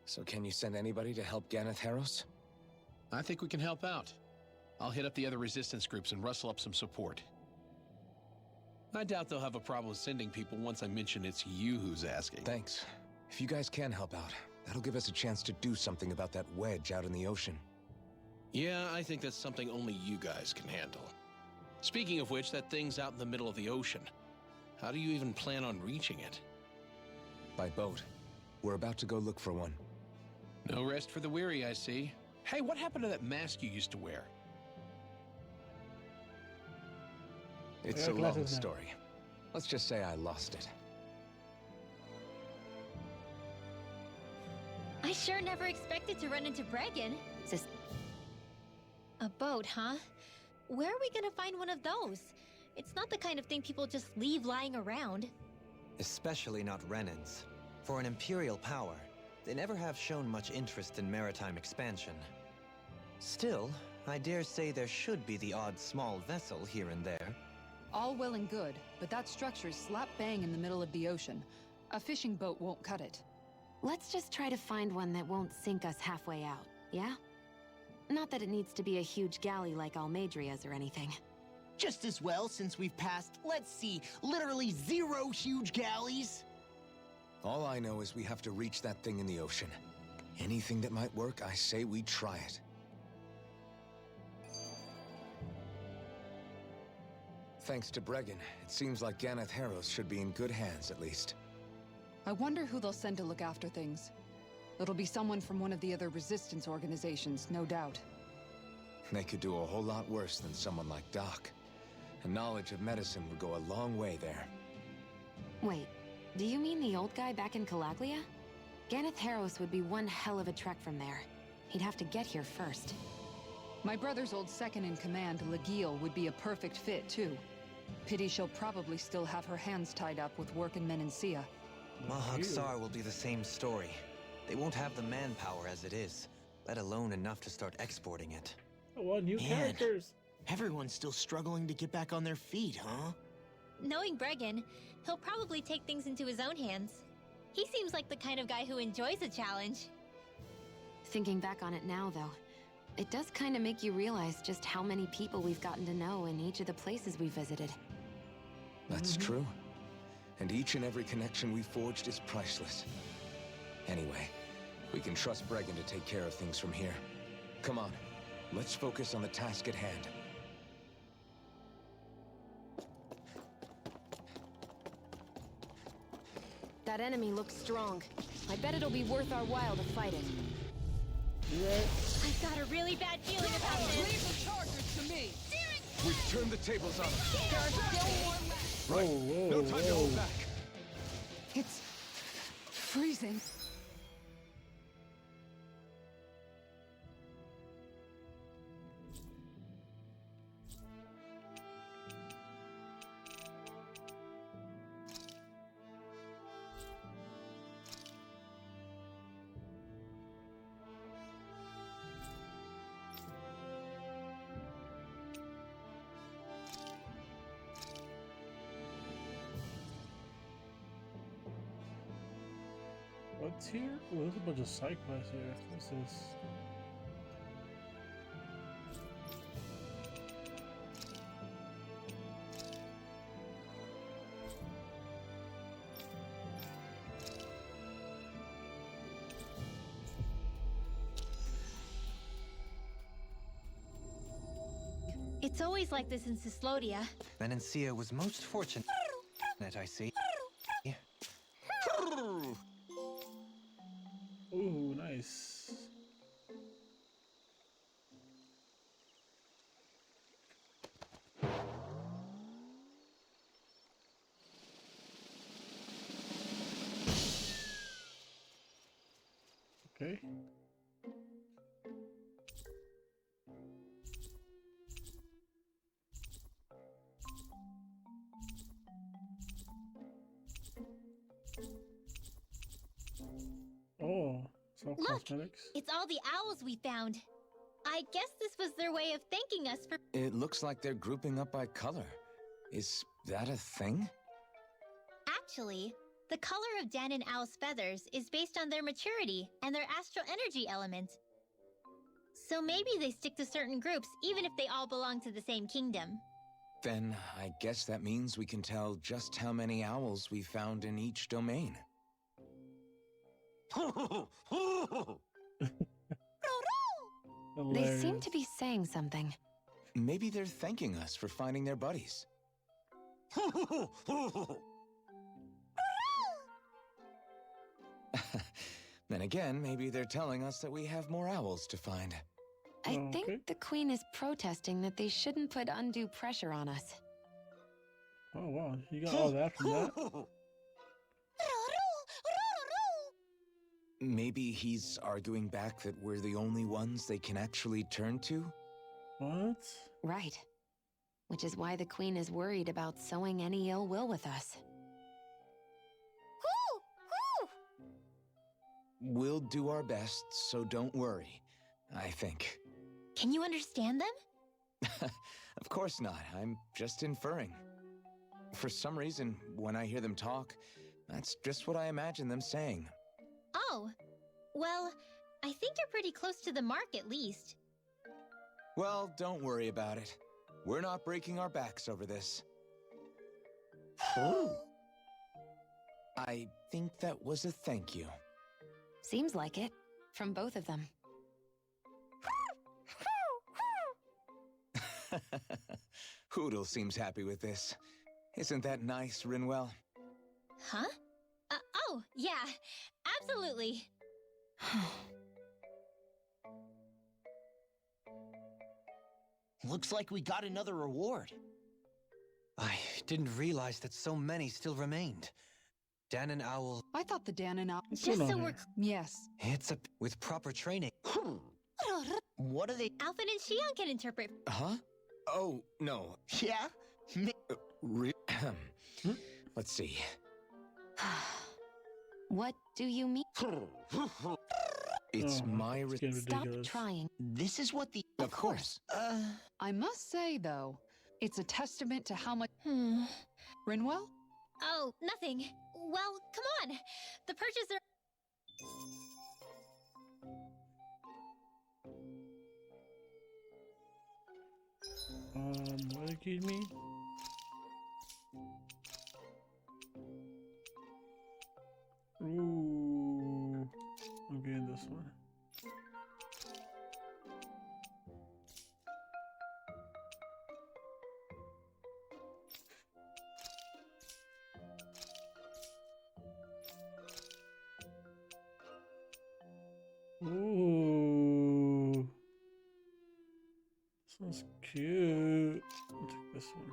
Speaker 4: So can you send anybody to help Ganeth Harros?
Speaker 13: I think we can help out. I'll hit up the other resistance groups and rustle up some support. I doubt they'll have a problem sending people once I mention it's you who's asking.
Speaker 4: Thanks. If you guys can help out, that'll give us a chance to do something about that wedge out in the ocean.
Speaker 13: Yeah, I think that's something only you guys can handle. Speaking of which, that thing's out in the middle of the ocean. How do you even plan on reaching it?
Speaker 4: By boat. We're about to go look for one.
Speaker 13: No rest for the weary, I see. Hey, what happened to that mask you used to wear?
Speaker 4: It's a long story. Let's just say I lost it.
Speaker 9: I sure never expected to run into Bregan. A boat, huh? Where are we gonna find one of those? It's not the kind of thing people just leave lying around.
Speaker 6: Especially not Renans. For an Imperial power, they never have shown much interest in maritime expansion. Still, I dare say there should be the odd small vessel here and there.
Speaker 2: All well and good, but that structure's slap bang in the middle of the ocean. A fishing boat won't cut it.
Speaker 3: Let's just try to find one that won't sink us halfway out, yeah? Not that it needs to be a huge galley like Almadria's or anything.
Speaker 10: Just as well, since we've passed, let's see, literally 0 huge galleys.
Speaker 4: All I know is we have to reach that thing in the ocean. Anything that might work, I say we try it. Thanks to Bregan, it seems like Ganeth Harros should be in good hands, at least.
Speaker 2: I wonder who they'll send to look after things. It'll be someone from one of the other resistance organizations, no doubt.
Speaker 4: They could do a whole lot worse than someone like Doc. A knowledge of medicine would go a long way there.
Speaker 3: Wait, do you mean the old guy back in Calaglia? Ganeth Harros would be one hell of a trek from there. He'd have to get here first.
Speaker 2: My brother's old second-in-command, Legil, would be a perfect fit, too. Pity she'll probably still have her hands tied up with work in Menancia.
Speaker 6: Mahag-Sar will be the same story. They won't have the manpower as it is, let alone enough to start exporting it.
Speaker 5: Oh, well, new characters.
Speaker 10: Everyone's still struggling to get back on their feet, huh?
Speaker 9: Knowing Bregan, he'll probably take things into his own hands. He seems like the kind of guy who enjoys a challenge.
Speaker 3: Thinking back on it now, though, it does kind of make you realize just how many people we've gotten to know in each of the places we visited.
Speaker 4: That's true. And each and every connection we forged is priceless. Anyway, we can trust Bregan to take care of things from here. Come on, let's focus on the task at hand.
Speaker 3: That enemy looks strong. I bet it'll be worth our while to fight it.
Speaker 9: I've got a really bad feeling about this.
Speaker 2: Leave the chargers to me!
Speaker 4: We've turned the tables on them.
Speaker 2: There are still more left!
Speaker 4: Right, no time to hold back.
Speaker 2: It's freezing.
Speaker 5: What's here? Oh, there's a bunch of side quests here. What's this?
Speaker 9: It's always like this in Cyslodia.
Speaker 6: Menancia was most fortunate, I see.
Speaker 5: Ooh, nice. Okay. Oh, it's all
Speaker 9: Look,
Speaker 5: cosmetics.
Speaker 9: it's all the owls we found. I guess this was their way of thanking us for...
Speaker 4: It looks like they're grouping up by color. Is that a thing?
Speaker 9: Actually, the color of Dan and Owl's feathers is based on their maturity and their astral energy element. So maybe they stick to certain groups even if they all belong to the same kingdom.
Speaker 4: Then I guess that means we can tell just how many owls we found in each domain.
Speaker 3: They seem to be saying something.
Speaker 4: Maybe they're thanking us for finding their buddies. Then again, maybe they're telling us that we have more owls to find.
Speaker 3: I think the Queen is protesting that they shouldn't put undue pressure on us.
Speaker 5: Oh wow, you got all that from that?
Speaker 4: Maybe he's arguing back that we're the only ones they can actually turn to?
Speaker 5: What?
Speaker 3: Right. Which is why the Queen is worried about sowing any ill will with us.
Speaker 4: We'll do our best, so don't worry, I think.
Speaker 9: Can you understand them?
Speaker 4: Of course not, I'm just inferring. For some reason, when I hear them talk, that's just what I imagine them saying.
Speaker 9: Oh, well, I think you're pretty close to the mark at least.
Speaker 4: Well, don't worry about it. We're not breaking our backs over this. I think that was a thank you.
Speaker 3: Seems like it, from both of them.
Speaker 4: Hoodle seems happy with this. Isn't that nice, Rinwell?
Speaker 9: Huh? Oh, yeah, absolutely.
Speaker 10: Looks like we got another reward.
Speaker 6: I didn't realize that so many still remained. Dan and Owl...
Speaker 2: I thought the Dan and Owl...
Speaker 9: Just so we're...
Speaker 2: Yes.
Speaker 6: It's a... with proper training.
Speaker 10: What are they...
Speaker 9: Alphen and Shionne can interpret...
Speaker 4: Huh? Oh, no.
Speaker 10: Yeah?
Speaker 4: Let's see.
Speaker 3: What do you mean?
Speaker 4: It's my
Speaker 5: it's getting
Speaker 3: Stop
Speaker 5: ridiculous.
Speaker 3: trying.
Speaker 10: This is what the...
Speaker 4: Of course.
Speaker 2: I must say, though, it's a testament to how much...
Speaker 9: Hmm.
Speaker 2: Rinwell?
Speaker 9: Oh, nothing. Well, come on. The purchaser...
Speaker 5: What did it give me? Ooh, I'm getting this one. Ooh, this one's cute. I'll take this one.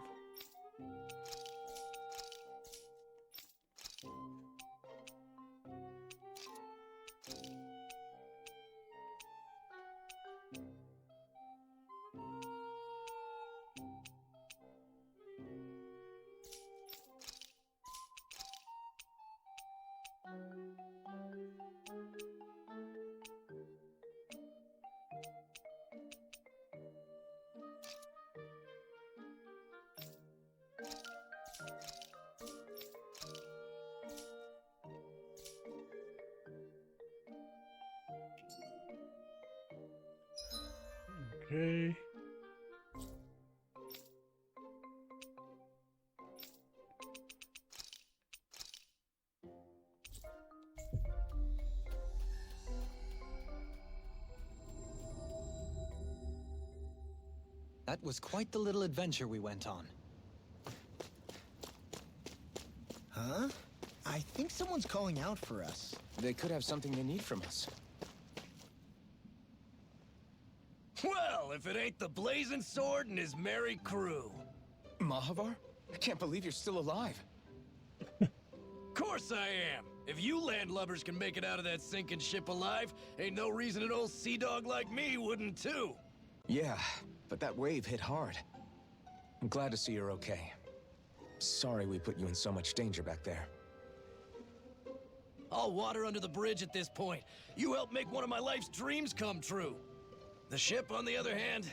Speaker 5: Okay.
Speaker 6: That was quite the little adventure we went on.
Speaker 12: Huh? I think someone's calling out for us.
Speaker 4: They could have something they need from us.
Speaker 11: Well, if it ain't the Blazing Sword and his merry crew.
Speaker 4: Mahavar? I can't believe you're still alive.
Speaker 11: Course I am. If you landlubbers can make it out of that sinking ship alive, ain't no reason an old sea dog like me wouldn't too.
Speaker 4: Yeah, but that wave hit hard. I'm glad to see you're okay. Sorry we put you in so much danger back there.
Speaker 11: All water under the bridge at this point. You helped make one of my life's dreams come true. The ship, on the other hand,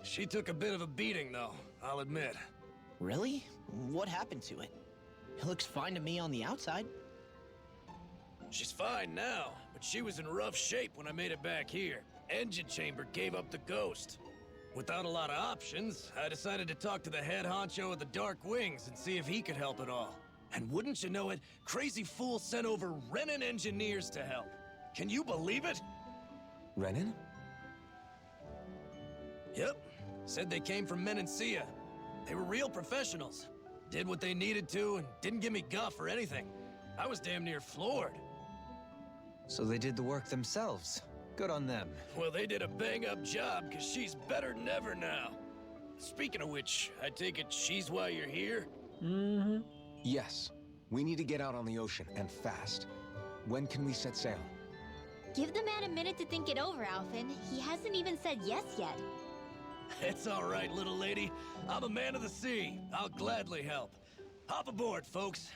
Speaker 11: she took a bit of a beating, though, I'll admit.
Speaker 10: Really? What happened to it? It looks fine to me on the outside.
Speaker 11: She's fine now, but she was in rough shape when I made it back here. Engine chamber gave up the ghost. Without a lot of options, I decided to talk to the head honcho of the Dark Wings and see if he could help at all. And wouldn't you know it, Crazy Fool sent over Renin engineers to help. Can you believe it?
Speaker 4: Renin?
Speaker 11: Yep. Said they came from Menancia. They were real professionals. Did what they needed to and didn't give me guff or anything. I was damn near floored.
Speaker 6: So they did the work themselves. Good on them.
Speaker 11: Well, they did a bang-up job, because she's better than ever now. Speaking of which, I take it she's why you're here?
Speaker 5: Mm-hmm.
Speaker 4: Yes. We need to get out on the ocean, and fast. When can we set sail?
Speaker 9: Give the man a minute to think it over, Alphen. He hasn't even said yes yet.
Speaker 11: It's all right, little lady. I'm a man of the sea. I'll gladly help. Hop aboard, folks.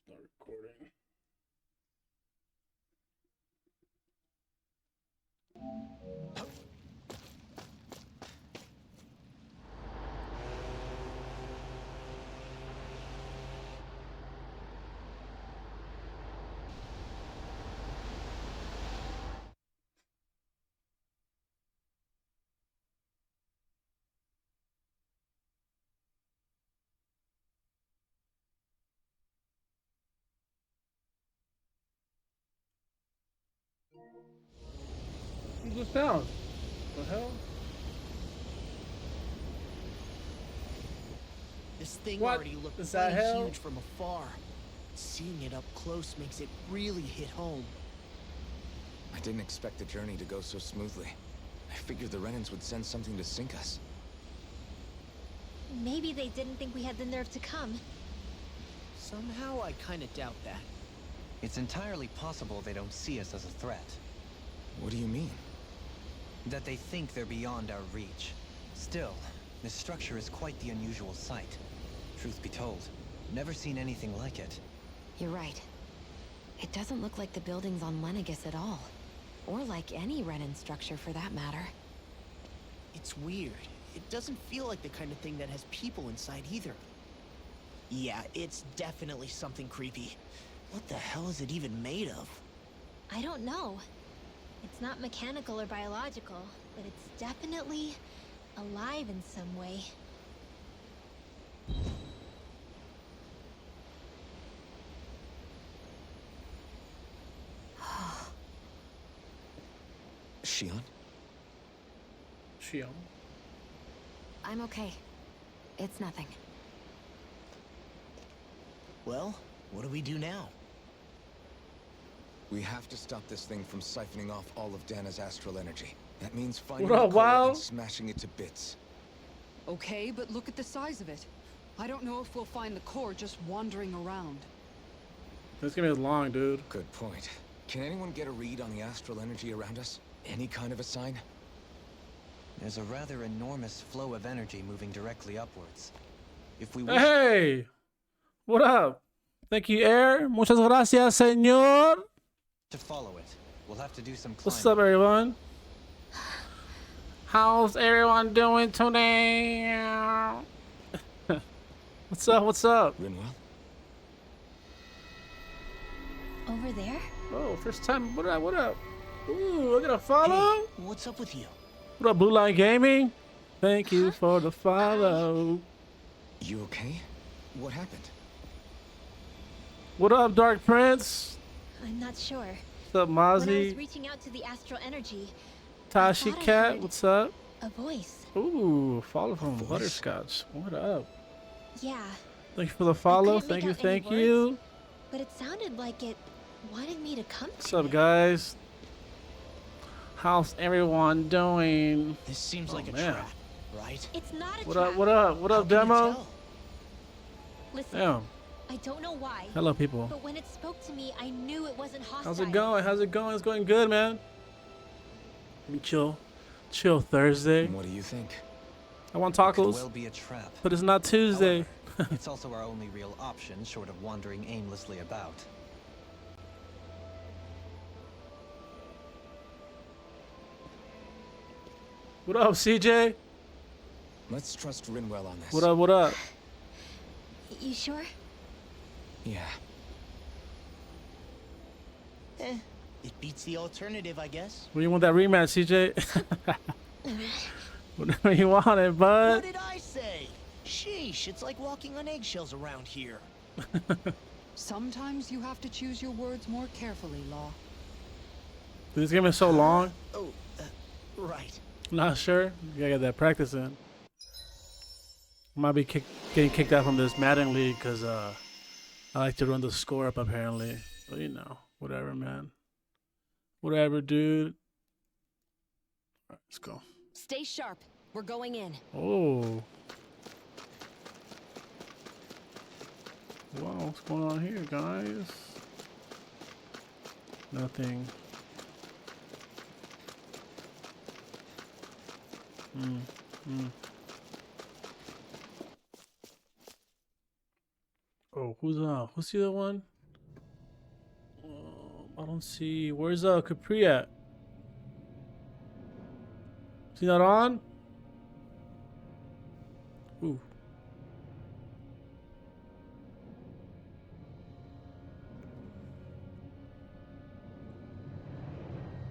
Speaker 5: Start recording. Who's this down? The hell?
Speaker 10: This thing
Speaker 5: What?
Speaker 10: already looked
Speaker 5: Is that
Speaker 10: pretty
Speaker 5: hell?
Speaker 10: huge from afar. Seeing it up close makes it really hit home.
Speaker 4: I didn't expect the journey to go so smoothly. I figured the Renans would send something to sink us.
Speaker 9: Maybe they didn't think we had the nerve to come.
Speaker 12: Somehow I kinda doubt that.
Speaker 6: It's entirely possible they don't see us as a threat.
Speaker 4: What do you mean?
Speaker 6: That they think they're beyond our reach. Still, this structure is quite the unusual sight. Truth be told, never seen anything like it.
Speaker 3: You're right. It doesn't look like the buildings on Lenegis at all. Or like any Renan structure for that matter.
Speaker 12: It's weird. It doesn't feel like the kind of thing that has people inside either. Yeah, it's definitely something creepy. What the hell is it even made of?
Speaker 9: I don't know. It's not mechanical or biological, but it's definitely alive in some way.
Speaker 4: Shionne?
Speaker 5: Shionne?
Speaker 3: I'm okay. It's nothing.
Speaker 12: Well, what do we do now?
Speaker 4: We have to stop this thing from siphoning off all of Dana's astral energy. That means finding
Speaker 5: What
Speaker 4: the
Speaker 5: up,
Speaker 4: core
Speaker 5: wow?
Speaker 4: and smashing it to bits.
Speaker 2: Okay, but look at the size of it. I don't know if we'll find the core just wandering around.
Speaker 5: This game is long, dude.
Speaker 4: Good point. Can anyone get a read on the astral energy around us? Any kind of a sign?
Speaker 6: There's a rather enormous flow of energy moving directly upwards. If we wish
Speaker 5: Hey! What up? Thank you, Air. Muchas gracias, señor.
Speaker 6: to follow it, we'll have to do some climbing.
Speaker 5: What's up, everyone? How's everyone doing today? What's up? What's up?
Speaker 4: Rinwell?
Speaker 9: Over there?
Speaker 5: Oh, first time. What up? What up? Ooh, I got a follow.
Speaker 12: Hey, what's up with you?
Speaker 5: What up, Blue Line Gaming? Thank you for the follow.
Speaker 4: You okay? What happened?
Speaker 5: What up, Dark Prince?
Speaker 9: I'm not sure.
Speaker 5: What's up,
Speaker 9: When I was
Speaker 5: Mozzie?
Speaker 9: reaching out to the astral energy,
Speaker 5: Tashi
Speaker 9: thought I
Speaker 5: Cat,
Speaker 9: heard
Speaker 5: what's up?
Speaker 9: a voice.
Speaker 5: Ooh, follow from
Speaker 4: Voice?
Speaker 5: Butterscotch. What up?
Speaker 9: Yeah,
Speaker 5: Thank you for the follow.
Speaker 9: couldn't make
Speaker 5: Thank you,
Speaker 9: out any
Speaker 5: thank you.
Speaker 9: but it sounded like it wanted me to come
Speaker 5: What's
Speaker 9: to
Speaker 5: up,
Speaker 9: it.
Speaker 5: guys? How's everyone doing?
Speaker 12: This seems like a
Speaker 5: man.
Speaker 12: trap, right?
Speaker 9: It's not a
Speaker 5: What
Speaker 9: trap.
Speaker 5: up? What up? What
Speaker 12: How
Speaker 5: up,
Speaker 12: can you
Speaker 5: demo?
Speaker 12: tell?
Speaker 9: Listen,
Speaker 5: Damn.
Speaker 9: I don't know why,
Speaker 5: Hello, people.
Speaker 9: but when it spoke to me, I knew it wasn't hostile.
Speaker 5: How's it going? How's it going? It's going good, man. Let me chill. Chill Thursday.
Speaker 4: What do you think?
Speaker 5: I want
Speaker 6: Could
Speaker 5: tacos,
Speaker 6: well be a trap.
Speaker 5: but it's not Tuesday.
Speaker 6: However, it's also our only real option, short of wandering aimlessly about.
Speaker 5: What up, CJ?
Speaker 4: Let's trust Rinwell on this.
Speaker 5: What up? What up?
Speaker 9: You sure?
Speaker 4: Yeah.
Speaker 12: It beats the alternative, I guess.
Speaker 5: When you want that rematch, CJ? Whatever you want it, bud.
Speaker 12: What did I say? Sheesh, it's like walking on eggshells around here.
Speaker 2: Sometimes you have to choose your words more carefully, Law.
Speaker 5: This game is so long.
Speaker 12: Oh, right.
Speaker 5: Not sure. You gotta get that practice in. Might be getting kicked out from this Madden league because I like to run the score up apparently. But you know, whatever, man. Whatever, dude. All right, let's go.
Speaker 3: Stay sharp. We're going in.
Speaker 5: Oh. Wow, what's going on here, guys? Nothing. Oh, who's the other one? I don't see. Where's Capri at? Is he not on? Ooh.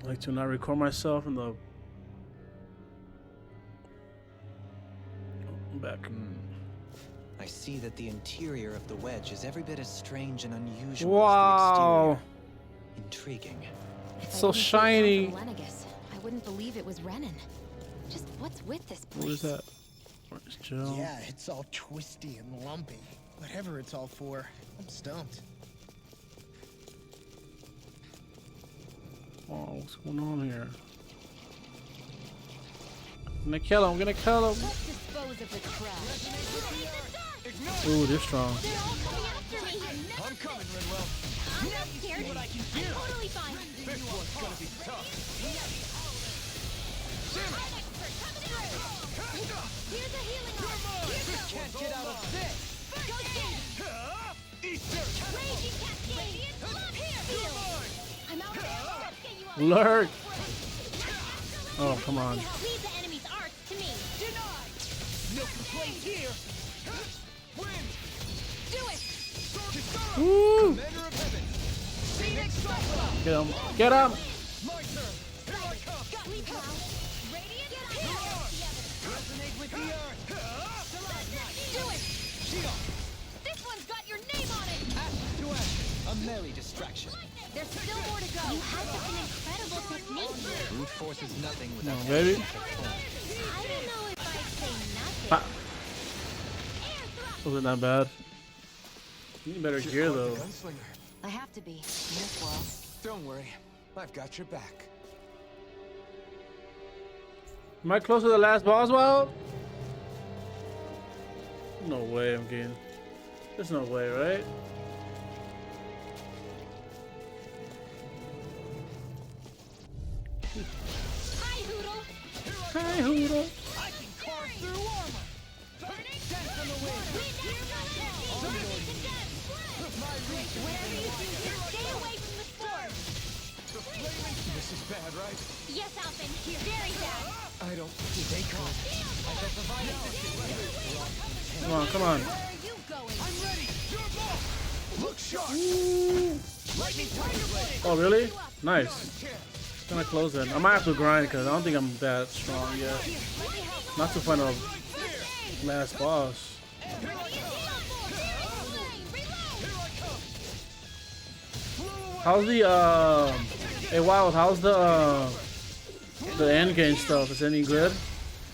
Speaker 5: I like to not record myself in the. Oh, I'm back.
Speaker 6: I see that the interior of the wedge is every bit as strange and unusual
Speaker 5: Wow.
Speaker 6: as the exterior. Intriguing.
Speaker 3: If I
Speaker 5: So
Speaker 3: didn't see it
Speaker 5: shiny.
Speaker 3: come from Lenegis, I wouldn't believe it was Renan. Just what's with this place?
Speaker 5: What is that? Where's Jill?
Speaker 12: Yeah, it's all twisty and lumpy. Whatever it's all for, I'm stumped.
Speaker 5: Oh, what's going on here? I'm gonna kill him. I'm gonna kill him.
Speaker 9: Let's dispose of the trash.
Speaker 5: Ooh, they're strong.
Speaker 9: They're all coming after me.
Speaker 11: I'm coming, Rinwell.
Speaker 9: I'm not scared. I'm totally fine.
Speaker 11: This one's gonna be tough.
Speaker 9: Here's a healing arm.
Speaker 11: Can't get out of this.
Speaker 9: Go get it. Raging cascade. Heal. I'm out of ammo. Let's get you all.
Speaker 5: Lurk. Oh, come on.
Speaker 9: Leave the enemy's arts to me.
Speaker 11: Denied. No complaints here. Win.
Speaker 9: Do it.
Speaker 5: Woo!
Speaker 11: Commander of Heaven. Phoenix Cyclone.
Speaker 5: Get him. Get him.
Speaker 11: My turn. Here I come.
Speaker 9: Sleep now. Radiant. Get out
Speaker 11: Resonate with the earth.
Speaker 9: Do it.
Speaker 11: Shionne.
Speaker 9: This one's got your name on it.
Speaker 11: Ashes to ashes. A merry distraction.
Speaker 9: There's still more to go. You have such an incredible technique.
Speaker 6: Brute force is nothing
Speaker 5: Come
Speaker 6: without
Speaker 5: on, baby.
Speaker 9: I don't know if I'd say nothing.
Speaker 5: Ah. Wasn't that bad. You need better gear though.
Speaker 4: Gunslinger.
Speaker 2: I have to be in this world.
Speaker 4: Don't worry, I've got your back.
Speaker 5: Am I close to the last boss, Wild? No way I'm getting. There's no way, right?
Speaker 9: Hi, Hoodle.
Speaker 5: Hi, Hoodle.
Speaker 11: I can carve through armor. Dance on the wind. My reach.
Speaker 9: Whatever you do here, stay away from the storm.
Speaker 4: This is bad, right?
Speaker 9: Yes, Alphen. Very bad.
Speaker 4: I don't. Stay calm.
Speaker 11: I can provide assistance.
Speaker 5: Come on, come on.
Speaker 9: Where are you going?
Speaker 11: I'm ready. Your ball. Look sharp. Lightning tiger blade.
Speaker 5: Oh, really? Nice. Gonna close it. I might have to grind because I don't think I'm that strong yet. Not to find a last boss. How's the hey Wild, how's the end game stuff? Is it any good?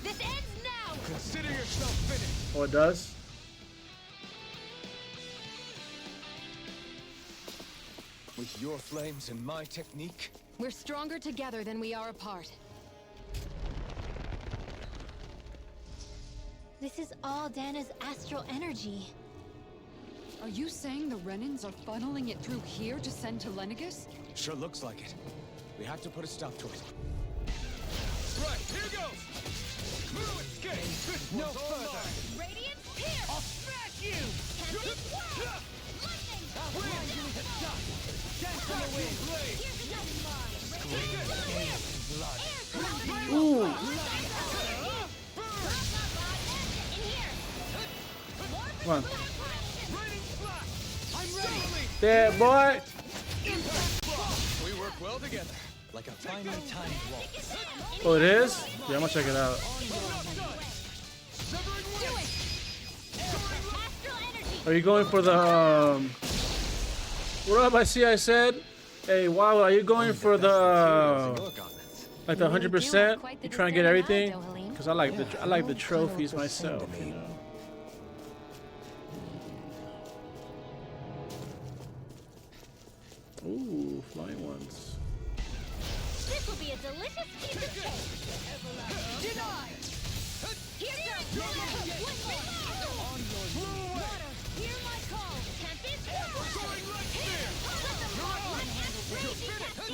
Speaker 9: This ends now.
Speaker 11: Consider yourself finished.
Speaker 5: Oh, it does?
Speaker 4: With your flames and my technique,
Speaker 2: We're stronger together than we are apart.
Speaker 9: This is all Dana's astral energy.
Speaker 2: Are you saying the Renans are funneling it through here to send to Lenegus?
Speaker 4: sure looks like it. We have to put a stop to it.
Speaker 11: Right, here goes. Move escape. No further.
Speaker 9: Radiant here.
Speaker 11: I'll smash you.
Speaker 9: Tempest fly. Lightning.
Speaker 11: Wind. Dance on the wind. Blade.
Speaker 9: Here's another mine. Radiant here.
Speaker 5: Ooh.
Speaker 9: In here.
Speaker 5: Come on.
Speaker 11: Raining splash. I'm ready.
Speaker 5: There, boy.
Speaker 11: We work well together.
Speaker 6: Like a finely timed waltz.
Speaker 5: Oh, it is? Yeah, I'm gonna check it out.
Speaker 11: Severing wind.
Speaker 9: Astral energy.
Speaker 5: Are you going for the what up? I see. I said, hey, wow. Are you going for the like the 100%? You trying to get everything? Cause I like the trophies myself. You know. Ooh, flying ones.
Speaker 9: This will be a delicious piece of cake.
Speaker 11: Denied.
Speaker 9: Here goes. One more. Water, hear my call. Tempest
Speaker 11: Soaring light spear.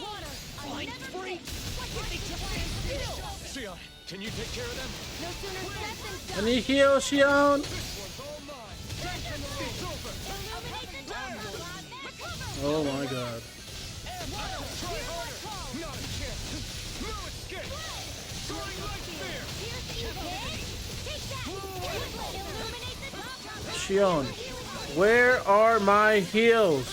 Speaker 9: Water, I
Speaker 11: Flying
Speaker 9: never
Speaker 11: spree.
Speaker 9: quit.
Speaker 11: Shionne, can you take care of them?
Speaker 9: No sooner said than
Speaker 5: Any heal, Shionne?
Speaker 11: One's all mine. Dance on the wind. It's over.
Speaker 9: illuminate the dark.
Speaker 5: Oh my God.
Speaker 11: Try harder. Not a chance. No escape. Soaring light spear.
Speaker 9: Take that. Illuminate the dark.
Speaker 5: Shionne, where are my heals?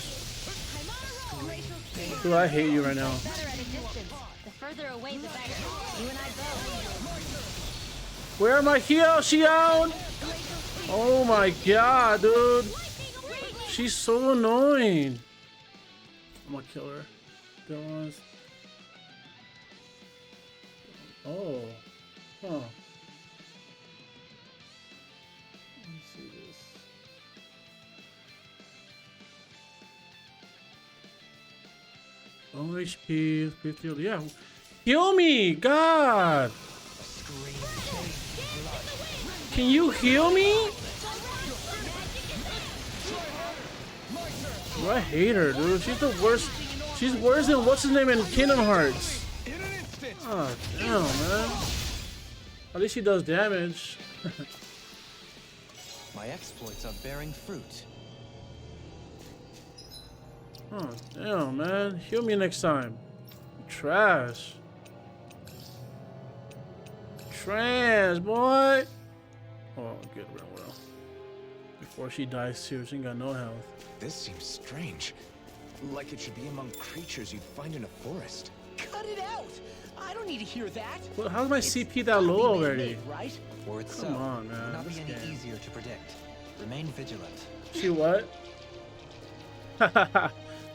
Speaker 5: Dude, I hate you right now.
Speaker 9: Better at a distance. The further away, the better. You and I both.
Speaker 5: Where are my heals, Shionne? Oh my God, dude. She's so annoying. I'm gonna kill her. There was. Oh. Huh. Let me see this. Low HP, 50. Yeah. Heal me, God. Can you heal me? Dude, I hate her, dude. She's the worst. She's worse than what's his name in Kingdom Hearts. Oh, damn, man. At least she does damage.
Speaker 6: My exploits are bearing fruit.
Speaker 5: Oh, damn, man. Heal me next time. Trash. Trash, boy. Oh, good, real well. Before she dies too, she ain't got no health.
Speaker 4: This seems strange. Like it should be among creatures you'd find in a forest.
Speaker 12: Cut it out! I don't need to hear that.
Speaker 5: Well, how's my CP that low already?
Speaker 12: Right?
Speaker 6: Or it's
Speaker 5: Come on, man.
Speaker 6: Not be
Speaker 5: This
Speaker 6: any
Speaker 5: game.
Speaker 6: easier to predict. Remain vigilant.
Speaker 5: She what?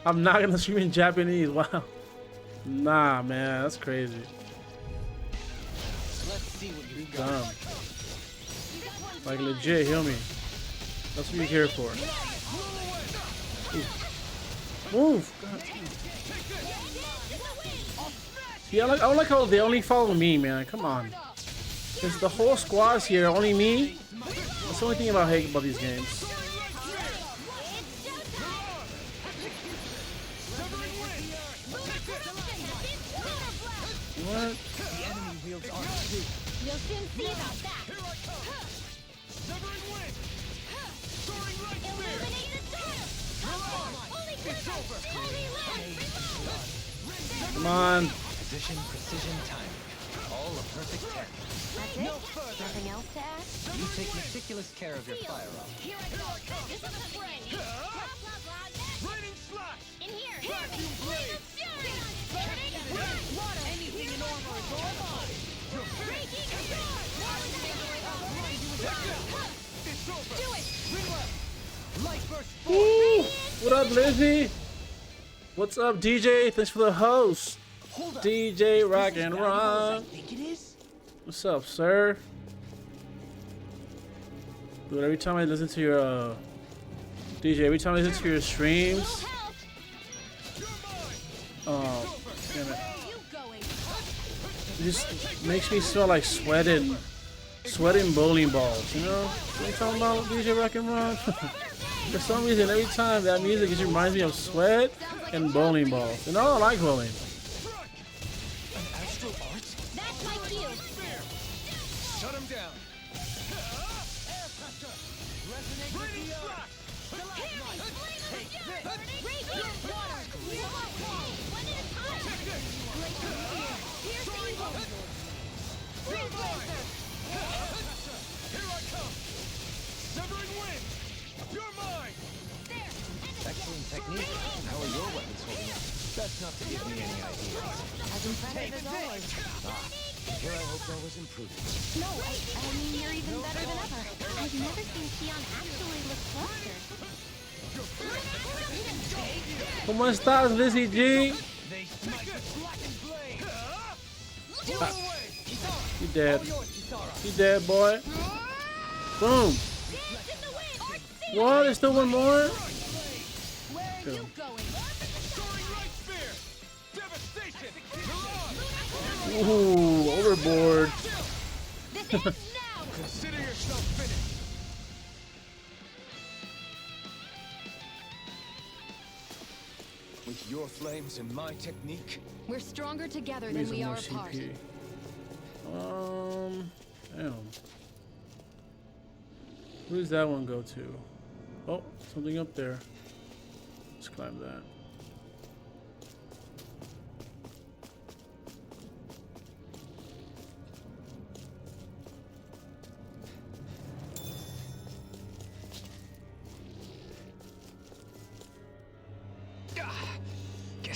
Speaker 5: I'm not gonna stream in Japanese. Wow. Nah, man, that's crazy.
Speaker 12: Let's see what you got.
Speaker 5: Dumb. Like legit, heal me. That's what you're here for. Ooh. Move. God. See, I like how they only follow me, man. Come on. Because the whole squad's here, only me. That's the only thing I hate about these games. What?
Speaker 12: The enemy wields armor too.
Speaker 9: You'll soon see about that. Illuminate the storm! Holy quiver! Holy land!
Speaker 5: Come on.
Speaker 6: Position, precision, timing. All a perfect 10.
Speaker 9: That's it? Nothing else to add?
Speaker 6: You take meticulous care of your firearm.
Speaker 9: Here I go! This is a spring! Blah, blah, blah, next! In here! Vacuum blade! Burning! Water! Anything in armor is all mine! Breaking storm! Do it!
Speaker 12: Light burst
Speaker 5: Woo! What up, Lizzie? What's up, DJ? Thanks for the host.
Speaker 12: Hold up.
Speaker 5: DJ Rock and
Speaker 12: I
Speaker 5: Roll.
Speaker 12: think it is.
Speaker 5: What's up, sir? Dude, every time I listen to your DJ, every time I listen to your streams, damn it. It just makes me smell like sweating bowling balls, you know? What you talking about, DJ Rock and Roll? For some reason, every time that music just reminds me of sweat and bowling balls. And I don't like bowling.
Speaker 9: That's my cue!
Speaker 11: Shut him down.
Speaker 6: Excellent technique. How are your weapons holding up? Best not to give me any ideas.
Speaker 9: As impressive as always.
Speaker 6: Here I hope there was improvement.
Speaker 9: No, I mean, you're even better than ever. I've never seen Shionne actually look flustered.
Speaker 5: ¿Cómo estás, Lizzie G? You dead. You dead, boy. Boom. What? There's still one more? Kill. Ooh, overboard.
Speaker 11: Consider yourself finished.
Speaker 4: With your flames and my technique,
Speaker 2: We're stronger together
Speaker 5: Need
Speaker 2: than we
Speaker 5: some
Speaker 2: are
Speaker 5: more
Speaker 2: apart.
Speaker 5: CP. Damn. Who does that one go to? Oh, something up there. Let's climb that.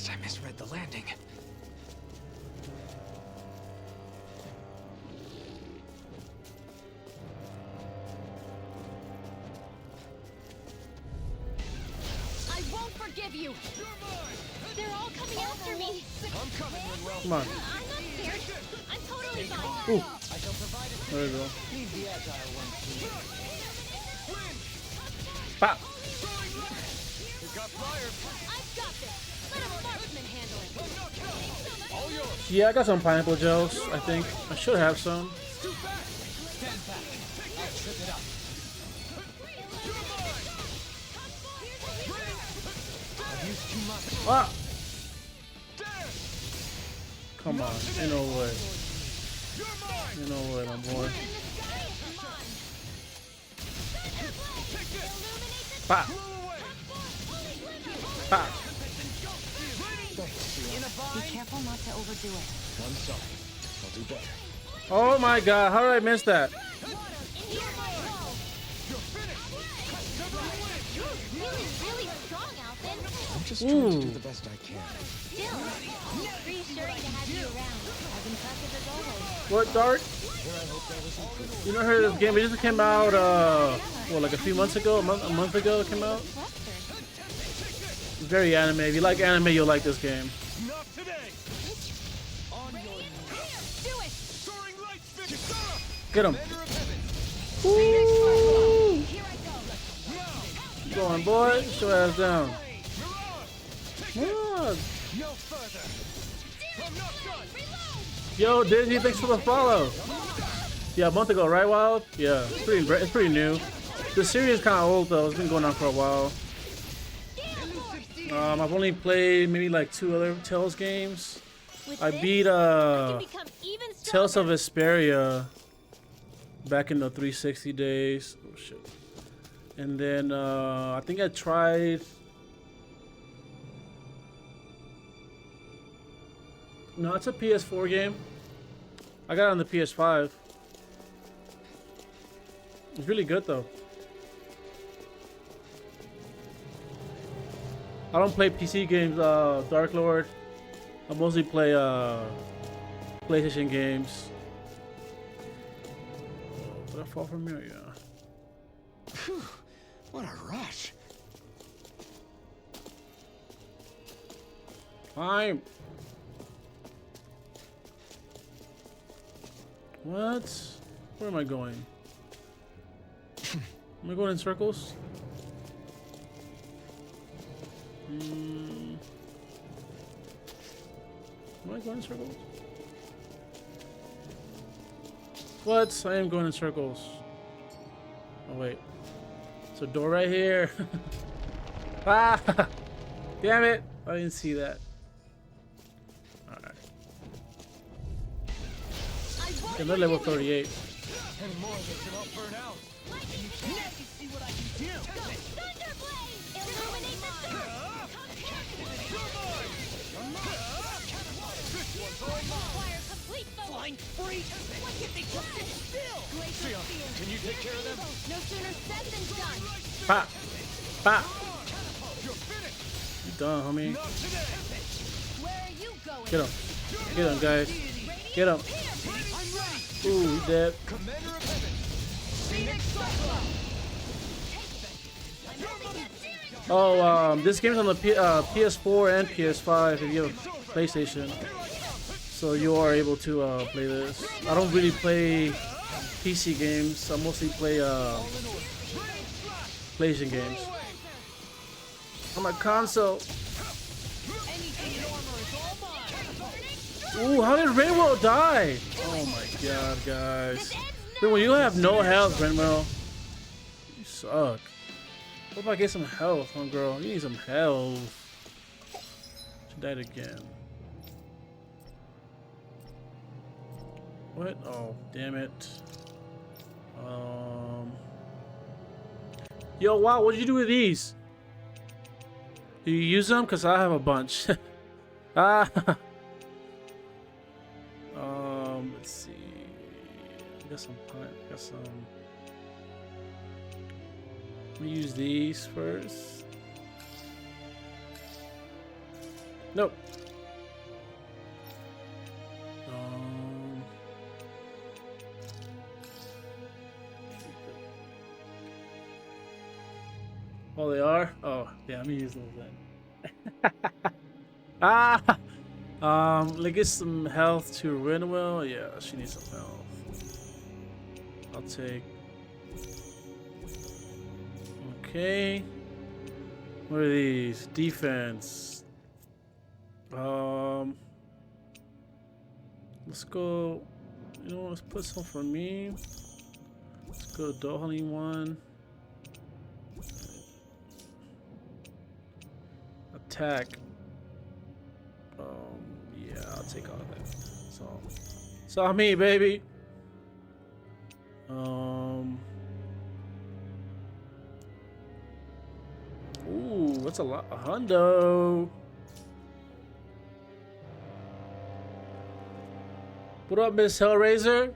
Speaker 4: guess I misread the landing.
Speaker 9: I won't forgive you! They're all coming after me!
Speaker 11: I'm coming, Manuel.
Speaker 5: Come on.
Speaker 9: I'm not scared! I'm totally fine!
Speaker 5: Ooh. There we go.
Speaker 12: Leave the agile ones to me.
Speaker 5: Pop. Yeah, I got some pineapple gels, I think. I should have some. Ah! Come on, ain't no way. Ain't no way, my boy. Pop! Pop!
Speaker 3: Be careful not to overdo it.
Speaker 4: I'm sorry. I'll do better.
Speaker 5: Oh my god, how did I miss that?
Speaker 4: I'm just trying to do the best I can.
Speaker 9: Still, reassuring to have you around. As impressive as always.
Speaker 5: What, Dart? You never heard of this game? It just came out, what, like a few months ago? A month ago it came out? It's very anime. If you like anime, you'll like this game. Get him. Woo! Go on, boy. Show your ass down. Come on. Yo, Disney, thanks for the follow. Yeah, a month ago, right, Wild? Yeah, it's pretty new. The series is kind of old though. It's been going on for a while. I've only played maybe like 2 other Tales games. I beat Tales of Vesperia back in the 360 days. Oh shit. And then I think I tried. No, it's a PS4 game. I got it on the PS5. It's really good though. I don't play PC games, Dark Lord. I mostly play PlayStation games. Did I fall from here? Yeah.
Speaker 4: Whew, what a rush.
Speaker 5: Time. What? Where am I going? Am I going in circles? Am I going in circles? What? I am going in circles. Oh wait. It's a door right here. Ah! Damn it! I didn't see that. Alright. Okay, they're level 38.
Speaker 7: And more that you're not burn out. Now you see what I can do. Thunderblade! Illuminate the dark! Require complete focus. Flying free? Why can't they just sit still? Shionne, can you take care of them? No sooner said than done.
Speaker 5: Pop! Pop! You done, homie.
Speaker 7: Where are you going?
Speaker 5: Get him. Get him, guys. Get him. Ooh, he's dead. Oh, this game's on the PS4 and PS5 if you have a PlayStation. So you are able to play this. I don't really play PC games. I mostly play PlayStation games. On my console. Ooh, how did Rainbow die? Oh my god, guys. Rainbow, you have no health, Rainbow. You suck. What if I get some health, homegirl? You need some health. She died again. What? Oh, damn it. Yo, wow, what'd you do with these? Do you use them? Cause I have a bunch. Ah. Let's see. I got some pine. Got some. Let me use these first. Nope. Oh, they are? Oh, yeah, let me use those then. Ah! Let's get some health to Renwell. Yeah, she needs some health. I'll take. Okay. What are these? Defense. Let's go. You know, let's put some for me. Let's go Dohalim one. Attack. Yeah, I'll take all of that. It's all me, baby. Ooh, that's a lot. A hundo. What up, Miss Hellraiser?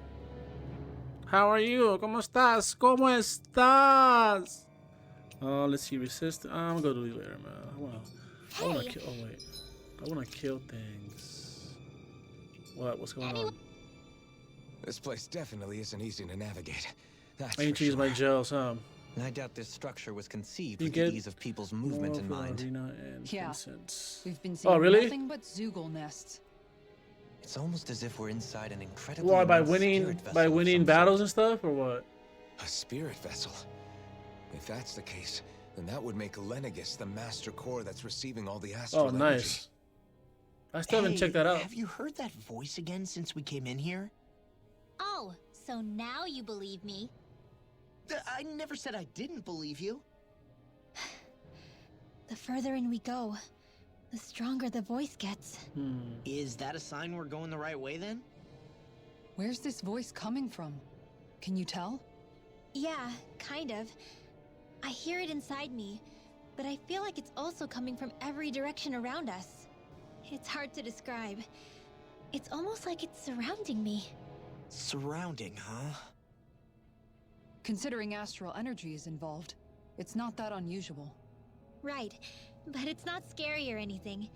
Speaker 5: How are you? ¿Cómo estás? ¿Cómo estás? Let's see. Resist. I'm gonna do it later, man. I wanna kill. Oh wait. I wanna kill things. What? What's going on?
Speaker 4: This place definitely isn't easy to navigate. That's
Speaker 5: I need to use my gels, huh?
Speaker 6: I doubt this structure was conceived with the ease of people's movement in mind.
Speaker 2: Yeah,
Speaker 5: Vincent.
Speaker 2: we've been seeing
Speaker 5: really?
Speaker 2: nothing but Zoogle nests.
Speaker 6: It's almost as if we're inside an incredibly
Speaker 5: Why, by
Speaker 6: immense
Speaker 5: winning
Speaker 6: spirit vessel of some
Speaker 5: battles
Speaker 6: sort.
Speaker 5: and stuff, or what?
Speaker 4: A spirit vessel. If that's the case, then that would make Lenegis the master core that's receiving all the astral
Speaker 5: Oh, nice. I still haven't checked that out.
Speaker 12: Have you heard that voice again since we came in here?
Speaker 9: Oh, so now you believe me?
Speaker 12: I never said I didn't believe you.
Speaker 9: The further in we go, the stronger the voice gets.
Speaker 12: Is that a sign we're going the right way then?
Speaker 2: Where's this voice coming from? Can you tell?
Speaker 9: Yeah, kind of. I hear it inside me, but I feel like it's also coming from every direction around us. It's hard to describe. It's almost like it's surrounding me.
Speaker 12: Surrounding, huh?
Speaker 2: Considering astral energy is involved, it's not that unusual.
Speaker 9: Right, but it's not scary or anything.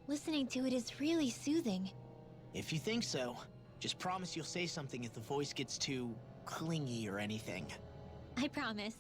Speaker 9: Listening to it is really soothing.
Speaker 12: If you think so, just promise you'll say something if the voice gets too clingy or anything.
Speaker 9: I promise.